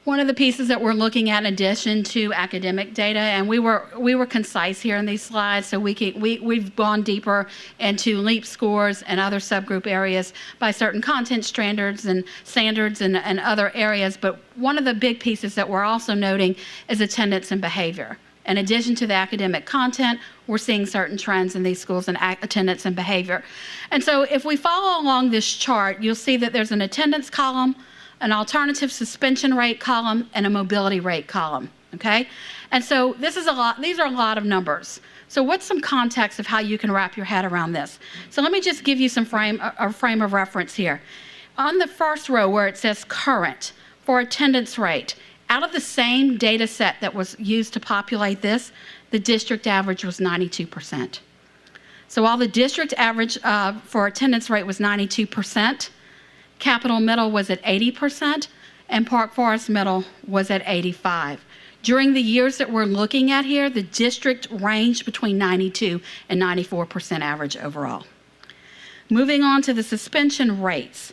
One of the pieces that we're looking at in addition to academic data, and we were concise here in these slides, so we've gone deeper into LEAP scores and other subgroup areas by certain content standards and other areas, but one of the big pieces that we're also noting is attendance and behavior. In addition to the academic content, we're seeing certain trends in these schools in attendance and behavior. And so if we follow along this chart, you'll see that there's an attendance column, an alternative suspension rate column, and a mobility rate column, okay? And so these are a lot of numbers. So what's some context of how you can wrap your head around this? So let me just give you some frame of reference here. On the first row where it says current for attendance rate, out of the same data set that was used to populate this, the district average was 92%. So while the district average for attendance rate was 92%, Capitol Middle was at 80%, and Park Forest Middle was at 85%. During the years that we're looking at here, the district ranged between 92 and 94% average overall. Moving on to the suspension rates.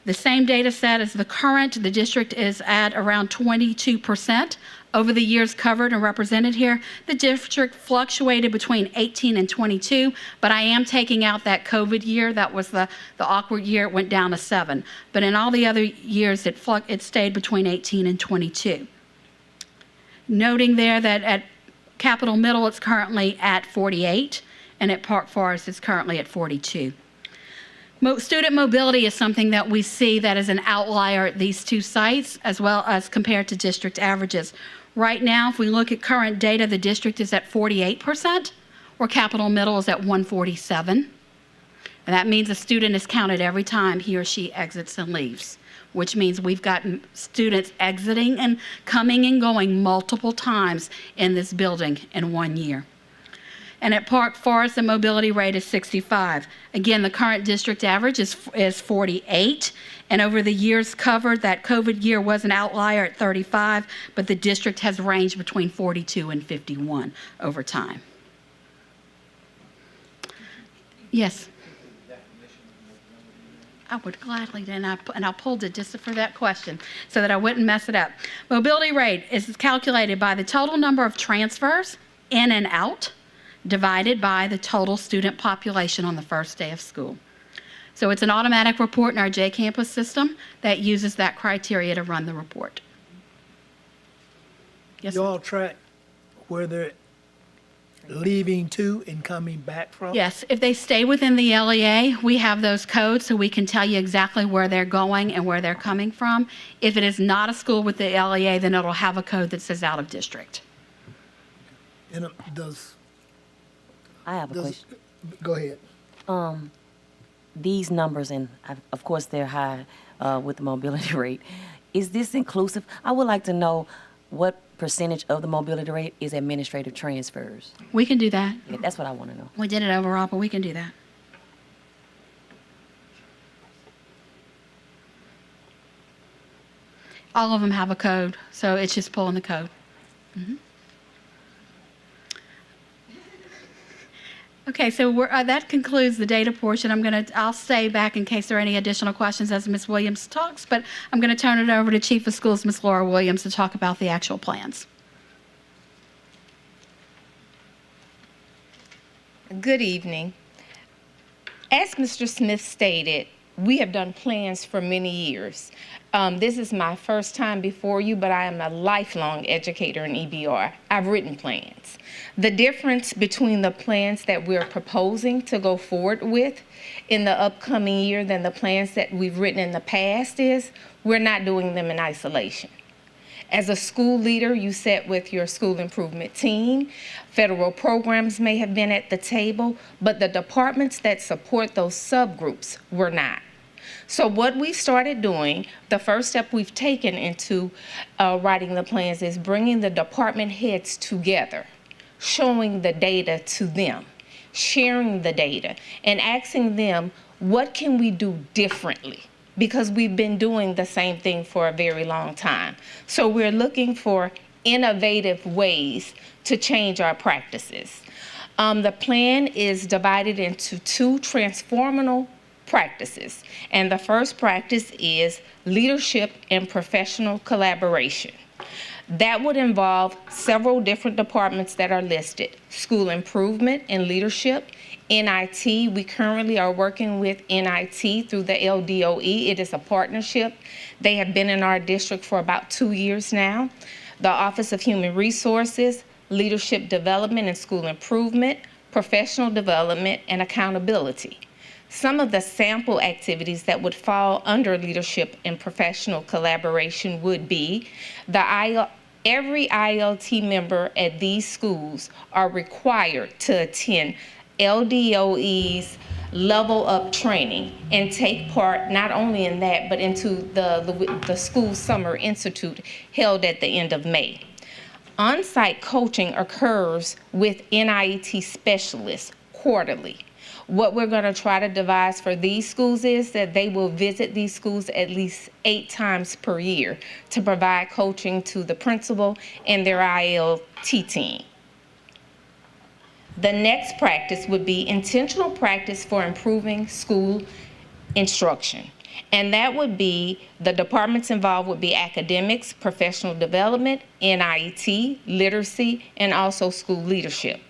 The same data set as the current, the district is at around 22%. Over the years covered and represented here, the district fluctuated between 18 and 22, but I am taking out that COVID year. That was the awkward year. It went down to 7. But in all the other years, it stayed between 18 and 22. Noting there that at Capitol Middle, it's currently at 48, and at Park Forest, it's currently at 42. Student mobility is something that we see that is an outlier at these two sites, as well as compared to district averages. Right now, if we look at current data, the district is at 48%, where Capitol Middle is at 147. And that means a student is counted every time he or she exits and leaves, which means we've got students exiting and coming and going multiple times in this building in 1 year. And at Park Forest, the mobility rate is 65. Again, the current district average is 48. And over the years covered, that COVID year was an outlier at 35, but the district has ranged between 42 and 51 over time. Yes? I would gladly, and I pulled it just for that question so that I wouldn't mess it up. Mobility rate is calculated by the total number of transfers in and out, divided by the total student population on the first day of school. So it's an automatic report in our J-Campus system that uses that criteria to run the report. Yes, You all track where they're leaving to and coming back from? Yes, if they stay within the LEA, we have those codes so we can tell you exactly where they're going and where they're coming from. If it is not a school with the LEA, then it'll have a code that says out of district. And I have a question. Go ahead. These numbers, and of course they're high with the mobility rate. Is this inclusive? I would like to know what percentage of the mobility rate is administrative transfers. We can do that. Yeah, that's what I want to know. We did it overall, but we can do that. All of them have a code, so it's just pulling the code. Mm-hmm. Okay, so that concludes the data portion. I'll stay back in case there are any additional questions as Ms. Williams talks, but I'm going to turn it over to Chief of Schools, Ms. Laura Williams, to talk about the actual plans. Good evening. As Mr. Smith stated, we have done plans for many years. This is my first time before you, but I am a lifelong educator in EBR. I've written plans. The difference between the plans that we're proposing to go forward with in the upcoming year than the plans that we've written in the past is we're not doing them in isolation. As a school leader, you sat with your school improvement team. Federal programs may have been at the table, but the departments that support those subgroups were not. So what we started doing, the first step we've taken into writing the plans is bringing the department heads together, showing the data to them, sharing the data, and asking them, what can we do differently? Because we've been doing the same thing for a very long time. So we're looking for innovative ways to change our practices. The plan is divided into 2 transformational practices. And the first practice is leadership and professional collaboration. That would involve several different departments that are listed: school improvement and leadership, NIT. We currently are working with NIT through the LDOE. It is a partnership. They have been in our district for about 2 years now. The Office of Human Resources, leadership development and school improvement, professional development, and accountability. Some of the sample activities that would fall under leadership and professional collaboration would be every ILT member at these schools are required to attend LDOE's level up training and take part not only in that, but into the School Summer Institute held at the end of May. On-site coaching occurs with NIET specialists quarterly. What we're going to try to devise for these schools is that they will visit these schools at least 8 times per year to provide coaching to the principal and their ILT team. The next practice would be intentional practice for improving school instruction. And that would be, the departments involved would be academics, professional development, NIET, literacy, and also school leadership.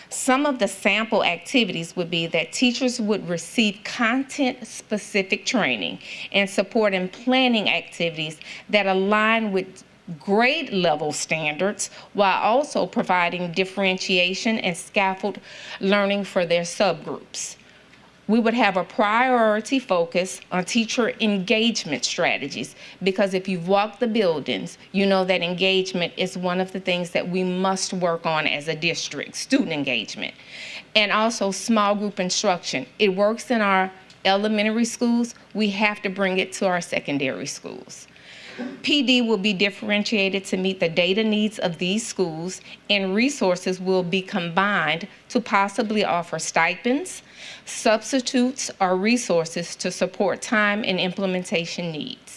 Some of the sample activities would be that teachers would receive content-specific training and support in planning activities that align with grade level standards while also providing differentiation and scaffold learning for their subgroups. We would have a priority focus on teacher engagement strategies, because if you've walked the buildings, you know that engagement is one of the things that we must work on as a district, student engagement. And also small group instruction. It works in our elementary schools. We have to bring it to our secondary schools. PD will be differentiated to meet the data needs of these schools, and resources will be combined to possibly offer stipends, substitutes, or resources to support time and implementation needs.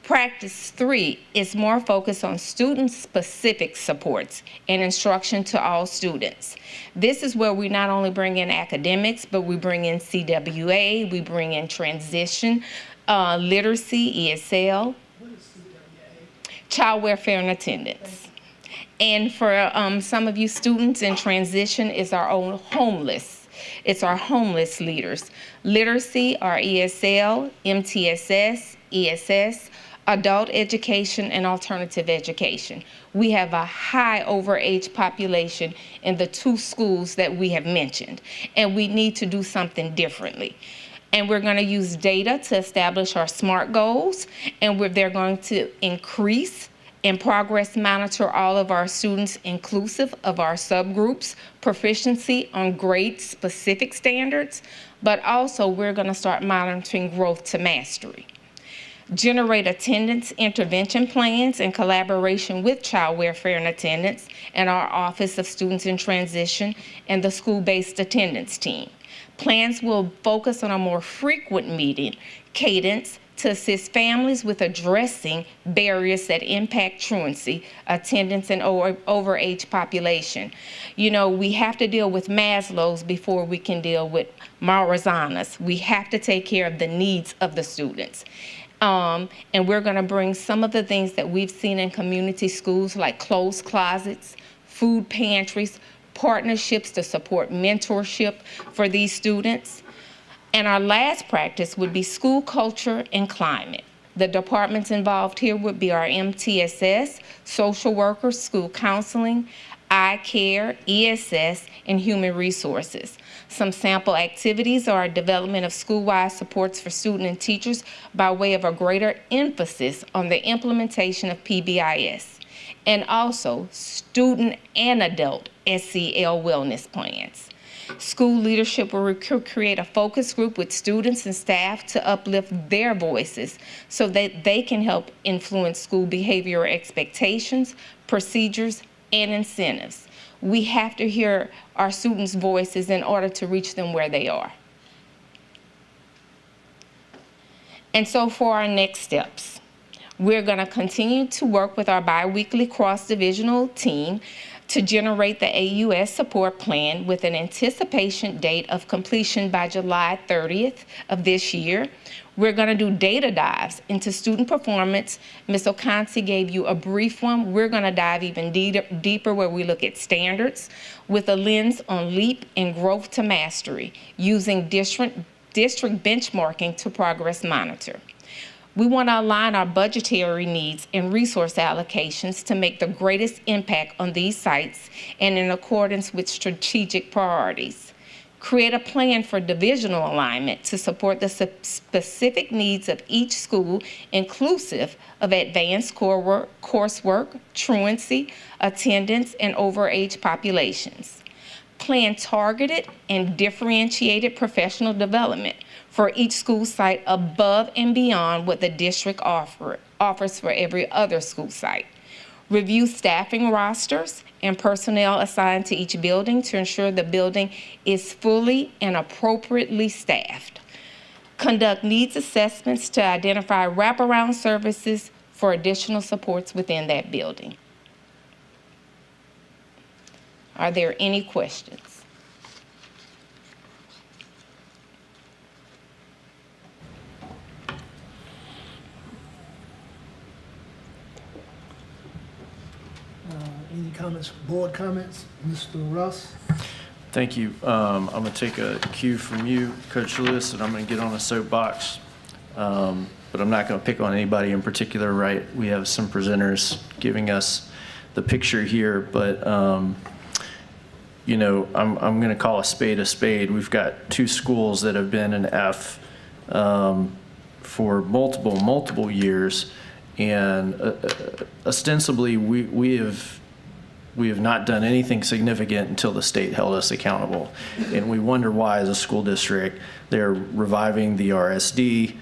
Practice 3 is more focused on student-specific supports and instruction to all students. This is where we not only bring in academics, but we bring in CWA, we bring in transition, literacy, ESL, child welfare and attendance. And for some of you students in transition is our own homeless. It's our homeless leaders. Literacy, our ESL, MTSS, ESS, adult education, and alternative education. We have a high overage population in the 2 schools that we have mentioned, and we need to do something differently. And we're going to use data to establish our SMART goals, and they're going to increase and progress monitor all of our students inclusive of our subgroups, proficiency on grade-specific standards, but also we're going to start monitoring growth to mastery. Generate attendance intervention plans in collaboration with child welfare and attendance and our Office of Students in Transition and the school-based attendance team. Plans will focus on a more frequent meeting cadence to assist families with addressing barriers that impact truancy, attendance, and overage population. You know, we have to deal with Maslow's before we can deal with Marzana's. We have to take care of the needs of the students. And we're going to bring some of the things that we've seen in community schools, like closed closets, food pantries, partnerships to support mentorship for these students. And our last practice would be school culture and climate. The departments involved here would be our MTSS, social workers, school counseling, iCare, ESS, and human resources. Some sample activities are development of school-wide supports for students and teachers by way of a greater emphasis on the implementation of PBIS, and also student and adult SEL wellness plans. School leadership will create a focus group with students and staff to uplift their voices so that they can help influence school behavioral expectations, procedures, and incentives. We have to hear our students' voices in order to reach them where they are. And so for our next steps, we're going to continue to work with our biweekly cross-divisional team to generate the AUS support plan with an anticipation date of completion by July 30th of this year. We're going to do data dives into student performance. Ms. Vacancy gave you a brief one. We're going to dive even deeper where we look at standards with a lens on LEAP and growth to mastery using district benchmarking to progress monitor. We want to align our budgetary needs and resource allocations to make the greatest impact on these sites and in accordance with strategic priorities. Create a plan for divisional alignment to support the specific needs of each school, inclusive of advanced coursework, truancy, attendance, and overage populations. Plan targeted and differentiated professional development for each school site above and beyond what the district offers for every other school site. Review staffing rosters and personnel assigned to each building to ensure the building is fully and appropriately staffed. Conduct needs assessments to identify wraparound services for additional supports within that building. Are there any questions? Any comments, board comments? Mr. Russ? Thank you. I'm going to take a cue from you, Coach Lewis, and I'm going to get on a soapbox. But I'm not going to pick on anybody in particular, right? We have some presenters giving us the picture here, but you know, I'm going to call a spade a spade. We've got two schools that have been an F for multiple years, and ostensibly we have not done anything significant until the state held us accountable. And we wonder why, as a school district, they're reviving the RSD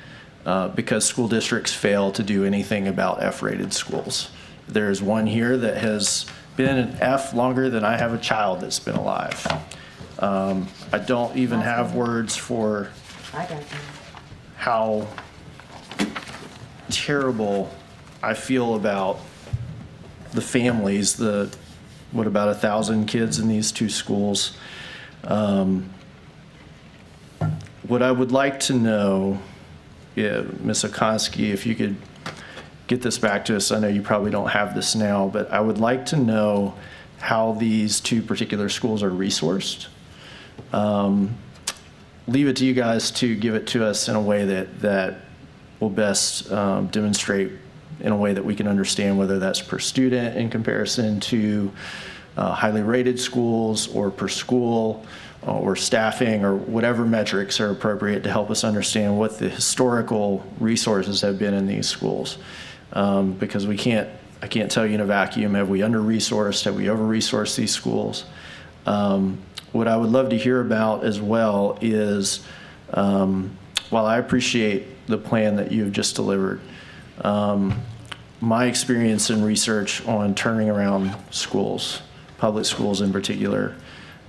because school districts fail to do anything about F-rated schools. There's one here that has been an F longer than I have a child that's been alive. I don't even have words for how terrible I feel about the families, what, about 1,000 kids in these two schools. What I would like to know, Ms. Okonski, if you could get this back to us. I know you probably don't have this now, but I would like to know how these two particular schools are resourced. Leave it to you guys to give it to us in a way that will best demonstrate in a way that we can understand whether that's per student in comparison to highly rated schools, or per school, or staffing, or whatever metrics are appropriate to help us understand what the historical resources have been in these schools. Because I can't tell you in a vacuum, have we under-resourced, have we over-resourced these schools? What I would love to hear about as well is, while I appreciate the plan that you've just delivered, my experience in research on turning around schools, public schools in particular,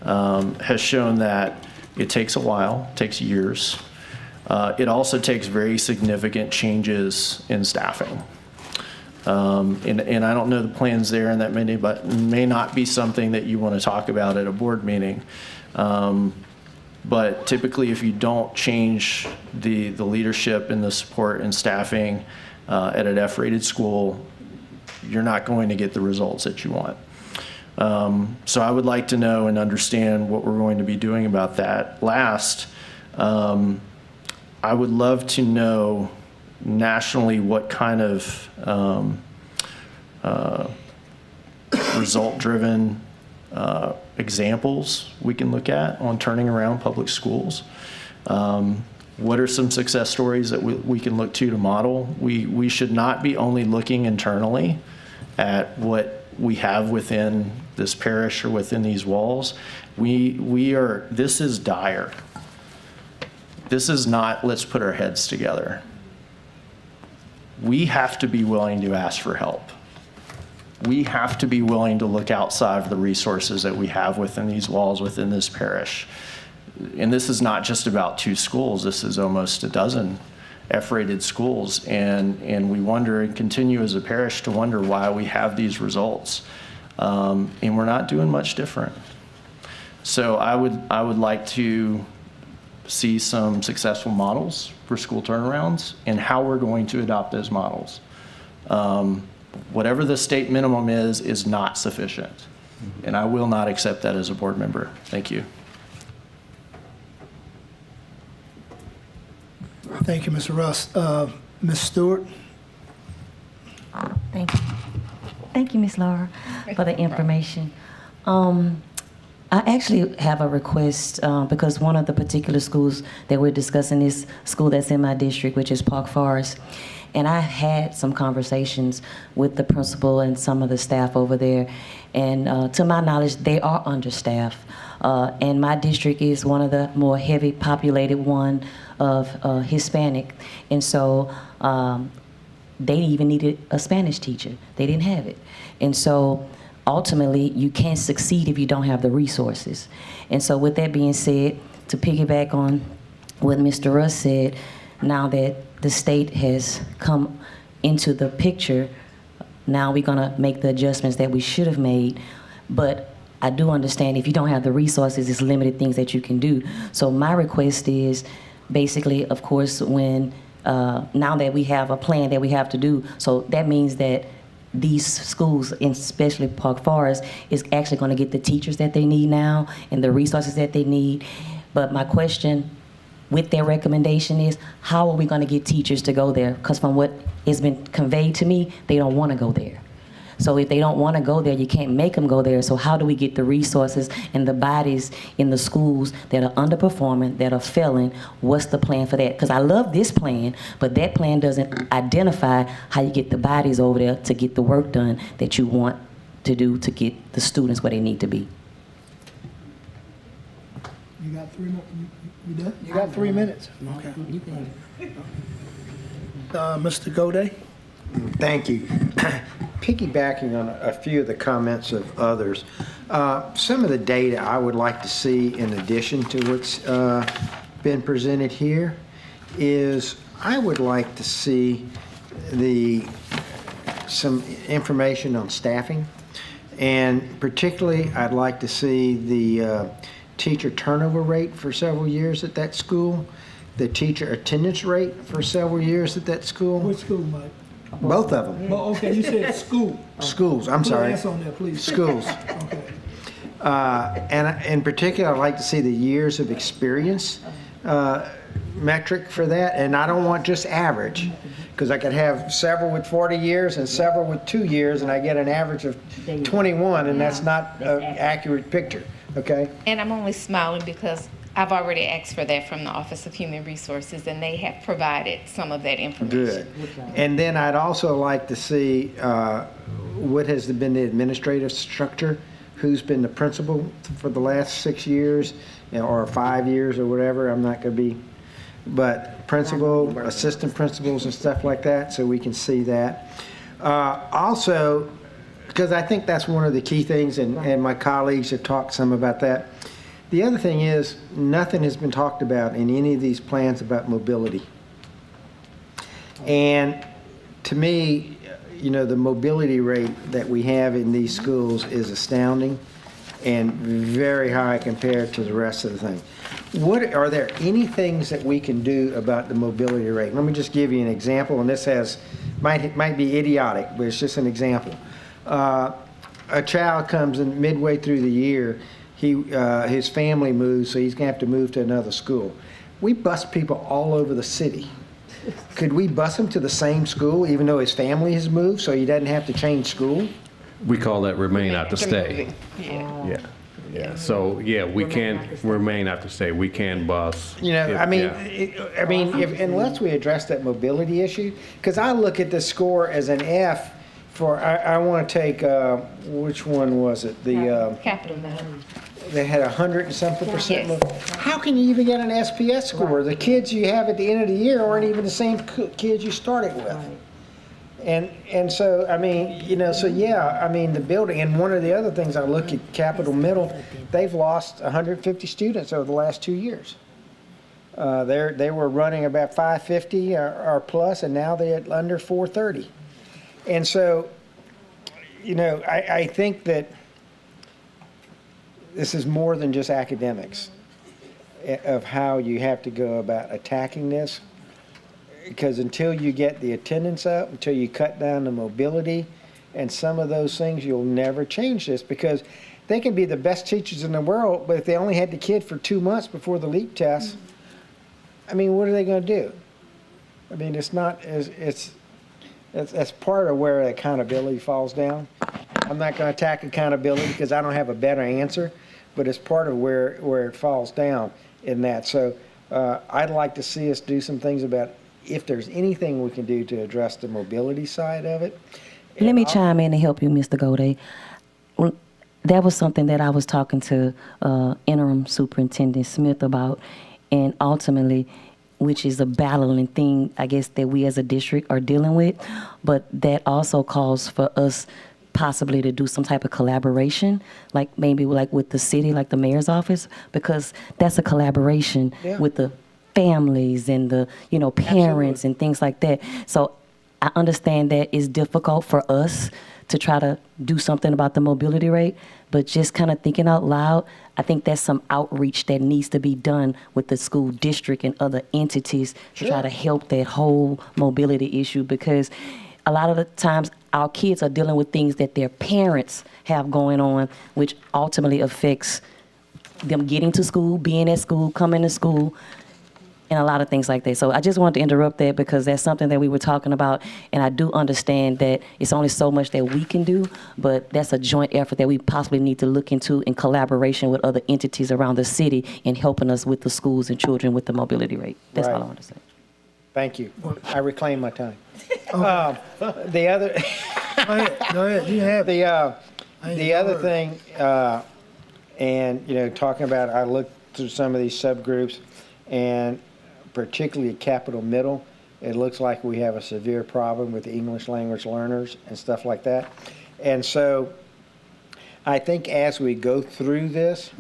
has shown that it takes a while, takes years. It also takes very significant changes in staffing. And I don't know the plans there, and that may not be something that you want to talk about at a board meeting. But typically, if you don't change the leadership and the support and staffing at an F-rated school, you're not going to get the results that you want. So I would like to know and understand what we're going to be doing about that. Last, I would love to know nationally what kind of result-driven examples we can look at on turning around public schools. What are some success stories that we can look to model? We should not be only looking internally at what we have within this parish or within these walls. This is dire. This is not, let's put our heads together. We have to be willing to ask for help. We have to be willing to look outside of the resources that we have within these walls, within this parish. And this is not just about two schools. This is almost a dozen F-rated schools. And we wonder and continue as a parish to wonder why we have these results. And we're not doing much different. So I would like to see some successful models for school turnarounds and how we're going to adopt those models. Whatever the state minimum is not sufficient. And I will not accept that as a board member. Thank you. Thank you, Mr. Russ. Ms. Stewart? Thank you. Thank you, Ms. Laura, for the information. I actually have a request because one of the particular schools that we're discussing is school that's in my district, which is Park Forest. And I had some conversations with the principal and some of the staff over there. And to my knowledge, they are understaffed. And my district is one of the more heavy populated one of Hispanic. And so they even needed a Spanish teacher. They didn't have it. And so ultimately, you can't succeed if you don't have the resources. And so with that being said, to piggyback on what Mr. Russ said, now that the state has come into the picture, now we're gonna make the adjustments that we should have made. But I do understand if you don't have the resources, it's limited things that you can do. So my request is basically, of course, when now that we have a plan that we have to do, so that means that these schools, and especially Park Forest, is actually going to get the teachers that they need now and the resources that they need. But my question with their recommendation is, how are we going to get teachers to go there? Because from what has been conveyed to me, they don't want to go there. So if they don't want to go there, you can't make them go there. So how do we get the resources and the bodies in the schools that are underperforming, that are failing? What's the plan for that? Because I love this plan, but that plan doesn't identify how you get the bodies over there to get the work done that you want to do to get the students where they need to be. You got 3 minutes? You done? You got 3 minutes? Okay. Mr. Gode? Thank you. Piggybacking on a few of the comments of others, some of the data I would like to see in addition to what's been presented here is I would like to see some information on staffing, and particularly I'd like to see the teacher turnover rate for several years at that school, the teacher attendance rate for several years at that school. Which school, Mike? Both of them. Well, okay, you said school. Schools, I'm sorry. Put an S on there, please. Schools. Okay. And in particular, I'd like to see the years of experience metric for that. And I don't want just average, because I could have several with 40 years and several with 2 years, and I get an average of 21, and that's not an accurate picture, okay? And I'm only smiling because I've already asked for that from the Office of Human Resources, and they have provided some of that information. Good. And then I'd also like to see what has been the administrative structure, who's been the principal for the last 6 years, or 5 years or whatever. I'm not going to be, but principal, assistant principals and stuff like that, so we can see that. Also, because I think that's one of the key things, and my colleagues have talked some about that. The other thing is, nothing has been talked about in any of these plans about mobility. And to me, you know, the mobility rate that we have in these schools is astounding and very high compared to the rest of the thing. Are there any things that we can do about the mobility rate? Let me just give you an example, and this might be idiotic, but it's just an example. A child comes in midway through the year, his family moves, so he's going to have to move to another school. We bus people all over the city. Could we bus him to the same school even though his family has moved so he doesn't have to change school? We call that remain after stay. Yeah. So, yeah, we can remain after stay. We can bus. You know, unless we address that mobility issue, because I look at the score as an F for, I want to take, which one was it? The Capital Matter. They had 100 and something %. How can you even get an SPS score? The kids you have at the end of the year aren't even the same kids you started with. And so, I mean, you know, so yeah, I mean, the building, and one of the other things I look at Capital Middle, they've lost 150 students over the last 2 years. They were running about 550 or plus, and now they're at under 430. And so, you know, I think that this is more than just academics of how you have to go about attacking this, because until you get the attendance up, until you cut down the mobility and some of those things, you'll never change this, because they can be the best teachers in the world, but if they only had the kid for 2 months before the LEAP test, I mean, what are they going to do? I mean, it's not, it's part of where accountability falls down. I'm not going to attack accountability because I don't have a better answer, but it's part of where it falls down in that. So I'd like to see us do some things about if there's anything we can do to address the mobility side of it. Let me chime in and help you, Mr. Gode. Well, that was something that I was talking to Interim Superintendent Smith about, and ultimately, which is a battling thing, I guess, that we as a district are dealing with, but that also calls for us possibly to do some type of collaboration, like maybe like with the city, like the mayor's office, because that's a collaboration with the families and the, parents and things like that. So I understand that it's difficult for us to try to do something about the mobility rate, but just kind of thinking out loud, I think that's some outreach that needs to be done with the school district and other entities to try to help that whole mobility issue, because a lot of the times our kids are dealing with things that their parents have going on, which ultimately affects them getting to school, being at school, coming to school, and a lot of things like that. So I just wanted to interrupt that because that's something that we were talking about, and I do understand that it's only so much that we can do, but that's a joint effort that we possibly need to look into in collaboration with other entities around the city in helping us with the schools and children with the mobility rate. That's all I want to say. Thank you. I reclaim my time. The other, Go ahead. You have the other thing, and talking about, I looked through some of these subgroups, and particularly at Capital Middle, it looks like we have a severe problem with English language learners and stuff like that. And so I think as we go through this,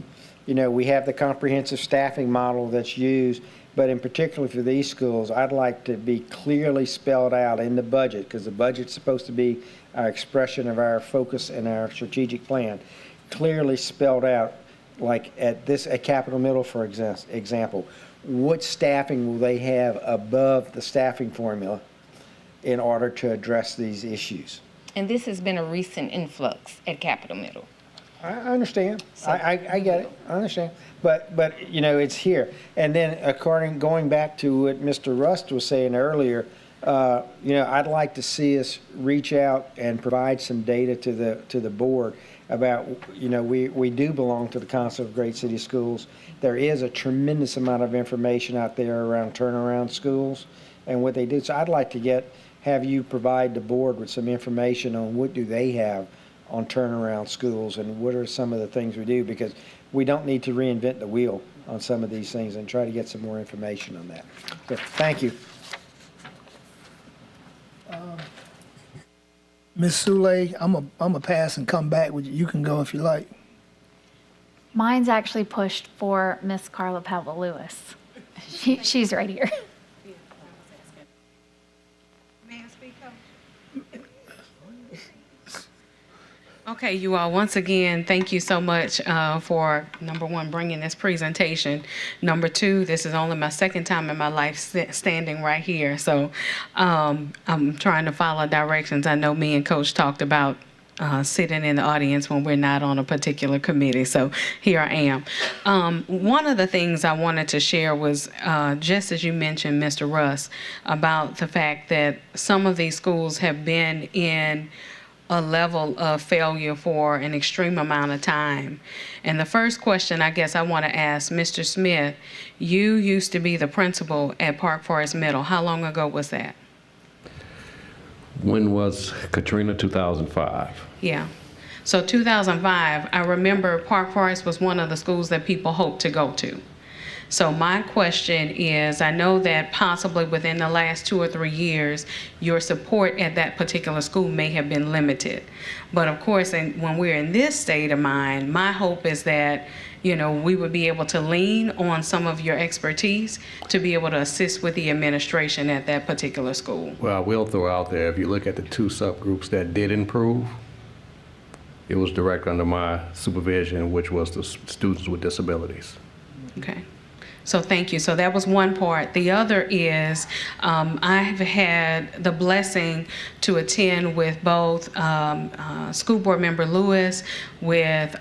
we have the comprehensive staffing model that's used, but in particular for these schools, I'd like to be clearly spelled out in the budget, because the budget's supposed to be our expression of our focus and our strategic plan, clearly spelled out, like at Capital Middle, for example, what staffing will they have above the staffing formula in order to address these issues? And this has been a recent influx at Capitol Middle. I understand. I get it. I understand. But it's here. And then going back to what Mr. Rust was saying earlier, I'd like to see us reach out and provide some data to the board about, we do belong to the Council of Great City Schools. There is a tremendous amount of information out there around turnaround schools and what they do. So I'd like to have you provide the board with some information on what do they have on turnaround schools and what are some of the things we do, because we don't need to reinvent the wheel on some of these things, and try to get some more information on that. So, thank you. Ms. Sule, I'm a pass and come back with you. You can go if you like. Mine's actually pushed for Miss Carla Pavlou-Lewis. She's right here. Okay, you all, once again, thank you so much for, number one, bringing this presentation. Number two, this is only my second time in my life standing right here, so I'm trying to follow directions. I know me and Coach talked about sitting in the audience when we're not on a particular committee, so here I am. One of the things I wanted to share was, just as you mentioned, Mr. Russ, about the fact that some of these schools have been in a level of failure for an extreme amount of time. And the first question I guess I want to ask, Mr. Smith, you used to be the principal at Park Forest Middle. How long ago was that? When was Katrina? 2005. Yeah. So 2005, I remember Park Forest was one of the schools that people hoped to go to. So my question is, I know that possibly within the last 2 or 3 years, your support at that particular school may have been limited. But of course, when we're in this state of mind, my hope is that, we would be able to lean on some of your expertise to be able to assist with the administration at that particular school. Well, I will throw out there, if you look at the 2 subgroups that did improve, it was direct under my supervision, which was the students with disabilities. Okay. So thank you. So that was one part. The other is I've had the blessing to attend with both School Board Member Lewis, with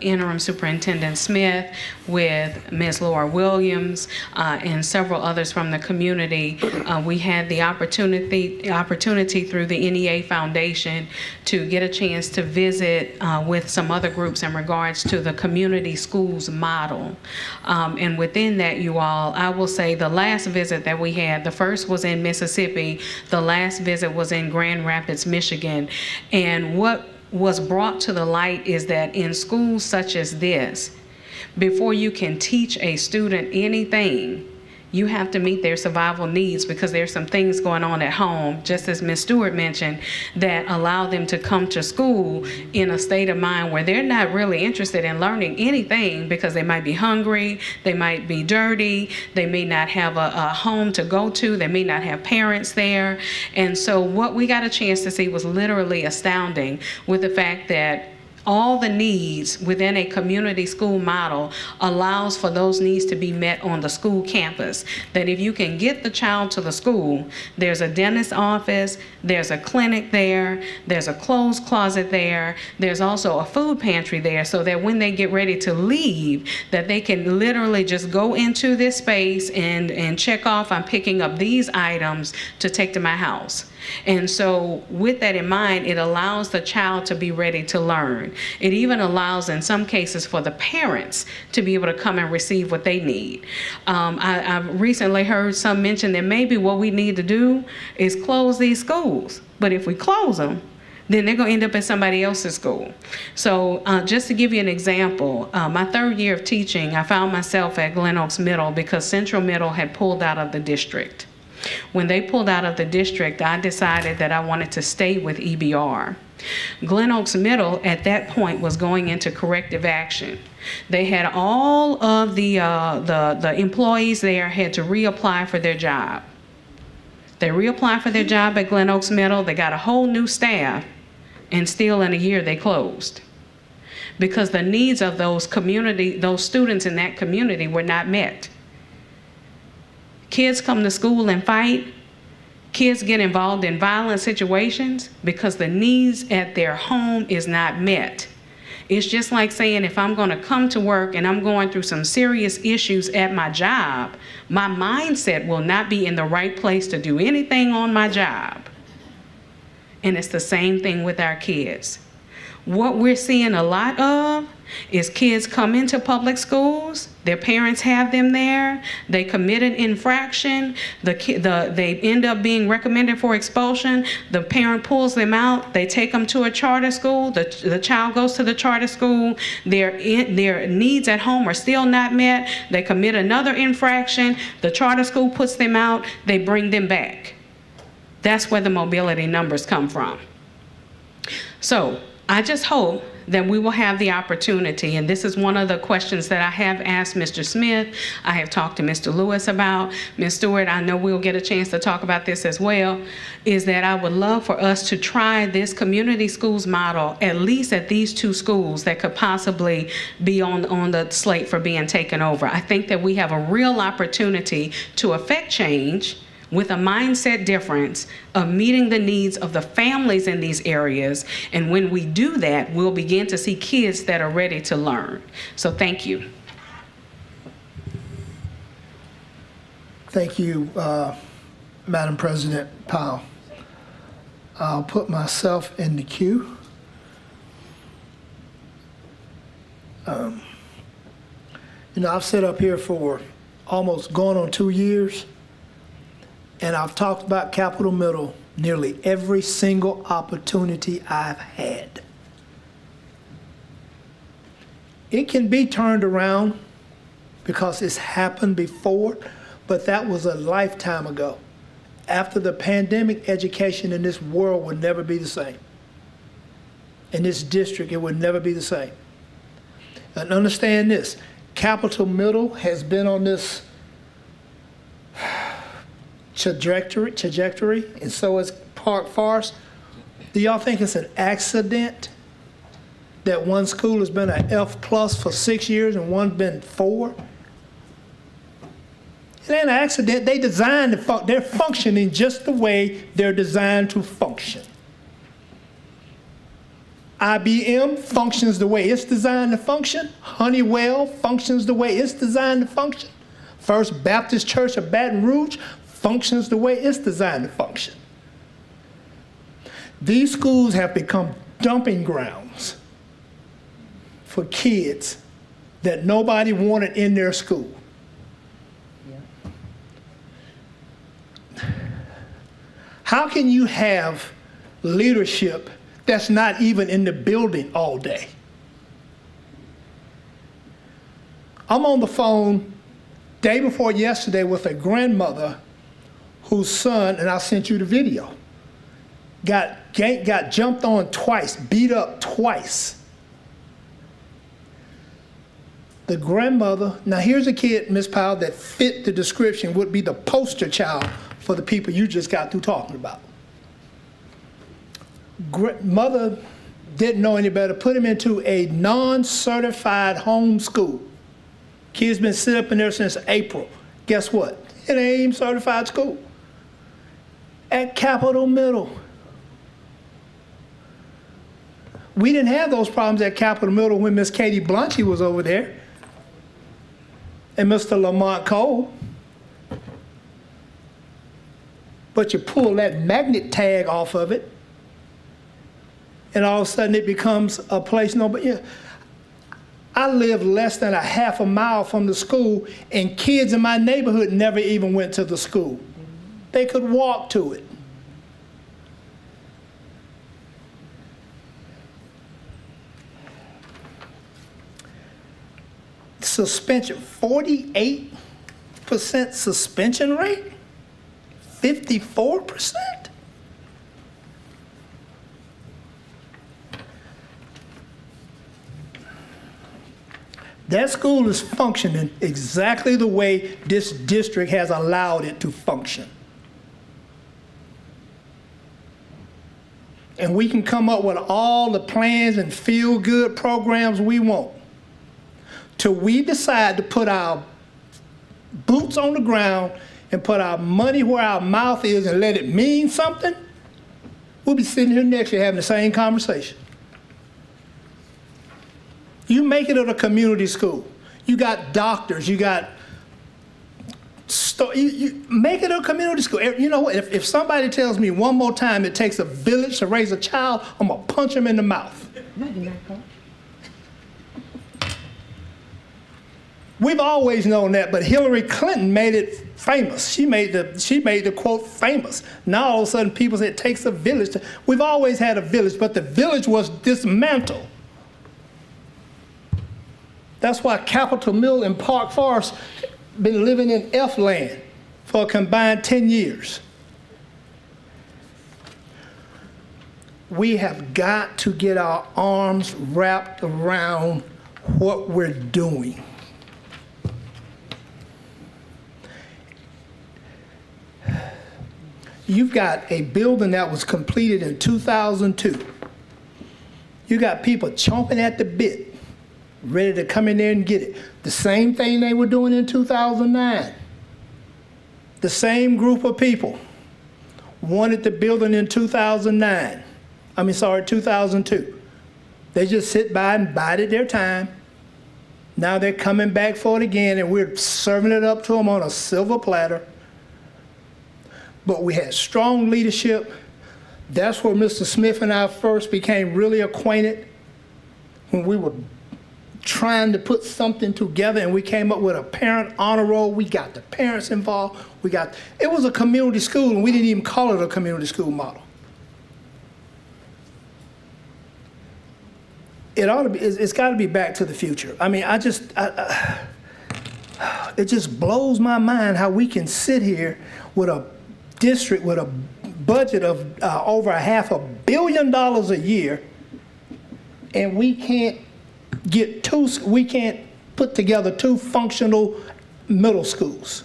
Interim Superintendent Smith, with Ms. Laura Williams, and several others from the community. We had the opportunity through the NEA Foundation to get a chance to visit with some other groups in regards to the community schools model. And within that, you all, I will say the last visit that we had, the first was in Mississippi, the last visit was in Grand Rapids, Michigan. And what was brought to the light is that in schools such as this, before you can teach a student anything, you have to meet their survival needs, because there's some things going on at home, just as Ms. Stewart mentioned, that allow them to come to school in a state of mind where they're not really interested in learning anything, because they might be hungry, they might be dirty, they may not have a home to go to, they may not have parents there. And so what we got a chance to see was literally astounding, with the fact that all the needs within a community school model allows for those needs to be met on the school campus. That if you can get the child to the school, there's a dentist's office, there's a clinic there, there's a clothes closet there, there's also a food pantry there, so that when they get ready to leave, that they can literally just go into this space and check off, I'm picking up these items to take to my house. And so with that in mind, it allows the child to be ready to learn. It even allows, in some cases, for the parents to be able to come and receive what they need. I've recently heard some mention that maybe what we need to do is close these schools. But if we close them, then they're going to end up at somebody else's school. So just to give you an example, my third year of teaching, I found myself at Glen Oaks Middle because Central Middle had pulled out of the district. When they pulled out of the district, I decided that I wanted to stay with EBR. Glen Oaks Middle at that point was going into corrective action. They had all of the employees there had to reapply for their job. They reapplied for their job at Glen Oaks Middle, they got a whole new staff, and still in a year they closed. Because the needs of those students in that community were not met. Kids come to school and fight. Kids get involved in violent situations because the needs at their home is not met. It's just like saying, if I'm going to come to work and I'm going through some serious issues at my job, my mindset will not be in the right place to do anything on my job. And it's the same thing with our kids. What we're seeing a lot of is kids come into public schools, their parents have them there, they commit an infraction, they end up being recommended for expulsion, the parent pulls them out, they take them to a charter school, the child goes to the charter school, their needs at home are still not met, they commit another infraction, the charter school puts them out, they bring them back. That's where the mobility numbers come from. So I just hope that we will have the opportunity, and this is one of the questions that I have asked Mr. Smith, I have talked to Mr. Lewis about, Ms. Stewart, I know we'll get a chance to talk about this as well, is that I would love for us to try this community schools model, at least at these two schools that could possibly be on the slate for being taken over. I think that we have a real opportunity to affect change with a mindset difference of meeting the needs of the families in these areas. And when we do that, we'll begin to see kids that are ready to learn. So thank you. Thank you, Madam President Powell. I'll put myself in the queue. I've sat up here for almost going on 2 years, and I've talked about Capitol Middle nearly every single opportunity I've had. It can be turned around because it's happened before, but that was a lifetime ago. After the pandemic, education in this world would never be the same. In this district, it would never be the same. And understand this, Capitol Middle has been on this trajectory, and so is Park Forest. Do y'all think it's an accident that one school has been an F+ for 6 years and one's been 4? It ain't an accident. They designed they're functioning just the way they're designed to function. IBM functions the way it's designed to function. Honeywell functions the way it's designed to function. First Baptist Church of Baton Rouge functions the way it's designed to function. These schools have become dumping grounds for kids that nobody wanted in their school. How can you have leadership that's not even in the building all day? I'm on the phone day before yesterday with a grandmother whose son, and I sent you the video, got jumped on twice, beat up twice. The grandmother, now here's a kid, Ms. Powell, that fit the description, would be the poster child for the people you just got through talking about. Mother didn't know any better, put him into a non-certified home school. Kid's been sitting up in there since April. Guess what? It ain't even certified school. At Capitol Middle. We didn't have those problems at Capitol Middle when Miss Katie Blanchie was over there and Mr. Lamont Cole. But you pull that magnet tag off of it, and all of a sudden it becomes a place nobody. Yeah. I live less than a half a mile from the school, and kids in my neighborhood never even went to the school. They could walk to it. Suspension, 48% suspension rate? 54%? That school is functioning exactly the way this district has allowed it to function. And we can come up with all the plans and feel-good programs we want. Till we decide to put our boots on the ground and put our money where our mouth is and let it mean something, we'll be sitting here next year having the same conversation. You make it at a community school. You got doctors, you got, you make it a community school. You know what, if somebody tells me one more time it takes a village to raise a child, I'm gonna punch him in the mouth. We've always known that, but Hillary Clinton made it famous. She made the quote famous. Now all of a sudden people say it takes a village. We've always had a village, but the village was dismantled. That's why Capitol Mill and Park Forest been living in F land for a combined 10 years. We have got to get our arms wrapped around what we're doing. You've got a building that was completed in 2002. You got people chomping at the bit, ready to come in there and get it. The same thing they were doing in 2009. The same group of people wanted the building in 2002. They just sit by and bided their time. Now they're coming back for it again, and we're serving it up to them on a silver platter. But we had strong leadership. That's where Mr. Smith and I first became really acquainted, when we were trying to put something together, and we came up with a parent honor roll. We got the parents involved. It was a community school, and we didn't even call it a community school model. It ought to be, it's got to be back to the future. I mean, it just blows my mind how we can sit here with a district with a budget of over $500 million a year, and we can't put together 2 functional middle schools.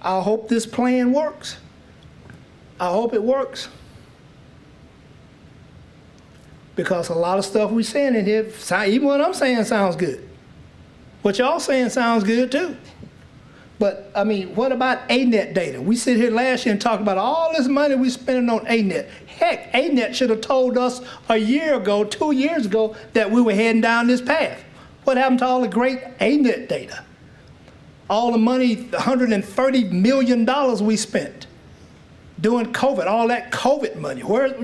I hope this plan works. I hope it works. Because a lot of stuff we saying in here, even what I'm saying sounds good. What y'all saying sounds good too. But, I mean, what about ANET data? We sit here last year and talked about all this money we spending on ANET. Heck, ANET should have told us a year ago, 2 years ago, that we were heading down this path. What happened to all the great ANET data? All the money, $130 million we spent during COVID, all that COVID money. Where,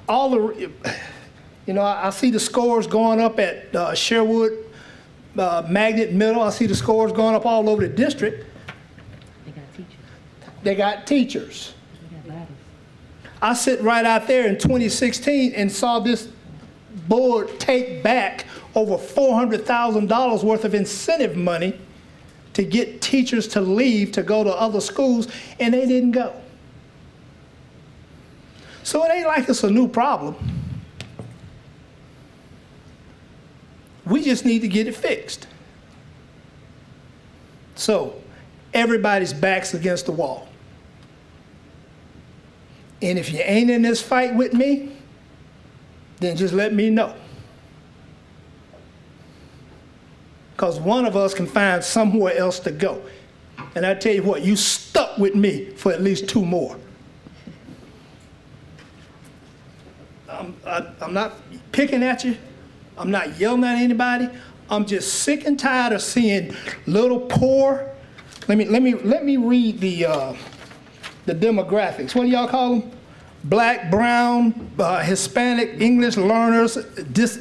all the, I see the scores going up at Sherwood, Magnet Middle. I see the scores going up all over the district. They got teachers. I sit right out there in 2016 and saw this board take back over $400,000 worth of incentive money to get teachers to leave to go to other schools, and they didn't go. So it ain't like it's a new problem. We just need to get it fixed. So everybody's back's against the wall. And if you ain't in this fight with me, then just let me know. Because one of us can find somewhere else to go. And I tell you what, you stuck with me for at least 2 more. I'm not picking at you. I'm not yelling at anybody. I'm just sick and tired of seeing little poor. Let me read the demographics. What do y'all call them? Black, brown, Hispanic, English learners,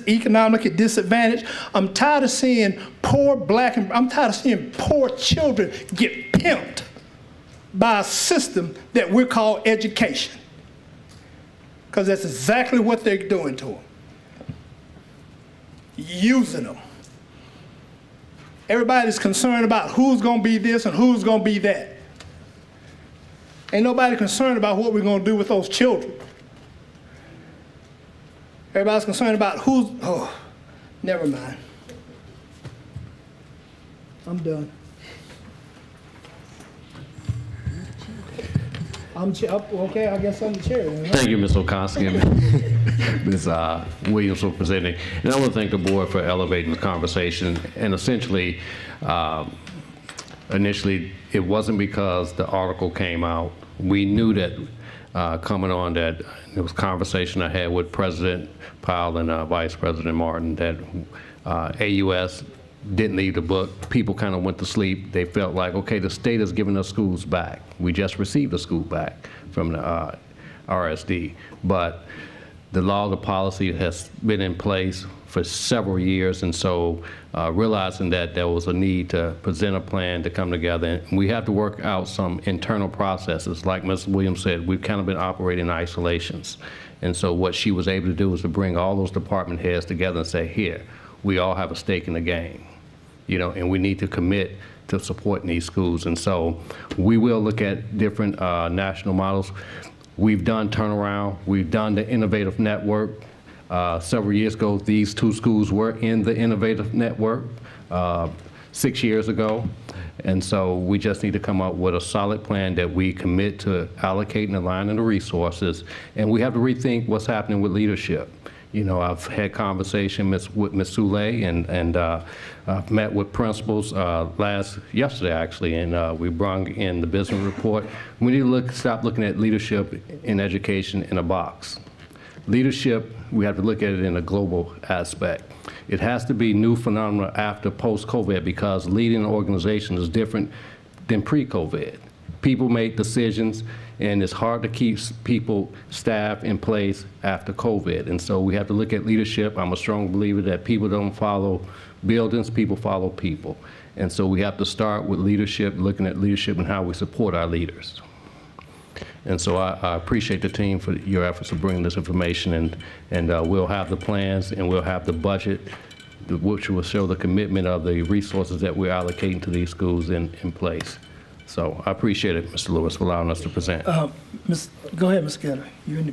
economically disadvantaged. I'm tired of seeing poor black and I'm tired of seeing poor children get pimped by a system that we call education. Because that's exactly what they're doing to them. Using them. Everybody's concerned about who's going to be this and who's going to be that. Ain't nobody concerned about what we're going to do with those children. Everybody's concerned about never mind. I'm done. Okay, I guess I'm the chair then, huh? Thank you, Ms. Okonski and Ms. Williams for presenting. And I want to thank the board for elevating the conversation. And essentially, initially, it wasn't because the article came out. We knew that coming on that there was conversation I had with President Powell and Vice President Martin that AUS didn't leave the book. People kind of went to sleep. They felt like, okay, the state has given us schools back. We just received a school back from the RSD. But the law, the policy has been in place for several years, and so realizing that there was a need to present a plan to come together, and we have to work out some internal processes. Like Ms. Williams said, we've kind of been operating in isolations. And so what she was able to do was to bring all those department heads together and say, here, we all have a stake in the game. And we need to commit to supporting these schools. And so we will look at different national models. We've done turnaround. We've done the innovative network. Several years ago, these 2 schools were in the innovative network 6 years ago. And so we just need to come up with a solid plan that we commit to allocating and aligning the resources. And we have to rethink what's happening with leadership. I've had conversation with Ms. Soule, and I've met with principals yesterday actually, and we brought in the business report. We need to stop looking at leadership in education in a box. Leadership, we have to look at it in a global aspect. It has to be new phenomena after post-COVID, because leading an organization is different than pre-COVID. People make decisions, and it's hard to keep staff in place after COVID. And so we have to look at leadership. I'm a strong believer that people don't follow buildings, people follow people. And so we have to start with leadership, looking at leadership and how we support our leaders. And so I appreciate the team for your efforts of bringing this information, and we'll have the plans and we'll have the budget, which will show the commitment of the resources that we're allocating to these schools in place. So I appreciate it, Mr. Lewis, for allowing us to present. Go ahead, Ms. Getter.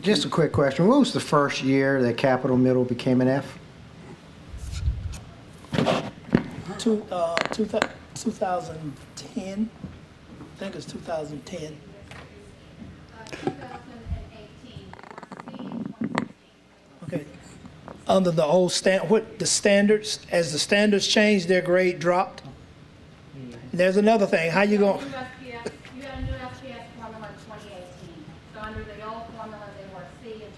Just a quick question. What was the first year that Capital Middle became an F? 2010. I think it's 2010. 2018. Okay. under the old what the standards, as the standards changed, their grade dropped. There's another thing, how you going? You got a new SPS formula in 2018. So under the old formula, they were C in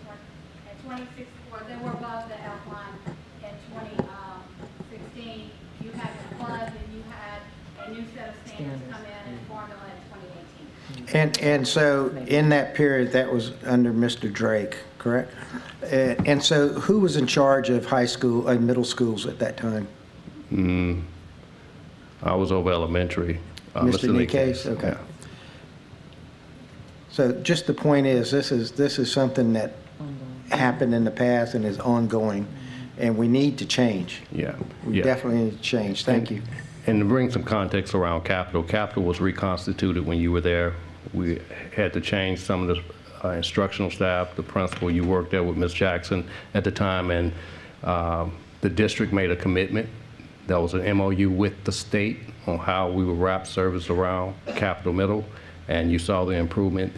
2016, or they were above the F line in 2016. You had the flood, and you had a new set of standards come in and formula in 2018. And so in that period, that was under Mr. Drake, correct? And so who was in charge of high school and middle schools at that time? I was over elementary. Mr. Nikkei? Okay. Yeah. So just the point is, this is something that happened in the past and is ongoing, and we need to change. Yeah. We definitely need to change. Thank you. And to bring some context around Capital, Capital was reconstituted when you were there. We had to change some of the instructional staff, the principal. You worked there with Ms. Jackson at the time, and the district made a commitment. There was an MOU with the state on how we would wrap service around Capital Middle, and you saw the improvement.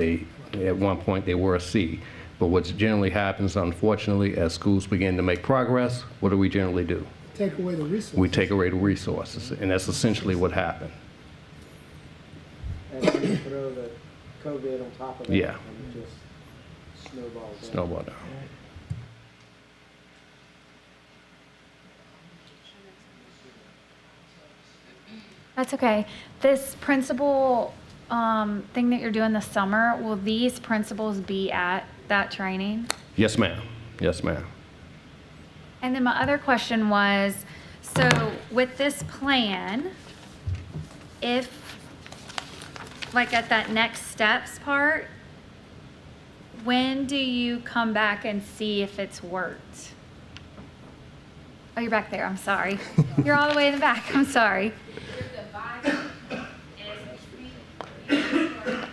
At one point, they were a C. But what generally happens, unfortunately, as schools begin to make progress, what do we generally do? Take away the resources. We take away the resources, and that's essentially what happened. And then you throw the COVID on top of that. Yeah. And it just snowballs. Snowball down. That's okay. This principal thing that you're doing this summer, will these principals be at that training? Yes, ma'am. Yes, ma'am. And then my other question was, so with this plan, if, like at that next steps part, when do you come back and see if it's worked? Oh, you're back there, I'm sorry. You're all the way in the back, I'm sorry.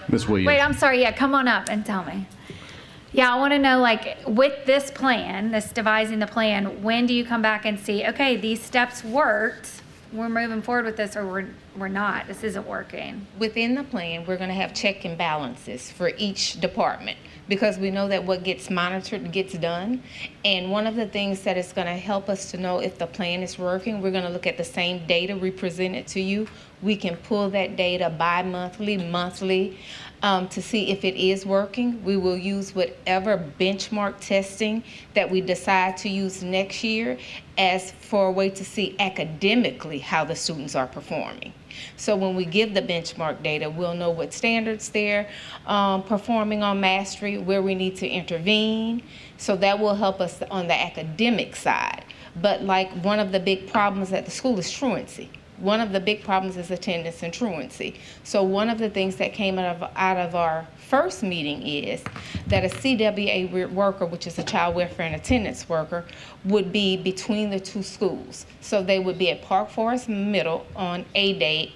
Ms. Williams. Wait, I'm sorry, yeah, come on up and tell me. Yeah, I want to know, like, with this plan, this devising the plan, when do you come back and see, okay, these steps worked, we're moving forward with this, or we're not, this isn't working? Within the plan, we're going to have check and balances for each department because we know that what gets monitored gets done. And one of the things that is going to help us to know if the plan is working, we're going to look at the same data we presented to you. We can pull that data bi-monthly, monthly, to see if it is working. We will use whatever benchmark testing that we decide to use next year as for a way to see academically how the students are performing. So when we give the benchmark data, we'll know what standards they're performing on mastery, where we need to intervene. So that will help us on the academic side. But like one of the big problems at the school is truancy. One of the big problems is attendance and truancy. So one of the things that came out of our first meeting is that a CWA worker, which is a child welfare and attendance worker, would be between the two schools. So they would be at Park Forest Middle on A day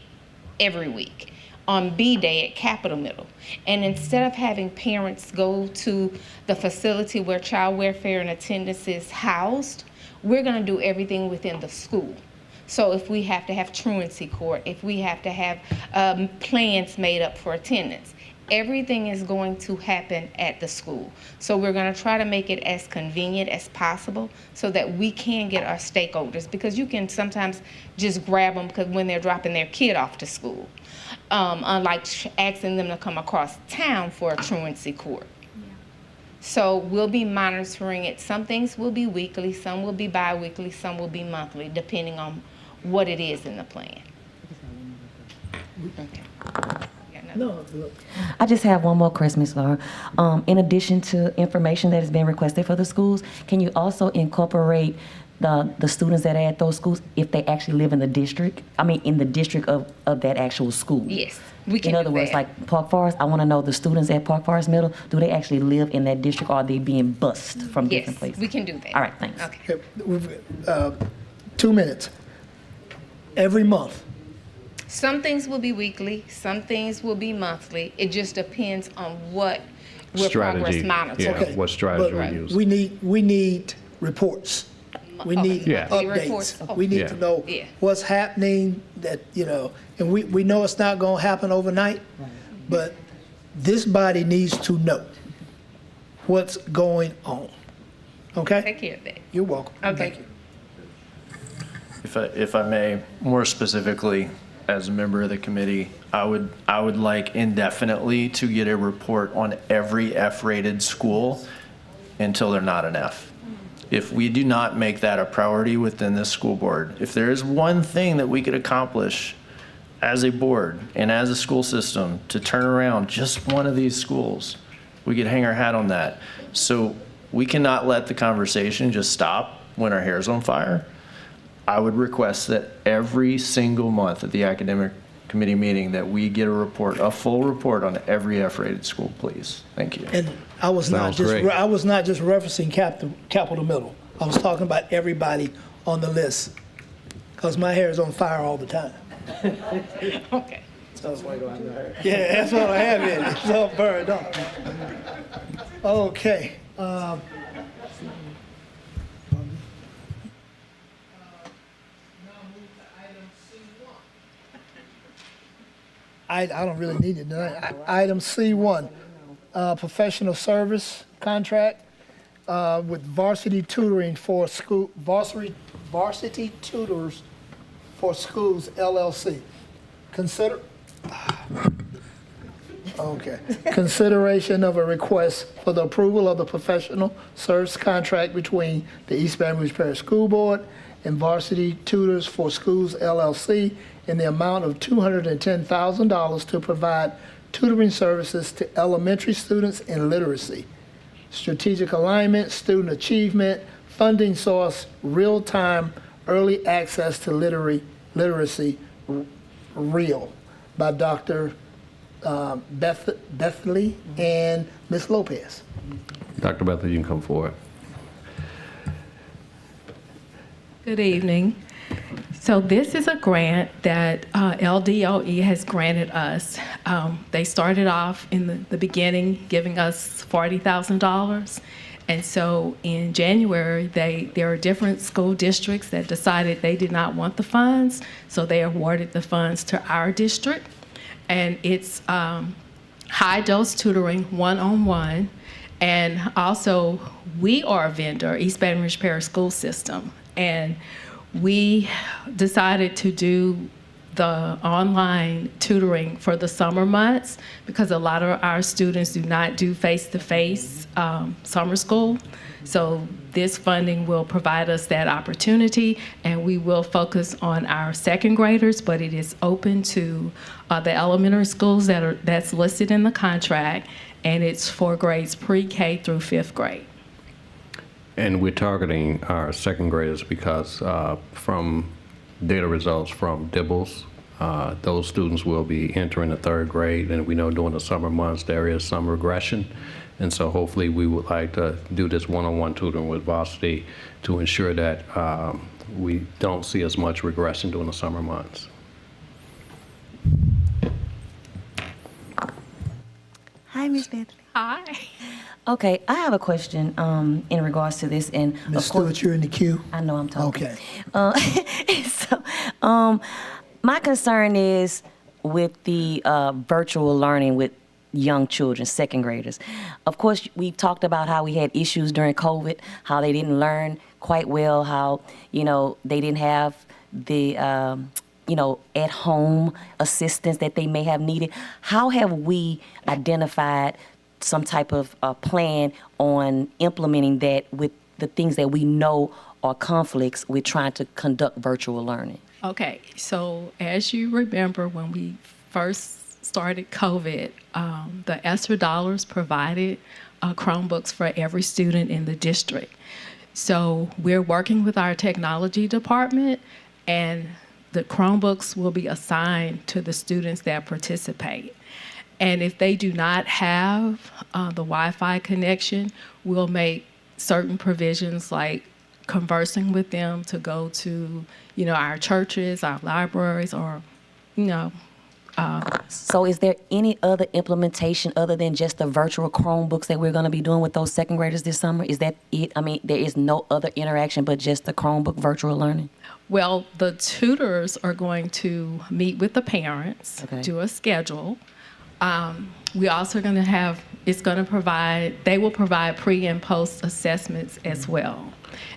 every week, on B day at Capitol Middle. And instead of having parents go to the facility where child welfare and attendance is housed, we're going to do everything within the school. So if we have to have truancy court, if we have to have plans made up for attendance, everything is going to happen at the school. So we're going to try to make it as convenient as possible so that we can get our stakeholders, because you can sometimes just grab them because when they're dropping their kid off to school, unlike asking them to come across town for a truancy court. So we'll be monitoring it. Some things will be weekly, some will be bi-weekly, some will be monthly, depending on what it is in the plan. Okay. No, look. I just have one more question, Ms. Laura. In addition to information that has been requested for the schools, can you also incorporate the students that are at those schools if they actually live in the district? I mean, in the district of that actual school? Yes, we can In other do words, that. like Park Forest, I want to know the students at Park Forest Middle, do they actually live in that district, or are they being bused from different Yes, places? we can do that. All right, thanks. Okay. Okay, we've, 2 minutes. Every month. Some things will be weekly, some things will be monthly. It just depends on what we're progress Strategy. monitoring. Yeah, what strategy we use. We need reports. We need Yeah. Reports. updates. We need Yeah. to know Yeah. what's happening, that, and we know it's not going to happen overnight, but this body needs to know what's going on. Okay? Take care of that. You're welcome. Okay. Thank you. If I may, more specifically, as a member of the committee, I would like indefinitely to get a report on every F-rated school until they're not an F. If we do not make that a priority within this school board, if there is one thing that we could accomplish as a board and as a school system to turn around just one of these schools, we could hang our hat on that. So we cannot let the conversation just stop when our hair's on fire. I would request that every single month at the academic committee meeting that we get a report, a full report on every F-rated school, please. Thank you. And I was not Sounds just, great. I was not just referencing Capital Middle. I was talking about everybody on the list, because my hair is on fire all the time. Okay. Yeah, that's what I have in. It's all burned up. Okay. I don't really need it. Item C1, professional service contract with varsity tutoring for school, varsity tutors for schools LLC. Consideration of a request for the approval of the professional service contract between the East Baton Rouge Parish School Board and Varsity Tutors for Schools LLC in the amount of $210,000 to provide tutoring services to elementary students in literacy, strategic alignment, student achievement, funding source, real-time early access to literacy, REAL, by Dr. Bethley and Ms. Lopez. Dr. Bethel, you can come forward. Good evening. So this is a grant that LDOE has granted us. They started off in the beginning giving us $40,000. And so in January, there are different school districts that decided they did not want the funds, so they awarded the funds to our district. And it's high-dose tutoring, one-on-one. And also, we are a vendor, East Baton Rouge Parish School System. And we decided to do the online tutoring for the summer months because a lot of our students do not do face-to-face summer school. So this funding will provide us that opportunity, and we will focus on our second graders, but it is open to the elementary schools that's listed in the contract, and it's for grades pre-K through fifth grade. And we're targeting our second graders because from data results from DIBELS, those students will be entering the third grade, and we know during the summer months there is some regression. And so hopefully we would like to do this one-on-one tutoring with Varsity to ensure that we don't see as much regression during the summer months. Hi, Ms. Bentley. Hi. Okay, I have a question in regards to this, and Ms. Stewart, you're in the queue? I know I'm talking. Okay. So, my concern is with the virtual learning with young children, second graders. Of course, we've talked about how we had issues during COVID, how they didn't learn quite well, how, they didn't have the, at-home assistance that they may have needed. How have we identified some type of plan on implementing that with the things that we know are conflicts with trying to conduct virtual learning? Okay, so as you remember, when we first started COVID, the ESSER dollars provided Chromebooks for every student in the district. So we're working with our technology department, and the Chromebooks will be assigned to the students that participate. And if they do not have the Wi-Fi connection, we'll make certain provisions like conversing with them to go to, our churches, our libraries, or, So is there any other implementation other than just the virtual Chromebooks that we're going to be doing with those second graders this summer? Is that it? I mean, there is no other interaction but just the Chromebook virtual learning? Well, the tutors are going to meet with the parents, do a schedule. We also are going to have they will provide pre and post assessments as well.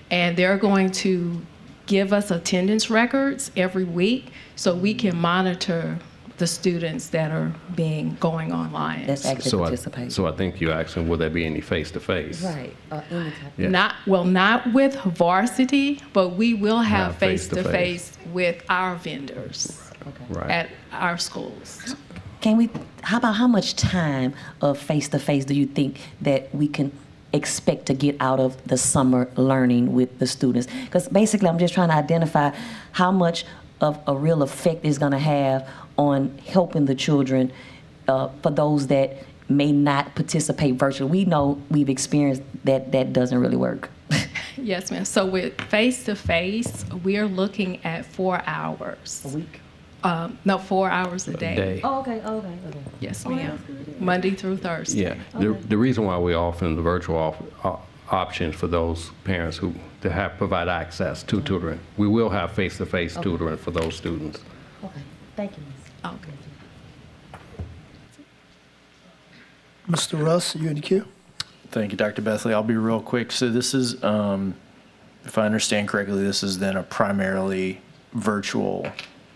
And they're going to give us attendance records every week so we can monitor the students that are going online. That's active participation. So I think you're asking, will there be any face-to-face? Right. Any type of- Yeah. Not with varsity, but we will have Have face-to-face. face-to-face with our vendors Right. at our schools. How much time of face-to-face do you think that we can expect to get out of the summer learning with the students? Because basically I'm just trying to identify how much of a real effect it's going to have on helping the children for those that may not participate virtually. We know we've experienced that doesn't really work. Yes, ma'am. So with face-to-face, we're looking at 4 hours. A week? No, 4 hours a day. Oh, okay. Yes, ma'am. Monday through Thursday. Yeah. The reason why we're offering the virtual options for those parents who provide access to tutoring, we will have face-to-face tutoring for those students. Okay. Thank you, Ms. Okay. Mr. Russ, you in the queue? Thank you, Dr. Bethley. I'll be real quick. So this is, if I understand correctly, this is then a primarily virtual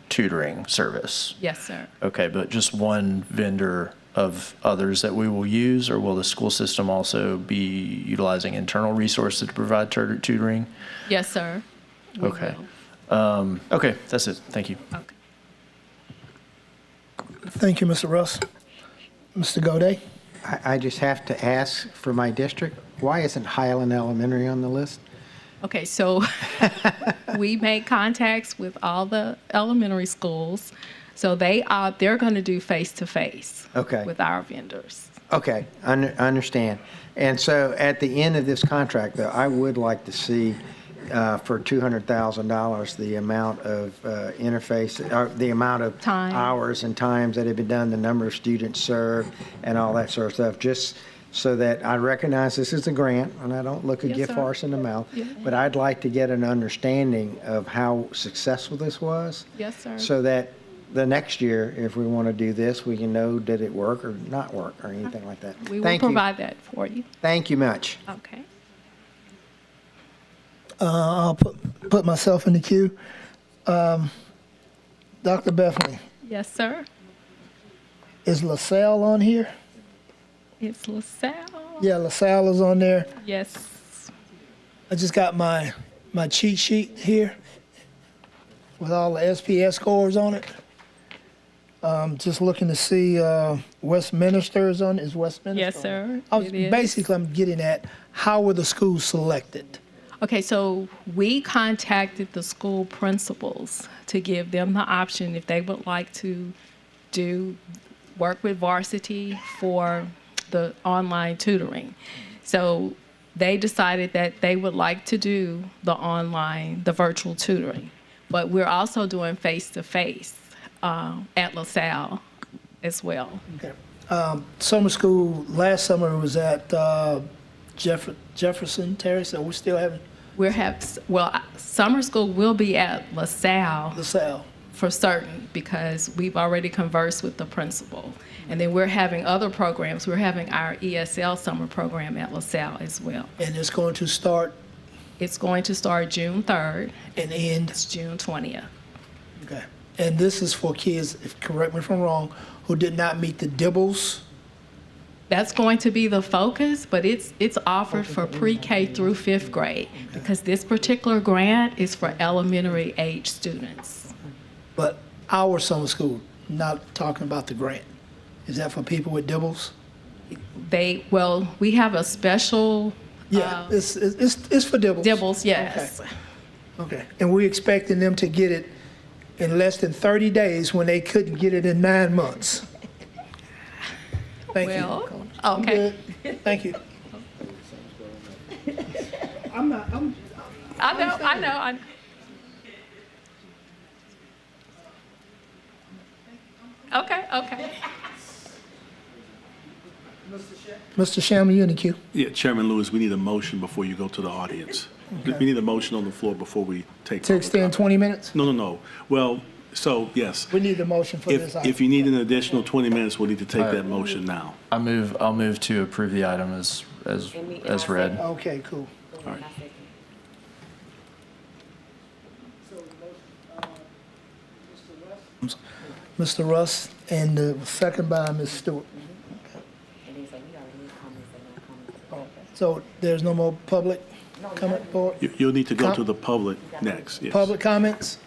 tutoring service. Yes, sir. Okay, but just one vendor of others that we will use, or will the school system also be utilizing internal resources to provide tutoring? Yes, sir. We Okay. will. Okay, that's it. Thank you. Okay. Thank you, Mr. Russ. Mr. Goday? I just have to ask for my district, why isn't Highland Elementary on the list? Okay, so we make contacts with all the elementary schools. So they're going to do face-to-face Okay. with our vendors. Okay, I understand. And so at the end of this contract, though, I would like to see for $200,000 the amount of interface, or the amount of Time. hours and times that have been done, the number of students served, and all that sort of stuff, just so that I recognize this is a grant, and I don't look a Yes, gift sir. horse in the mouth, Yeah. but I'd like to get an understanding of how successful this was. Yes, sir. So that the next year, if we want to do this, we can know did it work or not work or anything like that. We will Thank you. provide that for you. Thank you much. Okay. I'll put myself in the queue. Dr. Bethany, Yes, sir. is LaSalle on here? It's LaSalle. Yeah, LaSalle is on there. Yes. I just got my cheat sheet here with all the SPS scores on it. Just looking to see Westminster is on. Is Westminster? Yes, sir. It is. Basically, I'm getting at how were the schools selected? Okay, so we contacted the school principals to give them the option if they would like to work with varsity for the online tutoring. So they decided that they would like to do the virtual tutoring. But we're also doing face-to-face at LaSalle as well. Okay. Summer school last summer was at Jefferson Terrace. So we still haven't. Summer school will be at LaSalle. LaSalle. For certain, because we've already conversed with the principal. And then we're having other programs. We're having our ESL summer program at LaSalle as well. And it's going to start? It's going to start June 3rd. And end? It's June 20th. Okay. And this is for kids, correct me if I'm wrong, who did not meet the DIBELS? That's going to be the focus, but it's offered for pre-K through 5th grade because this particular grant is for elementary age students. But our summer school, not talking about the grant, is that for people with DIBELS? We have a special. Yeah, it's for DIBELS. DIBELS, yes. Okay. And we're expecting them to get it in less than 30 days when they couldn't get it in 9 months. Thank you. Okay. Thank you. I know. Okay. Mr. Shamlin, you in the queue. Yeah, Chairman Lewis, we need a motion before you go to the audience. Okay. We need a motion on the floor before we take. To extend 20 minutes? No. Well, So, yes, We need a motion for this item. if you need an additional 20 minutes, we'll need to take that motion now. I'll move to approve the item as read. Okay, cool. All right. Mr. Russ, and the second by Ms. Stewart. So there's no more public comment board? You'll need to go to the public next, yes. Public comments?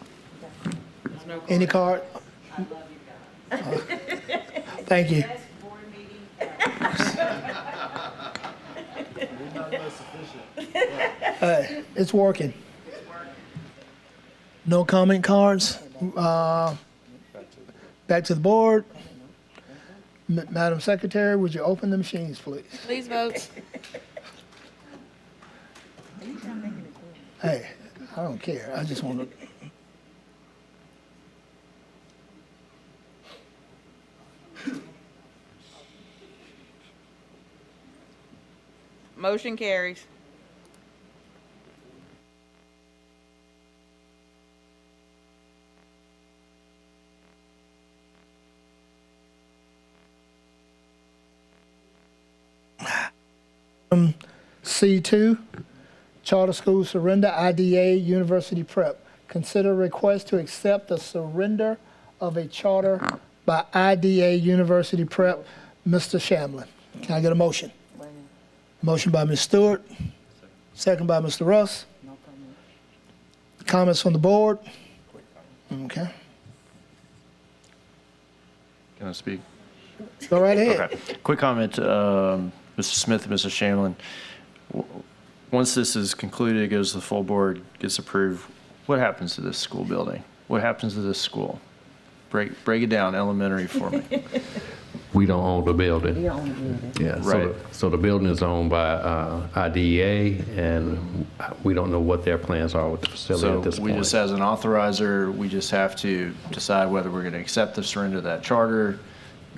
Any card? Thank you. It's working. No comment cards? Back to the board. Madam Secretary, would you open the machines, please? Please vote. Hey, I don't care. I just want to. Motion carries. C2, Charter School Surrender, IDA, University Prep. Consider request to accept the surrender of a charter by IDA, University Prep. Mr. Shamlin. Can I get a motion? Motion by Ms. Stewart, second by Mr. Russ. Comments from the board? Okay. Can I speak? Go right ahead. Okay. Quick comment, Mr. Smith and Mr. Shamlin. Once this is concluded, it goes to the full board, gets approved. What happens to this school building? What happens to this school? Break it down elementary for me. We don't own the building. We don't own the building. Yeah, Right. so the building is owned by IDEA, and we don't know what their plans are with the facility at this So point. we just, as an authorizer, we just have to decide whether we're going to accept the surrender of that charter.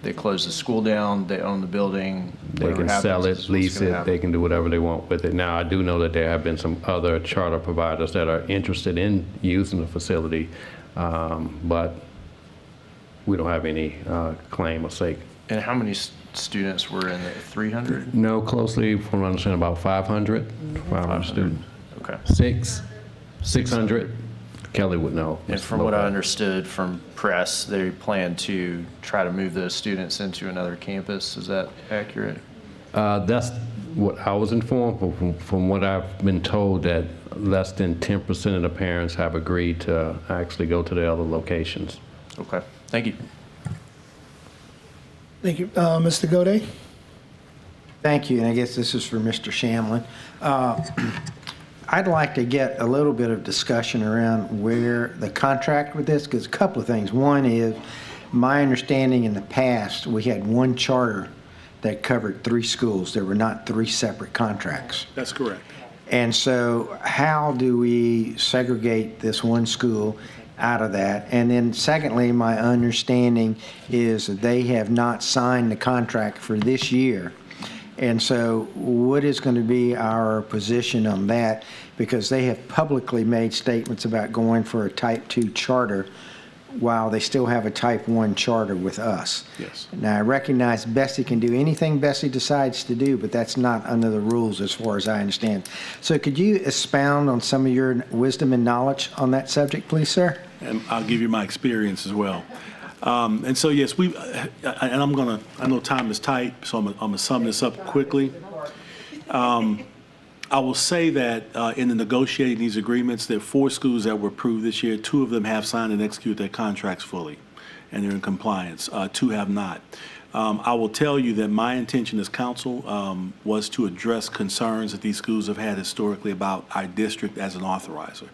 They close the school down, they own the building. They whatever can happens sell is it, what's lease gonna it, happen. they can do whatever they want with it. Now, I do know that there have been some other charter providers that are interested in using the facility, but we don't have any claim or stake. And how many students were in it? 300? No, closely, from what I understand, about 500. 500 students. Okay. 600. Kelly would know. And from what I understood from press, they plan to try to move those students into another campus. Is that accurate? That's what I was informed, but from what I've been told, that less than 10% of the parents have agreed to actually go to the other locations. Okay, thank you. Thank you. Mr. Godey? Thank you, and I guess this is for Mr. Shamlin. I'd like to get a little bit of discussion around where the contract with this, because a couple of things. One is, my understanding in the past, we had one charter that covered 3 schools. There were not 3 separate contracts. That's correct. And so how do we segregate this one school out of that? And then secondly, my understanding is that they have not signed the contract for this year. And so what is going to be our position on that? Because they have publicly made statements about going for a type 2 charter while they still have a type 1 charter with us. Yes. Now, I recognize Bessie can do anything Bessie decides to do, but that's not under the rules as far as I understand. So could you expound on some of your wisdom and knowledge on that subject, please, sir? And I'll give you my experience as well. And so, yes, I know time is tight, so I'm gonna sum this up quickly. I will say that in the negotiating these agreements, there are 4 schools that were approved this year. 2 of them have signed and executed their contracts fully, and they're in compliance. 2 have not. I will tell you that my intention as counsel was to address concerns that these schools have had historically about our district as an authorizer.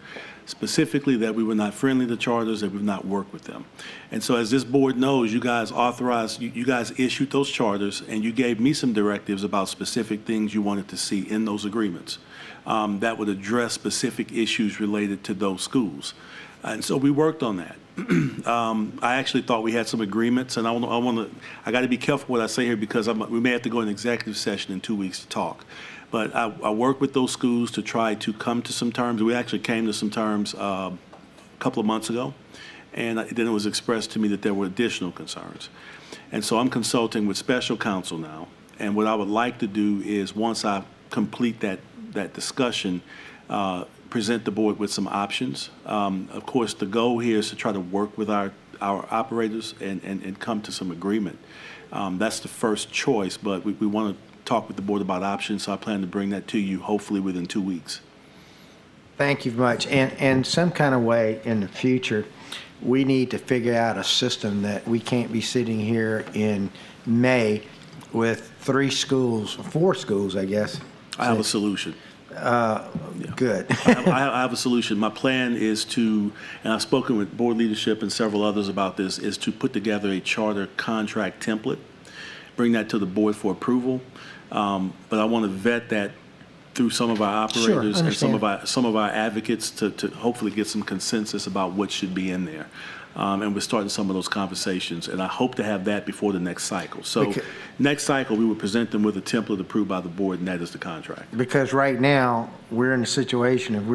Specifically, that we were not friendly to charters, that we've not worked with them. And so as this board knows, you guys authorized, you guys issued those charters, and you gave me some directives about specific things you wanted to see in those agreements that would address specific issues related to those schools. And so we worked on that. I actually thought we had some agreements, and I got to be careful what I say here because we may have to go in executive session in 2 weeks to talk. But I worked with those schools to try to come to some terms. We actually came to some terms a couple of months ago, And then it was expressed to me that there were additional concerns. And so I'm consulting with special counsel now. And what I would like to do is, once I complete that discussion, present the board with some options. Of course, the goal here is to try to work with our operators and come to some agreement. That's the first choice, but we want to talk with the board about options, so I plan to bring that to you hopefully within 2 weeks. Thank you very much. And some kind of way in the future, we need to figure out a system that we can't be sitting here in May with 4 schools, I guess. I have a solution. Good. I have a solution. My plan is to, and I've spoken with board leadership and several others about this, is to put together a charter contract template, bring that to the board for approval. But I want to vet that through some of our operators and some of our advocates to hopefully get some consensus about what should be in there. And we're starting some of those conversations, and I hope to have that before the next cycle. So next cycle, we will present them with a template approved by the board, and that is the contract. Because right now, we're in a situation of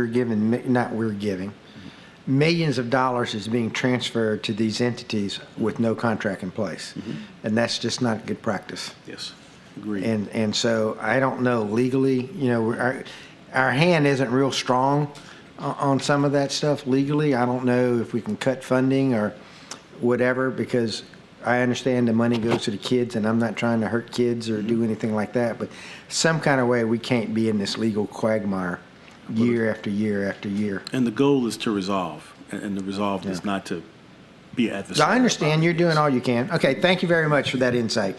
millions of dollars is being transferred to these entities with no contract in place. And that's just not good practice. Yes, agreed. And so I don't know legally, our hand isn't real strong on some of that stuff legally. I don't know if we can cut funding or whatever, because I understand the money goes to the kids, and I'm not trying to hurt kids or do anything like that, but some kind of way we can't be in this legal quagmire year after year after year. And the goal is to resolve, and the resolve is not to be adversarial. I understand you're doing all you can. Okay, thank you very much for that insight.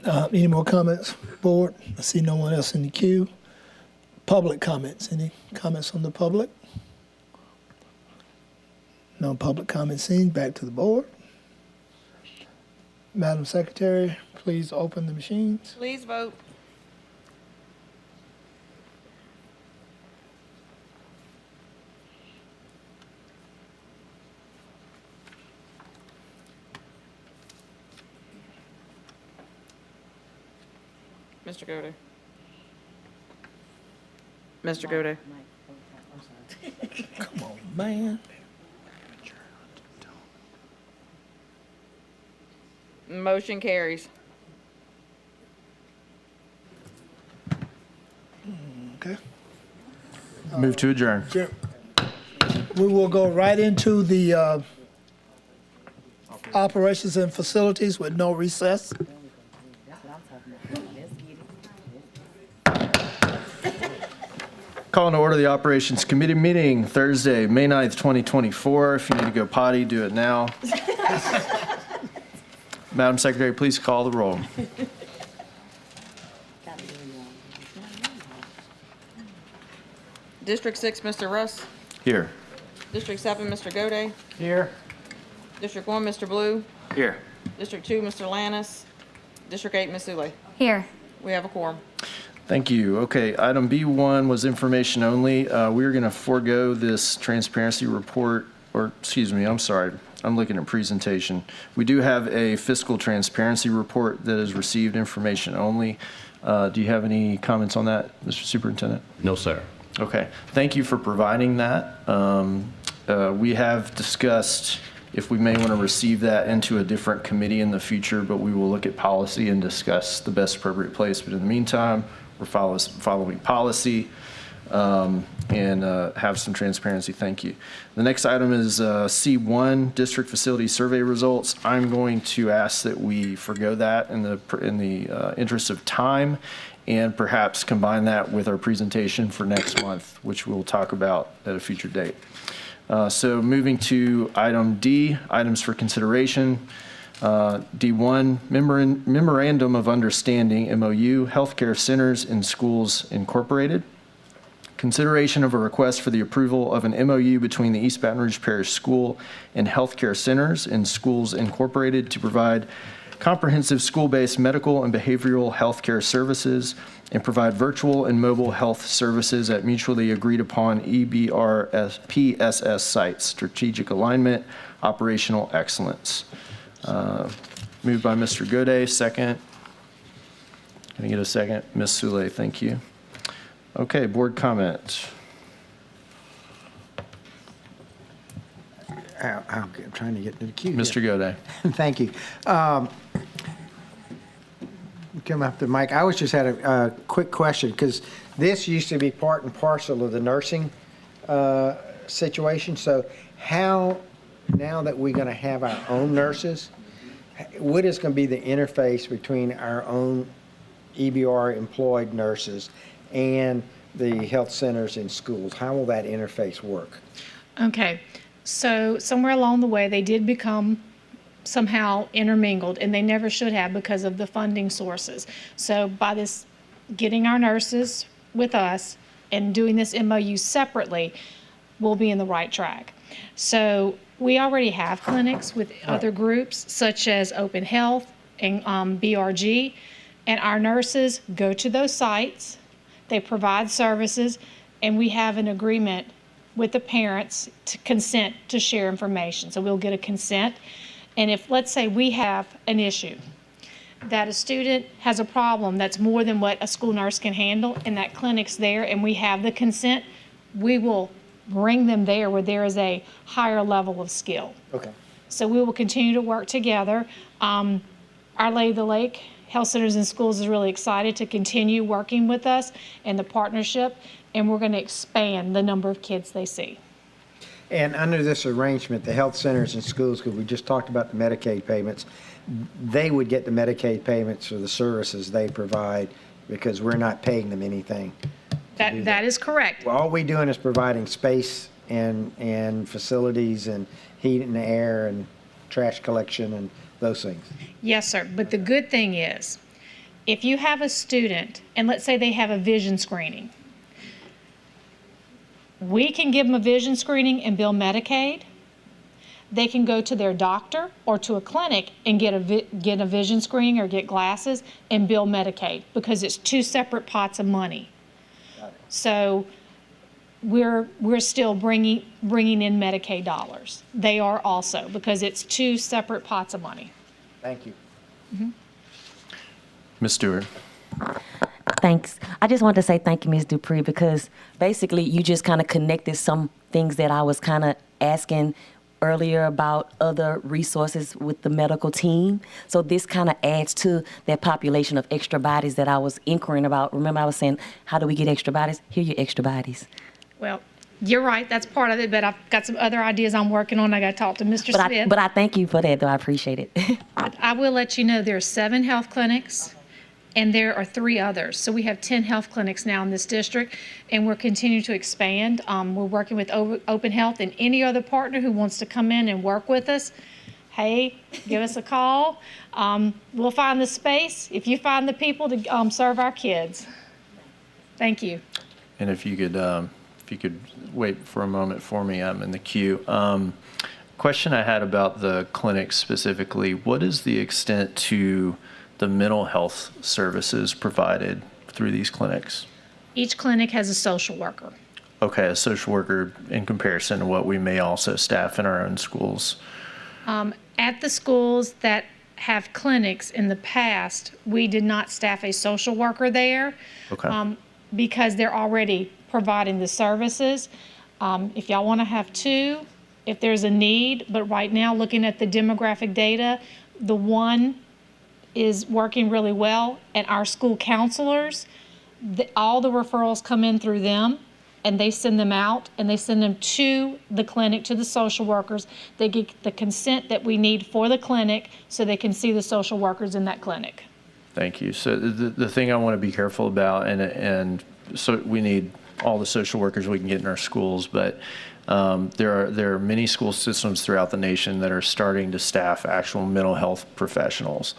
Any more comments, board? I see no one else in the queue. Public comments. Any comments from the public? No public comments seen. Back to the board. Madam Secretary, please open the machines. Please vote. Mr. Goder. Mr. Goder. Come on, man. Motion carries. Okay. Move to adjourn. We will go right into the operations and facilities with no recess. Calling to order the Operations Committee meeting Thursday, May 9th, 2024. If you need to go potty, do it now. Madam Secretary, please call the roll. District 6, Mr. Russ. Here. District 7, Mr. Goday. Here. District 1, Mr. Blue. Here. District 2, Mr. Lannis. District 8, Ms. Suley. Here. We have a quorum. Thank you. Okay, item B1 was information only. We're going to forego this transparency report, or excuse me, I'm sorry. I'm looking at presentation. We do have a fiscal transparency report that has received information only. Do you have any comments on that, Mr. Superintendent? No, sir. Okay, thank you for providing that. We have discussed if we may want to receive that into a different committee in the future, but we will look at policy and discuss the best appropriate place. But in the meantime, we're following policy and have some transparency. Thank you. The next item is C1, District Facility Survey Results. I'm going to ask that we forgo that in the interest of time, and perhaps combine that with our presentation for next month, which we'll talk about at a future date. So moving to item D, items for consideration. D1, Memorandum of Understanding, MOU, Healthcare Centers in Schools Incorporated. Consideration of a request for the approval of an MOU between the East Baton Rouge Parish School and Healthcare Centers in Schools Incorporated to provide comprehensive school-based medical and behavioral health care services and provide virtual and mobile health services at mutually agreed upon EBR PSS sites, strategic alignment, operational excellence. Moved by Mr. Goday, second. Can I get a second? Ms. Sule, thank you. Okay, board comment. I'm trying to get to the queue. Mr. Goday. Thank you. Come up to Mike. I always just had a quick question, because this used to be part and parcel of the nursing situation. So how, now that we're going to have our own nurses, what is going to be the interface between our own EBR employed nurses and the health centers and schools? How will that interface work? Okay, so somewhere along the way, they did become somehow intermingled, and they never should have because of the funding sources. So by this, getting our nurses with us and doing this MOU separately, we'll be in the right track. So we already have clinics with other groups, such as Open Health and BRG, and our nurses go to those sites, they provide services, and we have an agreement with the parents to consent to share information. So we'll get a consent. And if, let's say, we have an issue, that a student has a problem that's more than what a school nurse can handle, and that clinic's there, and we have the consent, we will bring them there where there is a higher level of skill. Okay. So we will continue to work together. Our Lady of the Lake Health Centers and Schools is really excited to continue working with us in the partnership, and we're going to expand the number of kids they see. And under this arrangement, the health centers and schools, because we just talked about the Medicaid payments, they would get the Medicaid payments for the services they provide, because we're not paying them anything. That is correct. Well, all we're doing is providing space and facilities and heat and air and trash collection and those things. Yes, sir. But the good thing is, if you have a student, and let's say they have a vision screening, we can give them a vision screening and bill Medicaid. They can go to their doctor or to a clinic and get a vision screening or get glasses and bill Medicaid, because it's two separate pots of money. So we're still bringing in Medicaid dollars. They are also, because it's two separate pots of money. Thank you. Ms. Stewart. Thanks. I just wanted to say thank you, Ms. Dupree, because basically you just kind of connected some things that I was kind of asking earlier about other resources with the medical team. So this kind of adds to that population of extra bodies that I was inquiring about. Remember, I was saying, how do we get extra bodies? Here are your extra bodies. Well, you're right. That's part of it, but I've got some other ideas I'm working on. I got to talk to Mr. Smith. But I thank you for that, though. I appreciate it. I will let you know there are 7 health clinics, and there are 3 others. So we have 10 health clinics now in this district, and we're continuing to expand. We're working with Open Health and any other partner who wants to come in and work with us. Hey, give us a call. We'll find the space if you find the people to serve our kids. Thank you. And if you could wait for a moment for me, I'm in the queue. Question I had about the clinics specifically, what is the extent to the mental health services provided through these clinics? Each clinic has a social worker. Okay, a social worker in comparison to what we may also staff in our own schools. At the schools that have clinics in the past, we did not staff a social worker there. Okay. Because they're already providing the services. If y'all want to have 2, if there's a need, but right now, looking at the demographic data, the one is working really well, and our school counselors, all the referrals come in through them, and they send them out, and they send them to the clinic, to the social workers. They get the consent that we need for the clinic so they can see the social workers in that clinic. Thank you. So the thing I want to be careful about, and so we need all the social workers we can get in our schools, but there are many school systems throughout the nation that are starting to staff actual mental health professionals.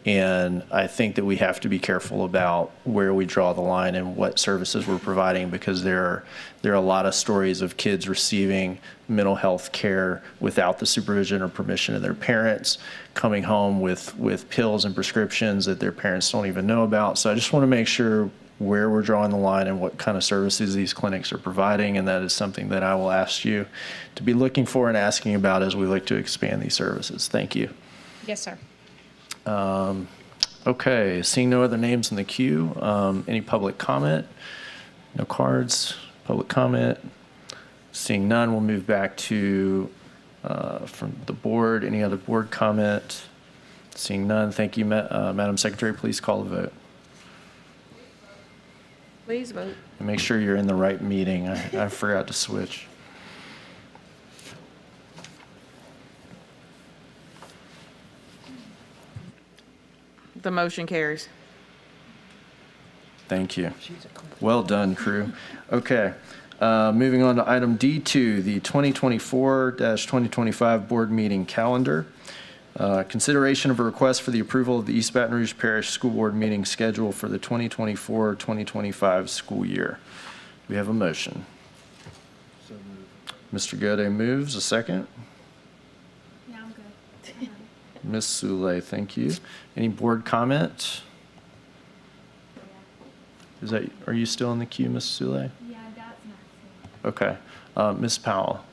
And I think that we have to be careful about where we draw the line and what services we're providing, because there are a lot of stories of kids receiving mental health care without the supervision or permission of their parents, coming home with pills and prescriptions that their parents don't even know about. So I just want to make sure where we're drawing the line and what kind of services these clinics are providing, and that is something that I will ask you to be looking for and asking about as we look to expand these services. Thank you. Yes, sir. Okay, seeing no other names in the queue, any public comment? No cards, public comment. Seeing none, we'll move back to from the board. Any other board comment? Seeing none, thank you. Madam Secretary, please call the vote. Please vote. And make sure you're in the right meeting. I forgot to switch. The motion carries. Thank you. Well done, crew. Okay, moving on to item D2, the 2024-2025 board meeting calendar. Consideration of a request for the approval of the East Baton Rouge Parish School Board meeting schedule for the 2024-2025 school year. We have a motion. Mr. Gode moves. A second? Yeah, I'm good. Ms. Sule, thank you. Any board comment? Are you still in the queue, Ms. Sule? Yeah, that's next. Okay. Ms. Powell,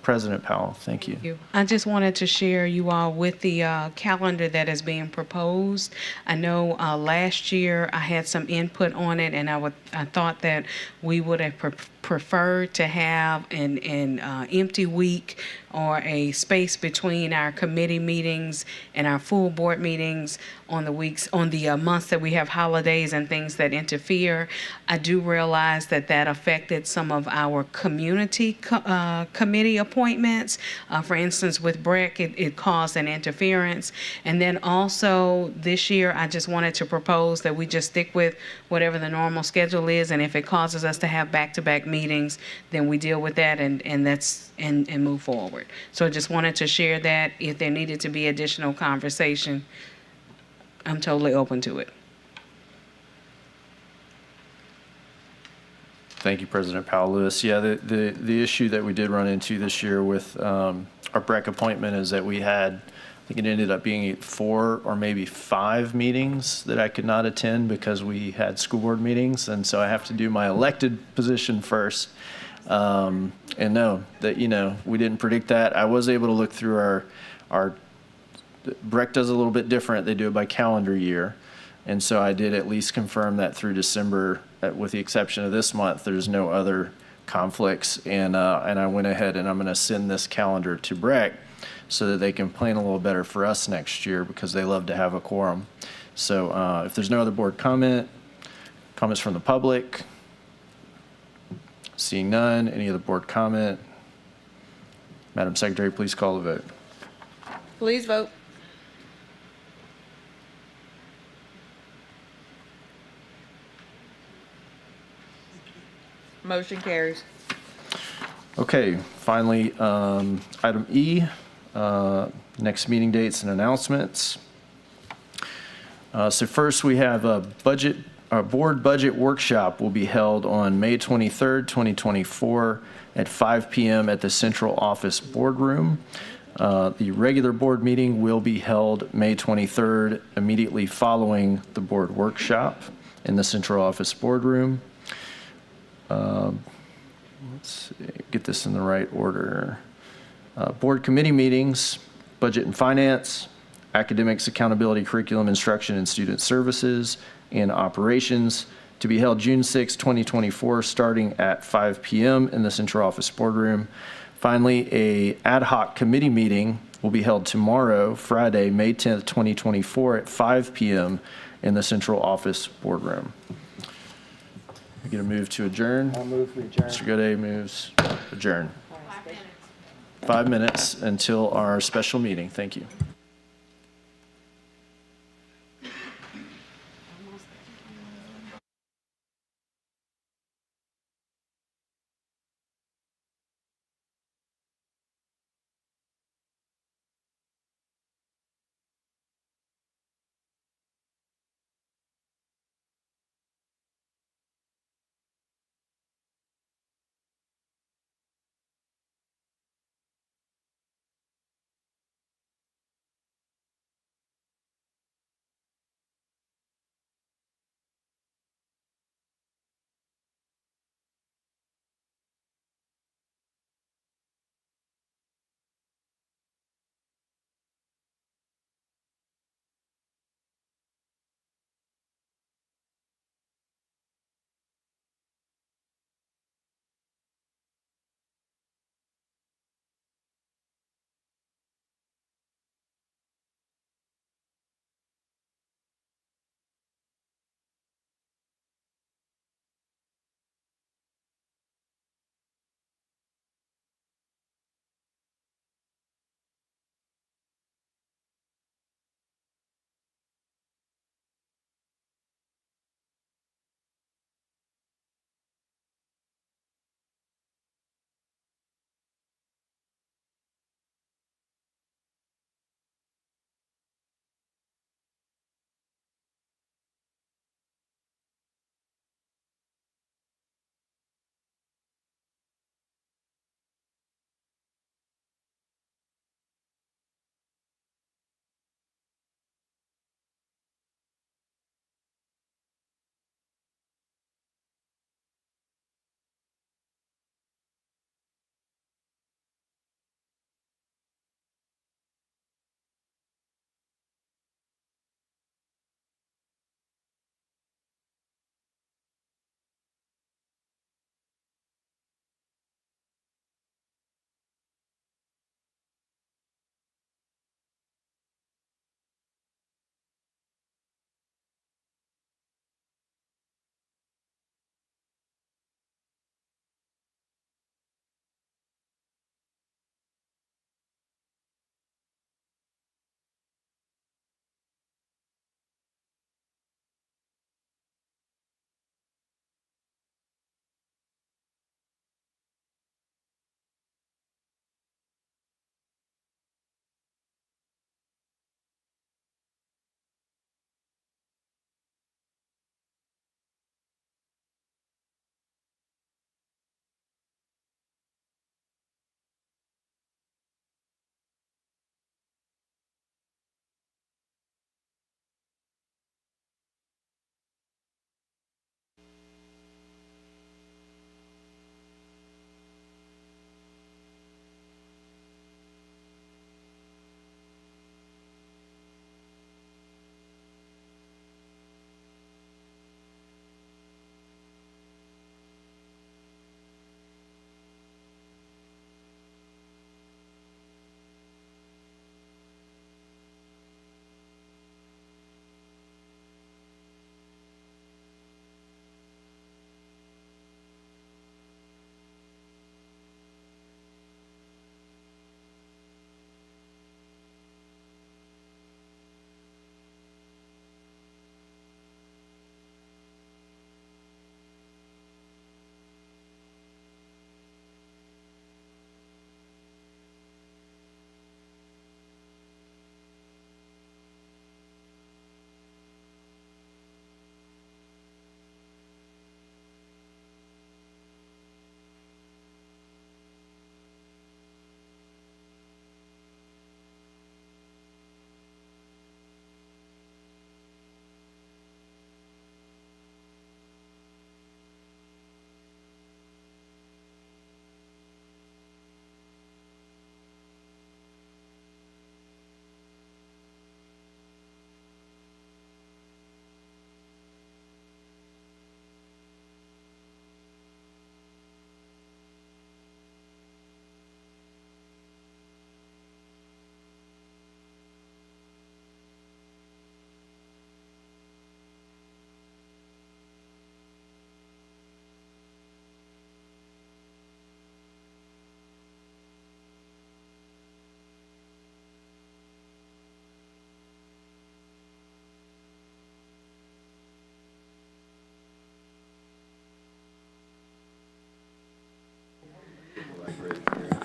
President Powell, thank you. I just wanted to share you all with the calendar that is being proposed. I know last year I had some input on it, and I thought that we would have preferred to have an empty week or a space between our committee meetings and our full board meetings on the months that we have holidays and things that interfere. I do realize that affected some of our community committee appointments. For instance, with BREC, it caused an interference. And then also this year, I just wanted to propose that we just stick with whatever the normal schedule is, and if it causes us to have back-to-back meetings, then we deal with that and move forward. So I just wanted to share that. If there needed to be additional conversation, I'm totally open to it. Thank you, President Powell Lewis. Yeah, the issue that we did run into this year with our BREC appointment is that we had, I think it ended up being 4 or maybe 5 meetings that I could not attend because we had school board meetings, and so I have to do my elected position first. And no, that we didn't predict that. I was able to look through our BREC does a little bit different. They do it by calendar year, and so I did at least confirm that through December, with the exception of this month, there's no other conflicts, and I went ahead and I'm going to send this calendar to BREC so that they can plan a little better for us next year because they love to have a quorum. So if there's no other board comments from the public, seeing none, any other board comment? Madam Secretary, please call the vote. Please vote. Motion carries. Okay, finally, item E, next meeting dates and announcements. So first we have a board budget workshop will be held on May 23rd, 2024 at 5 p.m. at the central office boardroom. The regular board meeting will be held May 23rd, immediately following the board workshop in the central office boardroom. Let's see, get this in the right order. Board committee meetings, budget and finance, academics, accountability, curriculum, instruction, and student services, and operations to be held June 6, 2024, starting at 5 p.m. in the central office boardroom. Finally, a ad hoc committee meeting will be held tomorrow, Friday, May 10th, 2024 at 5 p.m. in the central office boardroom. We get a move to adjourn. I'll move to adjourn. Mr. Gode moves adjourn. 5 minutes until our special meeting. Thank you.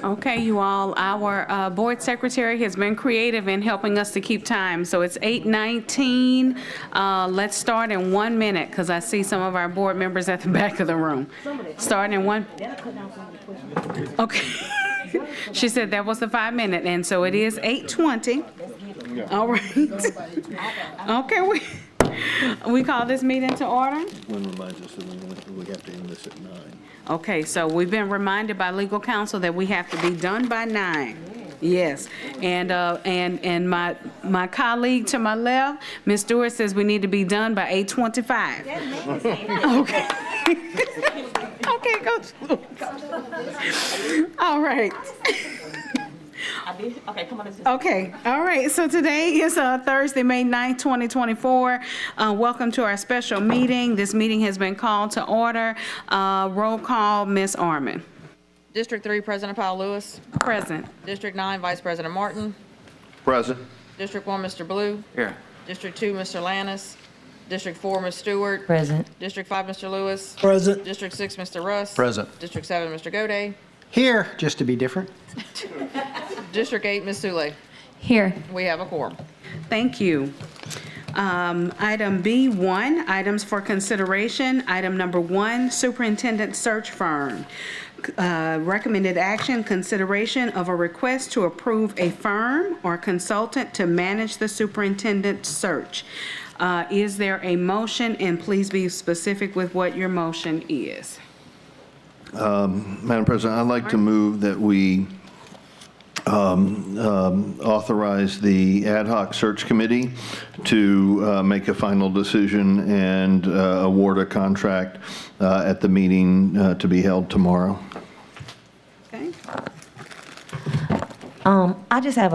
Okay, you all, our board secretary has been creative in helping us to keep time. So it's 8:19. Let's start in 1 minute, because I see some of our board members at the back of the room. Starting in one. Okay. She said that was the 5 minute, and so it is 8:20. All right. Okay, we call this meeting to order. One reminds us that we have to end this at 9. Okay, so we've been reminded by legal counsel that we have to be done by 9. Yes, and my colleague to my left, Ms. Stewart, says we need to be done by 8:25. Okay. Okay, go. All right. Okay, come on. Okay, all right, so today is Thursday, May 9th, 2024. Welcome to our special meeting. This meeting has been called to order. Roll call, Ms. Arman. District 3, President Powell Lewis. Present. District 9, Vice President Martin. Present. District 1, Mr. Blue. Here. District 2, Mr. Lannis. District 4, Ms. Stewart. Present. District 5, Mr. Lewis. Present. District 6, Mr. Russ. Present. District 7, Mr. Gode. Here, just to be different. District 8, Ms. Sule. Here. We have a quorum. Thank you. Item B1, items for consideration. Item number 1, superintendent search firm. Recommended action, consideration of a request to approve a firm or consultant to manage the superintendent search. Is there a motion? And please be specific with what your motion is. Madam President, I'd like to move that we authorize the ad hoc search committee to make a final decision and award a contract at the meeting to be held tomorrow. Okay. I just have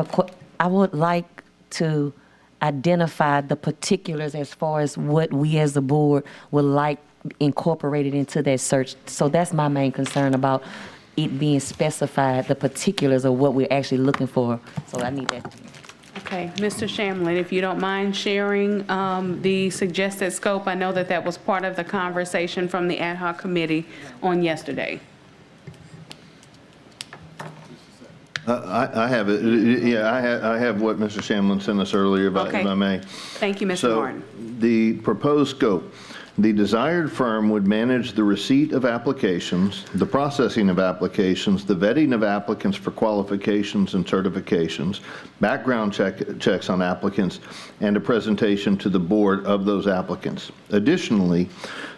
I would like to identify the particulars as far as what we as the board would like incorporated into that search. So that's my main concern about it being specified, the particulars of what we're actually looking for. So I need that. Okay, Mr. Shamlin, if you don't mind sharing the suggested scope. I know that that was part of the conversation from the ad hoc committee on yesterday. I have it. Yeah, I have what Mr. Shamlin sent us earlier, if I may. Thank you, Mr. Martin. So the proposed scope. The desired firm would manage the receipt of applications, the processing of applications, the vetting of applicants for qualifications and certifications, background checks on applicants, and a presentation to the board of those applicants. Additionally,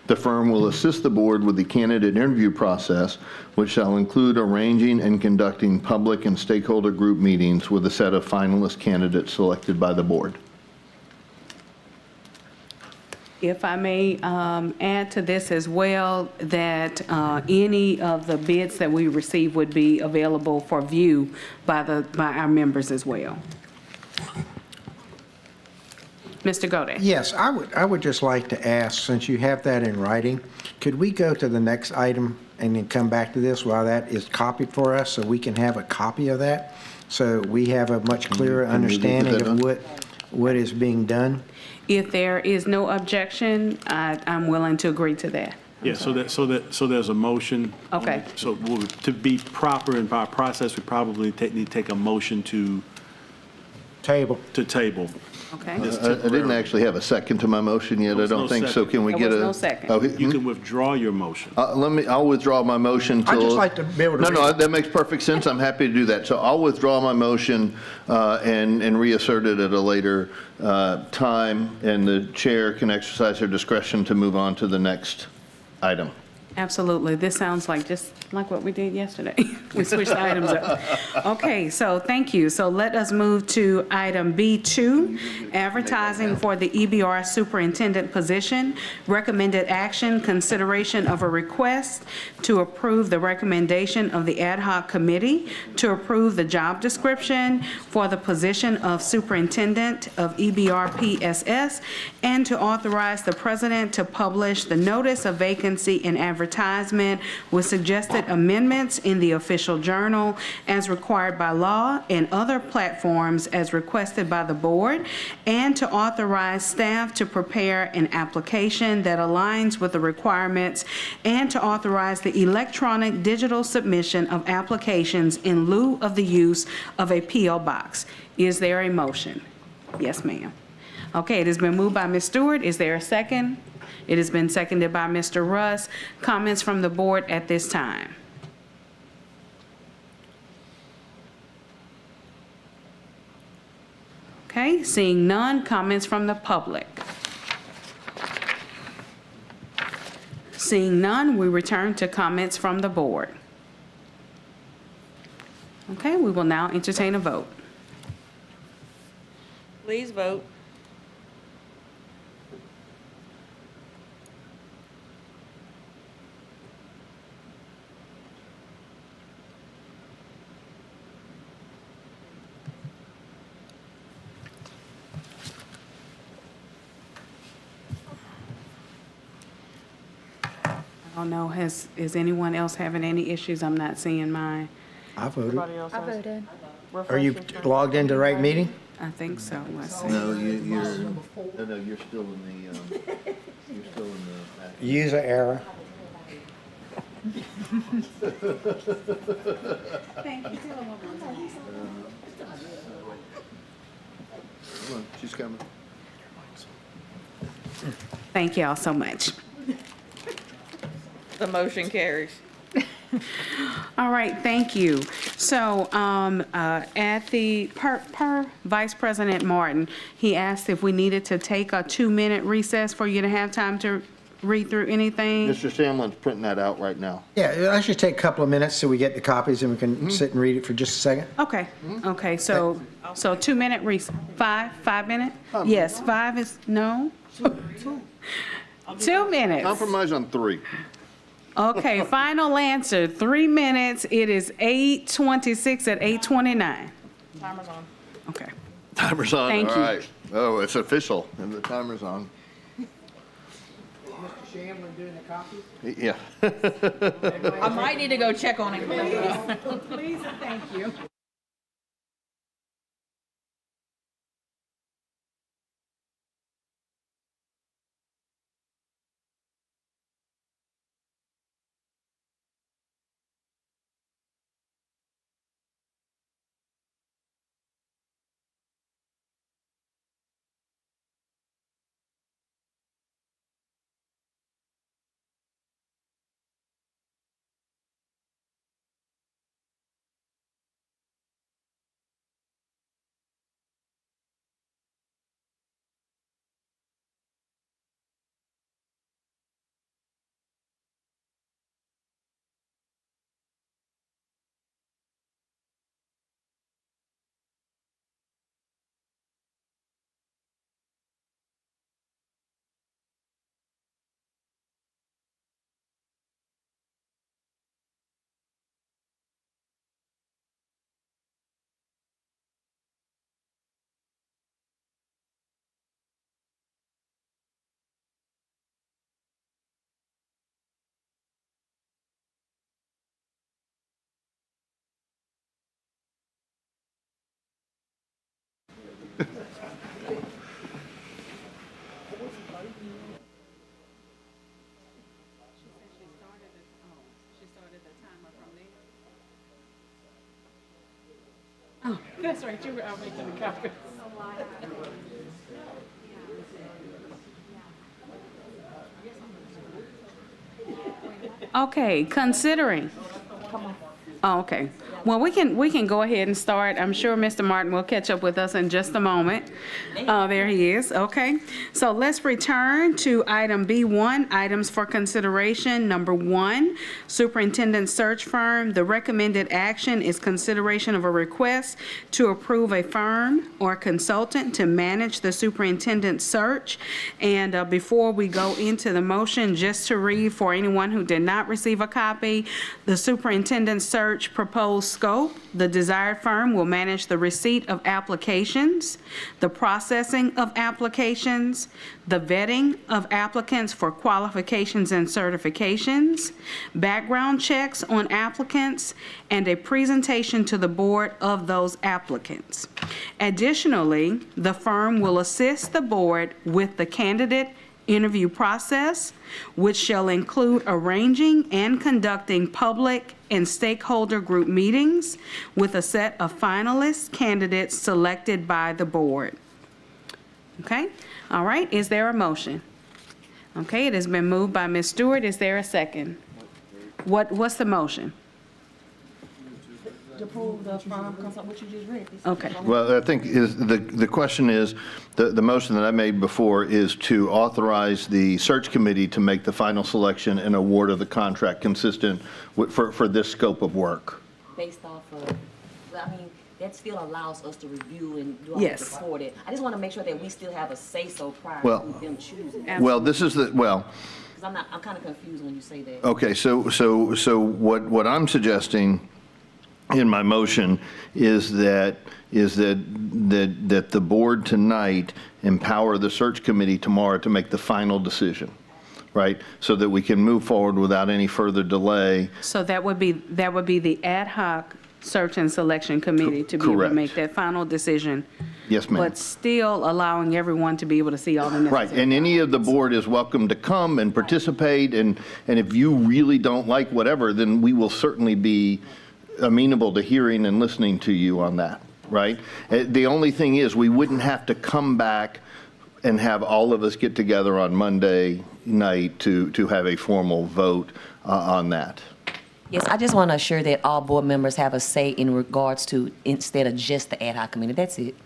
the firm will assist the board with the candidate interview process, which shall include arranging and conducting public and stakeholder group meetings with a set of finalist candidates selected by the board. If I may add to this as well, that any of the bids that we receive would be available for view by our members as well. Mr. Gode. Yes, I would just like to ask, since you have that in writing, could we go to the next item and then come back to this while that is copied for us, so we can have a copy of that, so we have a much clearer understanding of what is being done? If there is no objection, I'm willing to agree to that. Yeah, so there's a motion. Okay. So to be proper in our process, we probably need to take a motion to table. Okay. I didn't actually have a second to my motion yet, I don't think, so can we get a? There was no second. Oh, You can withdraw your motion. I'll withdraw my motion till. I'd just like to be able to. No, that makes perfect sense. I'm happy to do that. So I'll withdraw my motion and reassert it at a later time, and the chair can exercise her discretion to move on to the next item. Absolutely. This sounds like just like what we did yesterday. We switched the items up. Okay, so thank you. So let us move to item B2, advertising for the EBR superintendent position. Recommended action, consideration of a request to approve the recommendation of the ad hoc committee to approve the job description for the position of superintendent of EBR PSS and to authorize the president to publish the notice of vacancy and advertisement advertisement with suggested amendments in the official journal as required by law and other platforms as requested by the board, and to authorize staff to prepare an application that aligns with the requirements, and to authorize the electronic digital submission of applications in lieu of the use of a P.O. box. Is there a motion? Yes, ma'am. Okay, it has been moved by Ms. Stewart. Is there a second? It has been seconded by Mr. Russ. Comments from the board at this time? Okay, seeing none. Comments from the public? Seeing none, we return to comments from the board. Okay, we will now entertain a vote. Please vote. I don't know, is anyone else having any issues? I'm not seeing mine. I voted. I voted. Are you logged into the right meeting? I think so. Let's see. No, you're still in the, you're still in the back. User error. Thank you. Come on, she's coming. Thank y'all so much. The motion carries. All right, thank you. So, at the, per Vice President Martin, he asked if we needed to take a 2-minute recess for you to have time to read through anything. Mr. Samlin's printing that out right now. Yeah, I should take a couple of minutes so we get the copies and we can sit and read it for just a second. Okay, okay, so 2-minute recess, 5 minutes? Yes, 5 is, no? 2 minutes. Compromise on 3. Okay, final answer, 3 minutes. It is 8:26 at 8:29. Timer's on. Okay. Timer's on, Thank all you. right. Oh, it's official, and the timer's on. Mr. Shamlin doing the copies? Yeah. I might need to go check on him. Please and thank you. Oh, that's right, you were out making the copies. Okay, considering. Oh, okay. Well, we can go ahead and start. I'm sure Mr. Martin will catch up with us in just a moment. There he is. Okay. So let's return to item B1, items for consideration. Number 1, superintendent search firm. The recommended action is consideration of a request to approve a firm or consultant to manage the superintendent search. And before we go into the motion, just to read for anyone who did not receive a copy, the superintendent search proposed scope, the desired firm will manage the receipt of applications, the processing of applications, the vetting of applicants for qualifications and certifications, background checks on applicants, and a presentation to the board of those applicants. Additionally, the firm will assist the board with the candidate interview process, which shall include arranging and conducting public and stakeholder group meetings with a set of finalist candidates selected by the board. Okay, all right, is there a motion? Okay, it has been moved by Ms. Stewart. Is there a second? What's the motion? To approve the firm consult, what you just read. Okay. Well, I think the question is, the motion that I made before is to authorize the search committee to make the final selection and award of the contract consistent for this scope of work. Based off of, well, I mean, that still allows us to review and do all Yes. the report it. I just want to make sure that we still have a say-so prior Well- to them choosing. Well, this is because I'm kind of confused when you say that. okay, so what I'm suggesting in my motion is that the board tonight empower the search committee tomorrow to make the final decision, right? So that we can move forward without any further delay. So that would be the ad hoc search and selection committee to be able to Correct. make that final decision, Yes, ma'am. but still allowing everyone to be able to see all the necessary. Right, and any of the board is welcome to come and participate, and if you really don't like whatever, then we will certainly be amenable to hearing and listening to you on that, right? The only thing is, we wouldn't have to come back and have all of us get together on Monday night to have a formal vote on that. Yes, I just want to assure that all board members have a say in regards to, instead of just the ad hoc committee. That's it.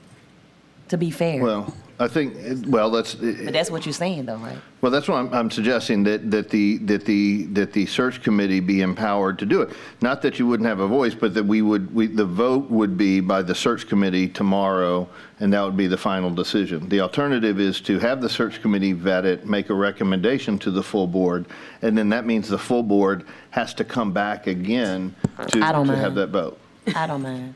To be fair. Well, I think, But that's what you're saying, though, right? Well, that's what I'm suggesting, that the search committee be empowered to do it. Not that you wouldn't have a voice, but that the vote would be by the search committee tomorrow, and that would be the final decision. The alternative is to have the search committee vet it, make a recommendation to the full board, and then that means the full board has to come back again to I don't mind. have that vote. I don't mind.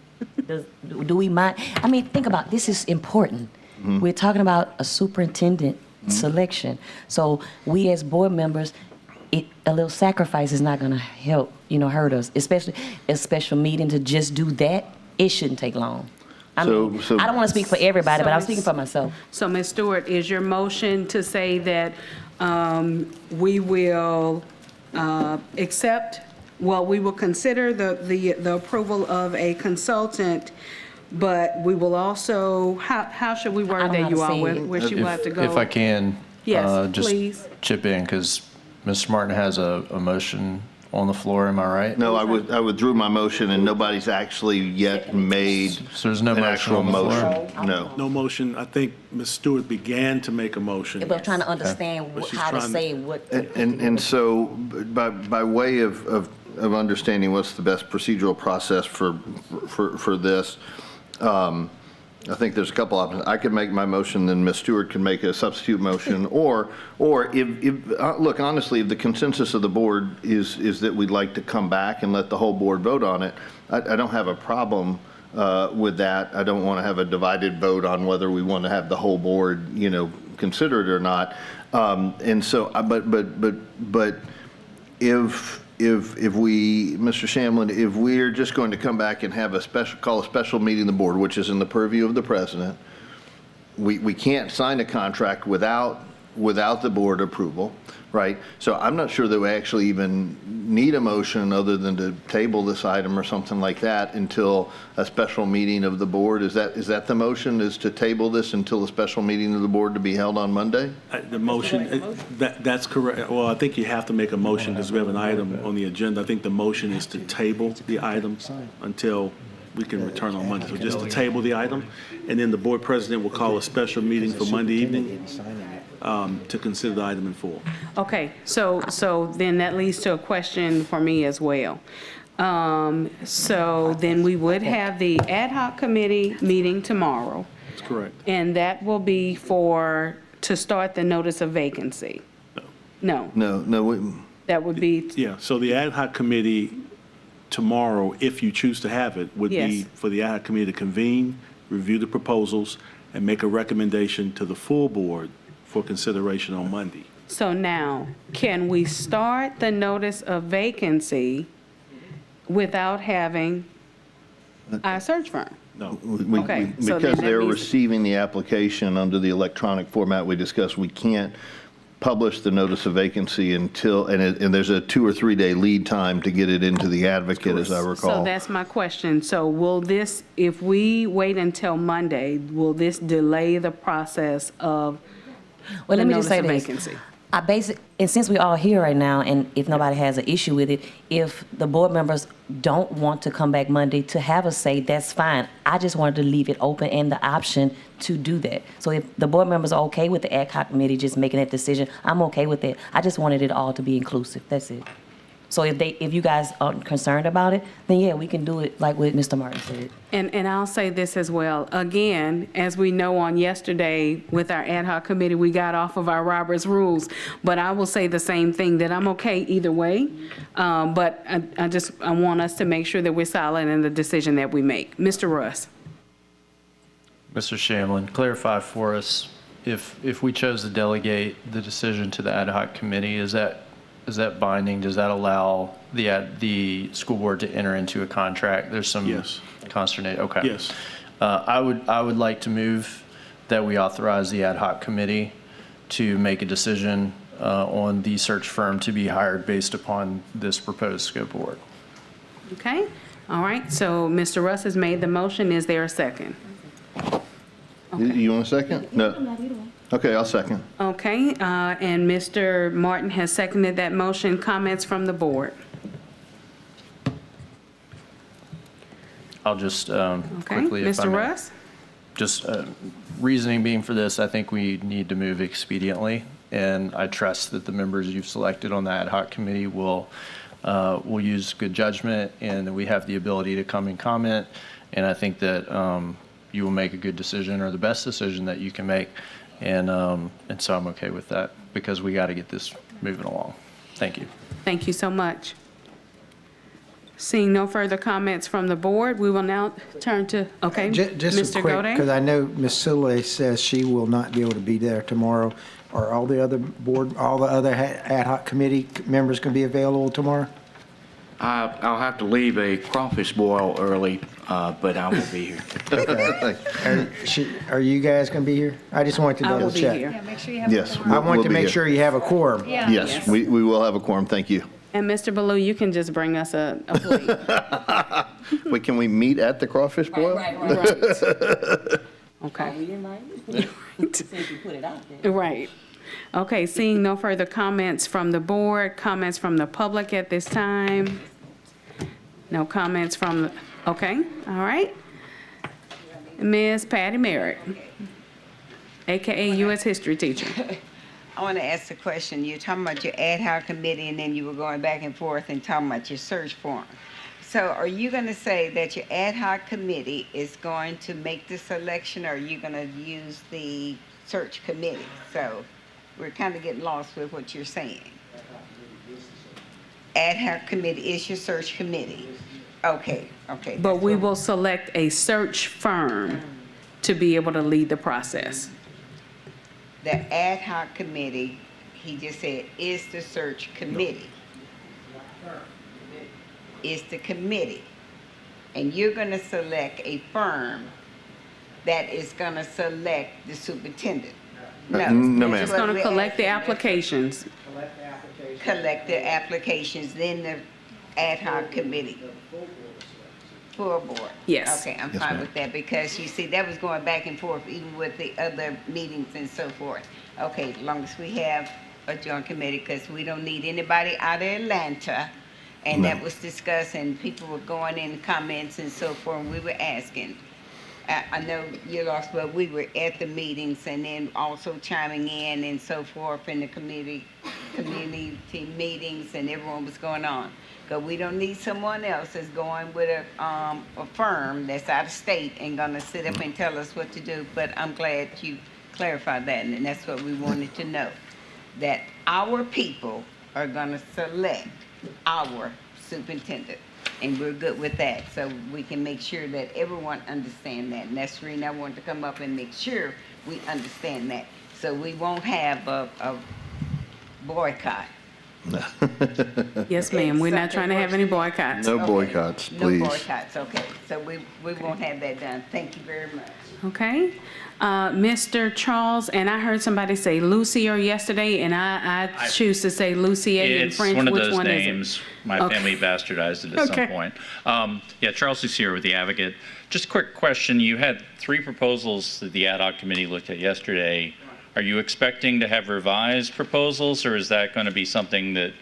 Do we mind? I mean, think about, this is important. We're talking about a superintendent selection. So we as board members, a little sacrifice is not going to help, hurt us, especially a special meeting to just do that. It shouldn't take long. I mean, I don't want to speak for everybody, but I'm speaking for myself. So, Ms. Stewart, is your motion to say that we will we will consider the approval of a consultant, but we will also, how should we word that, you all? Where she will have to go? If I can. Yes, just please. chip in, because Mr. Martin has a motion on the floor, am I right? No, I withdrew my motion, and nobody's actually yet made So there's no an motion actual on the floor? motion. No. No motion. I think Ms. Stewart began to make a motion. But I'm trying to understand But she's how to trying to- say what. And so, by way of understanding what's the best procedural process for this, I think there's a couple options. I could make my motion, then Ms. Stewart can make a substitute motion, or look, honestly, if the consensus of the board is that we'd like to come back and let the whole board vote on it, I don't have a problem with that. I don't want to have a divided vote on whether we want to have the whole board, consider it or not. And so, but if we, Mr. Shamlin, if we're just going to come back and have call a special meeting of the board, which is in the purview of the president, we can't sign a contract without the board approval, right? So I'm not sure that we actually even need a motion other than to table this item or something like that until a special meeting of the board. Is that the motion, is to table this until a special meeting of the board to be held on Monday? The motion, that's correct. Well, I think you have to make a motion because we have an item on the agenda. I think the motion is to table the item until we can return on Monday. So just to table the item, and then the board president will call a special meeting for Monday evening to consider the item in full. Okay, so then that leads to a question for me as well. So then we would have the ad hoc committee meeting tomorrow, That's correct. and that will be to start the notice of vacancy? No. No. That would be, Yeah, so the ad hoc committee tomorrow, if you choose to have it, would be Yes. for the ad hoc committee to convene, review the proposals, and make a recommendation to the full board for consideration on Monday. So now, can we start the notice of vacancy without having our search firm? No. Okay, so then Because that they're means- receiving the application under the electronic format we discussed, we can't publish the notice of vacancy until, and there's a 2 or 3 day lead time to get it into the advocate, as I So recall. that's my question. So will this, if we wait until Monday, will this delay the process of Well, the let me just notice say of this. vacancy? And since we're all here right now, and if nobody has an issue with it, if the board members don't want to come back Monday to have a say, that's fine. I just wanted to leave it open and the option to do that. So if the board members are okay with the ad hoc committee just making that decision, I'm okay with it. I just wanted it all to be inclusive. That's it. So if you guys aren't concerned about it, then yeah, we can do it like what Mr. Martin said. And I'll say this as well. Again, as we know on yesterday with our ad hoc committee, we got off of our Robert's rules. But I will say the same thing, that I'm okay either way. But I want us to make sure that we're solid in the decision that we make. Mr. Russ. Mr. Shamlin, clarify for us, if we chose to delegate the decision to the ad hoc committee, is that binding? Does that allow the school board to enter into a contract? There's some Yes. consternation. Okay. Yes. I would like to move that we authorize the ad hoc committee to make a decision on the search firm to be hired based upon this proposed scope of work. Okay? All right. So Mr. Russ has made the motion. Is there a second? You want a second? No. Okay, I'll second. Okay, and Mr. Martin has seconded that motion. Comments from the board? I'll just Okay, quickly, if I Mr. may. Russ? Just reasoning being for this, I think we need to move expediently, and I trust that the members you've selected on the ad hoc committee will use good judgment, and that we have the ability to come and comment, and I think that you will make a good decision, or the best decision that you can make, and so I'm okay with that, because we got to get this moving along. Thank you. Thank you so much. Seeing no further comments from the board, we will now turn to, okay, Just Mr. quick, because Godey? I know Ms. Sule says she will not be able to be there tomorrow. Are all the other ad hoc committee members going to be available tomorrow? I'll have to leave a crawfish boil early, but I will be here. Are you guys going to be here? I just wanted to I will double be check. here. Yeah, make sure you have. Yes. I want we'll to be make here. sure you have a quorum. Yeah. Yes, we will have a quorum, thank you. And Mr. Baloo, you can just bring us a plate. Wait, can we meet at the crawfish boil? Okay. Since you put it out there. Right. Okay, seeing no further comments from the board, comments from the public at this time? No comments from, okay, all right. Ms. Patty Merritt, AKA U.S. History teacher. I want to ask a question. You're talking about your ad hoc committee, and then you were going back and forth and talking about your search form. So are you going to say that your ad hoc committee is going to make the selection, or are you going to use the search committee? So we're kind of getting lost with what you're saying. Ad hoc committee is your search committee. Okay. But we will select a search firm to be able to lead the process. The ad hoc committee, he just said, is the search committee. It's the committee. And you're going to select a firm that is going to select the superintendent. No. No, ma'am. That's Just what going to we're collect the asking. applications. Collect the applications, then the ad hoc committee. Full board. Yes. Okay, I'm Yes, fine ma'am. with that, because you see, that was going back and forth even with the other meetings and so forth. Okay, as long as we have a joint committee, because we don't need anybody out of Atlanta. And that was discussed, and people were going in comments and so forth, and we were asking. I know you lost, but we were at the meetings and then also chiming in and so forth in the community meetings, and everyone was going on. Because we don't need someone else that's going with a firm that's out of state and gonna sit up and tell us what to do. But I'm glad you clarified that, and that's what we wanted to know. That our people are gonna select our superintendent. and we're good with that. So we can make sure that everyone understand that. And that's the reason I wanted to come up and make sure we understand that. So we won't have a boycott. Yes, ma'am. We're not trying to have any boycotts. No boycotts, please. No boycotts, okay. So we won't have that done. Thank you very much. Okay. Mr. Charles, and I heard somebody say Lucier yesterday, and I choose to say Lucier in It's French. one of Which those one names. is it? My Okay. family bastardized it at Okay. some point. Yeah, Charles Lucier with the Advocate. Just a quick question. You had 3 proposals that the ad hoc committee looked at yesterday. Are you expecting to have revised proposals, or is that going to be something that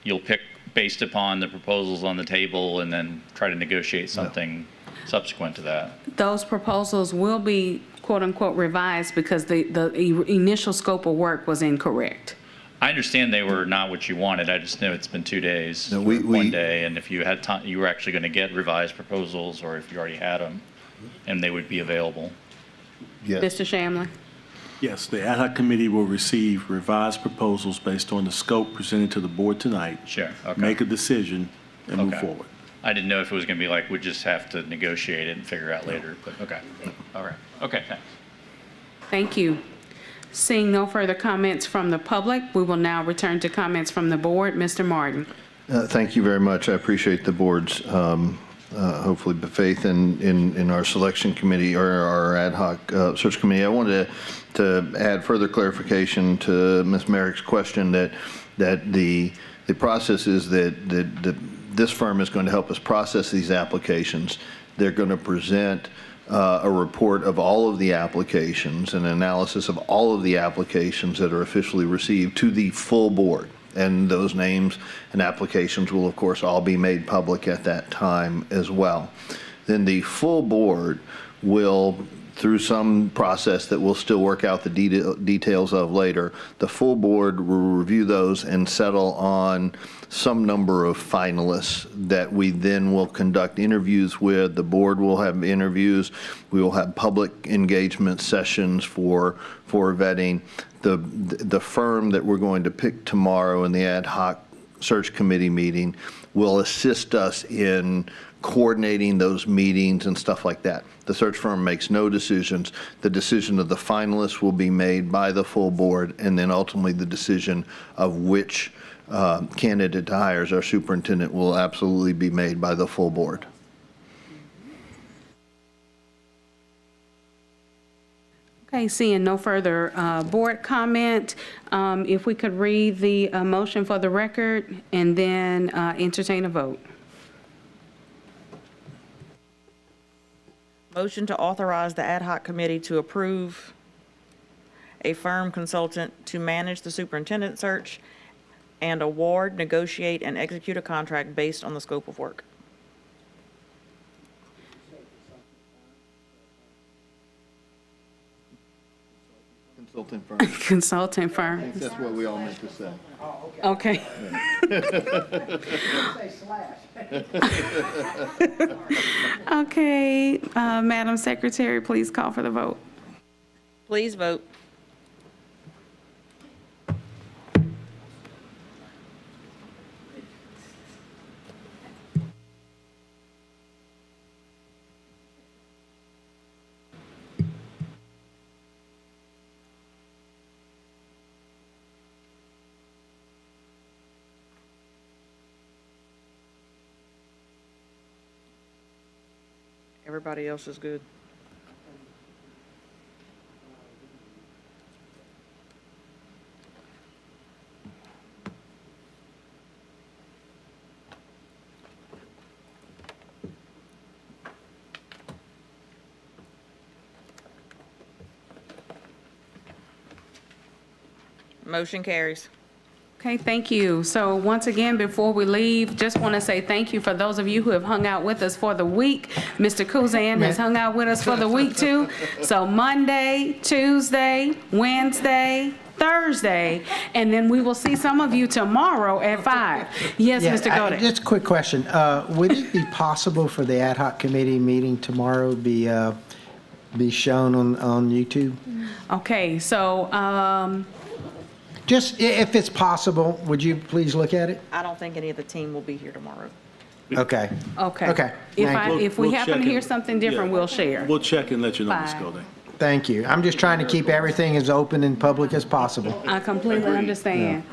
you'll pick based upon the proposals on the table and then try to negotiate something subsequent to that? Those proposals will be quote-unquote revised because the initial scope of work was incorrect. I understand they were not what you wanted. I just know it's been 2 days, No, or we- one day, and if you had time, you were actually going to get revised proposals, or if you already had them, and they would be available. Yes. Mr. Shamlin? Yes, the ad hoc committee will receive revised proposals based on the scope presented to the board tonight. Sure, okay. Make a decision and move Okay. forward. I didn't know if it was going to be like, we just have to negotiate it and figure out later, but okay. All right. Okay, thanks. Thank you. Seeing no further comments from the public, we will now return to comments from the board. Mr. Martin? Thank you very much. I appreciate the board's hopefully faith in our selection committee or our ad hoc search committee. I wanted to add further clarification to Ms. Merrick's question that the process is that this firm is going to help us process these applications. They're going to present a report of all of the applications, an analysis of all of the applications that are officially received to the full board. And those names and applications will, of course, all be made public at that time as well. Then the full board will, through some process that we'll still work out the details of later, the full board will review those and settle on some number of finalists that we then will conduct interviews with. The board will have interviews. We will have public engagement sessions for vetting. The firm that we're going to pick tomorrow in the ad hoc search committee meeting will assist us in coordinating those meetings and stuff like that. The search firm makes no decisions. The decision of the finalists will be made by the full board, and then ultimately the decision of which candidate to hire as our superintendent will absolutely be made by the full board. Okay, seeing no further board comment, if we could read the motion for the record and then entertain a vote. Motion to authorize the ad hoc committee to approve a firm consultant to manage the superintendent search and award, negotiate, and execute a contract based on the scope of work. Consulting firm. Consulting I firm. think that's what we all meant to say. Okay. Okay, Madam Secretary, please call for the vote. Please vote. Everybody else is good. Motion carries. Okay, thank you. So once again, before we leave, just want to say thank you for those of you who have hung out with us for the week. Mr. Kuzan has hung out with us for the week too. So Monday, Tuesday, Wednesday, Thursday, and then we will see some of you tomorrow at 5. Yes, Mr. Godek. Just a quick question. Would it be possible for the ad hoc committee meeting tomorrow be shown on YouTube? Okay, so Just if it's possible, would you please look at it? I don't think any of the team will be here tomorrow. Okay. Okay. Okay. If we We'll happen to check hear it. something different, Yeah. we'll share. We'll check and let you know, Ms. Fine. Golding. Thank you. I'm just trying to keep everything as open and public as possible. I completely understand.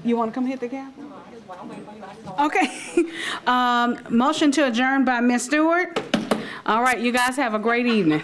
You want to come hit the gavel? Okay. Motion to adjourn by Ms. Stewart. All right, you guys have a great evening.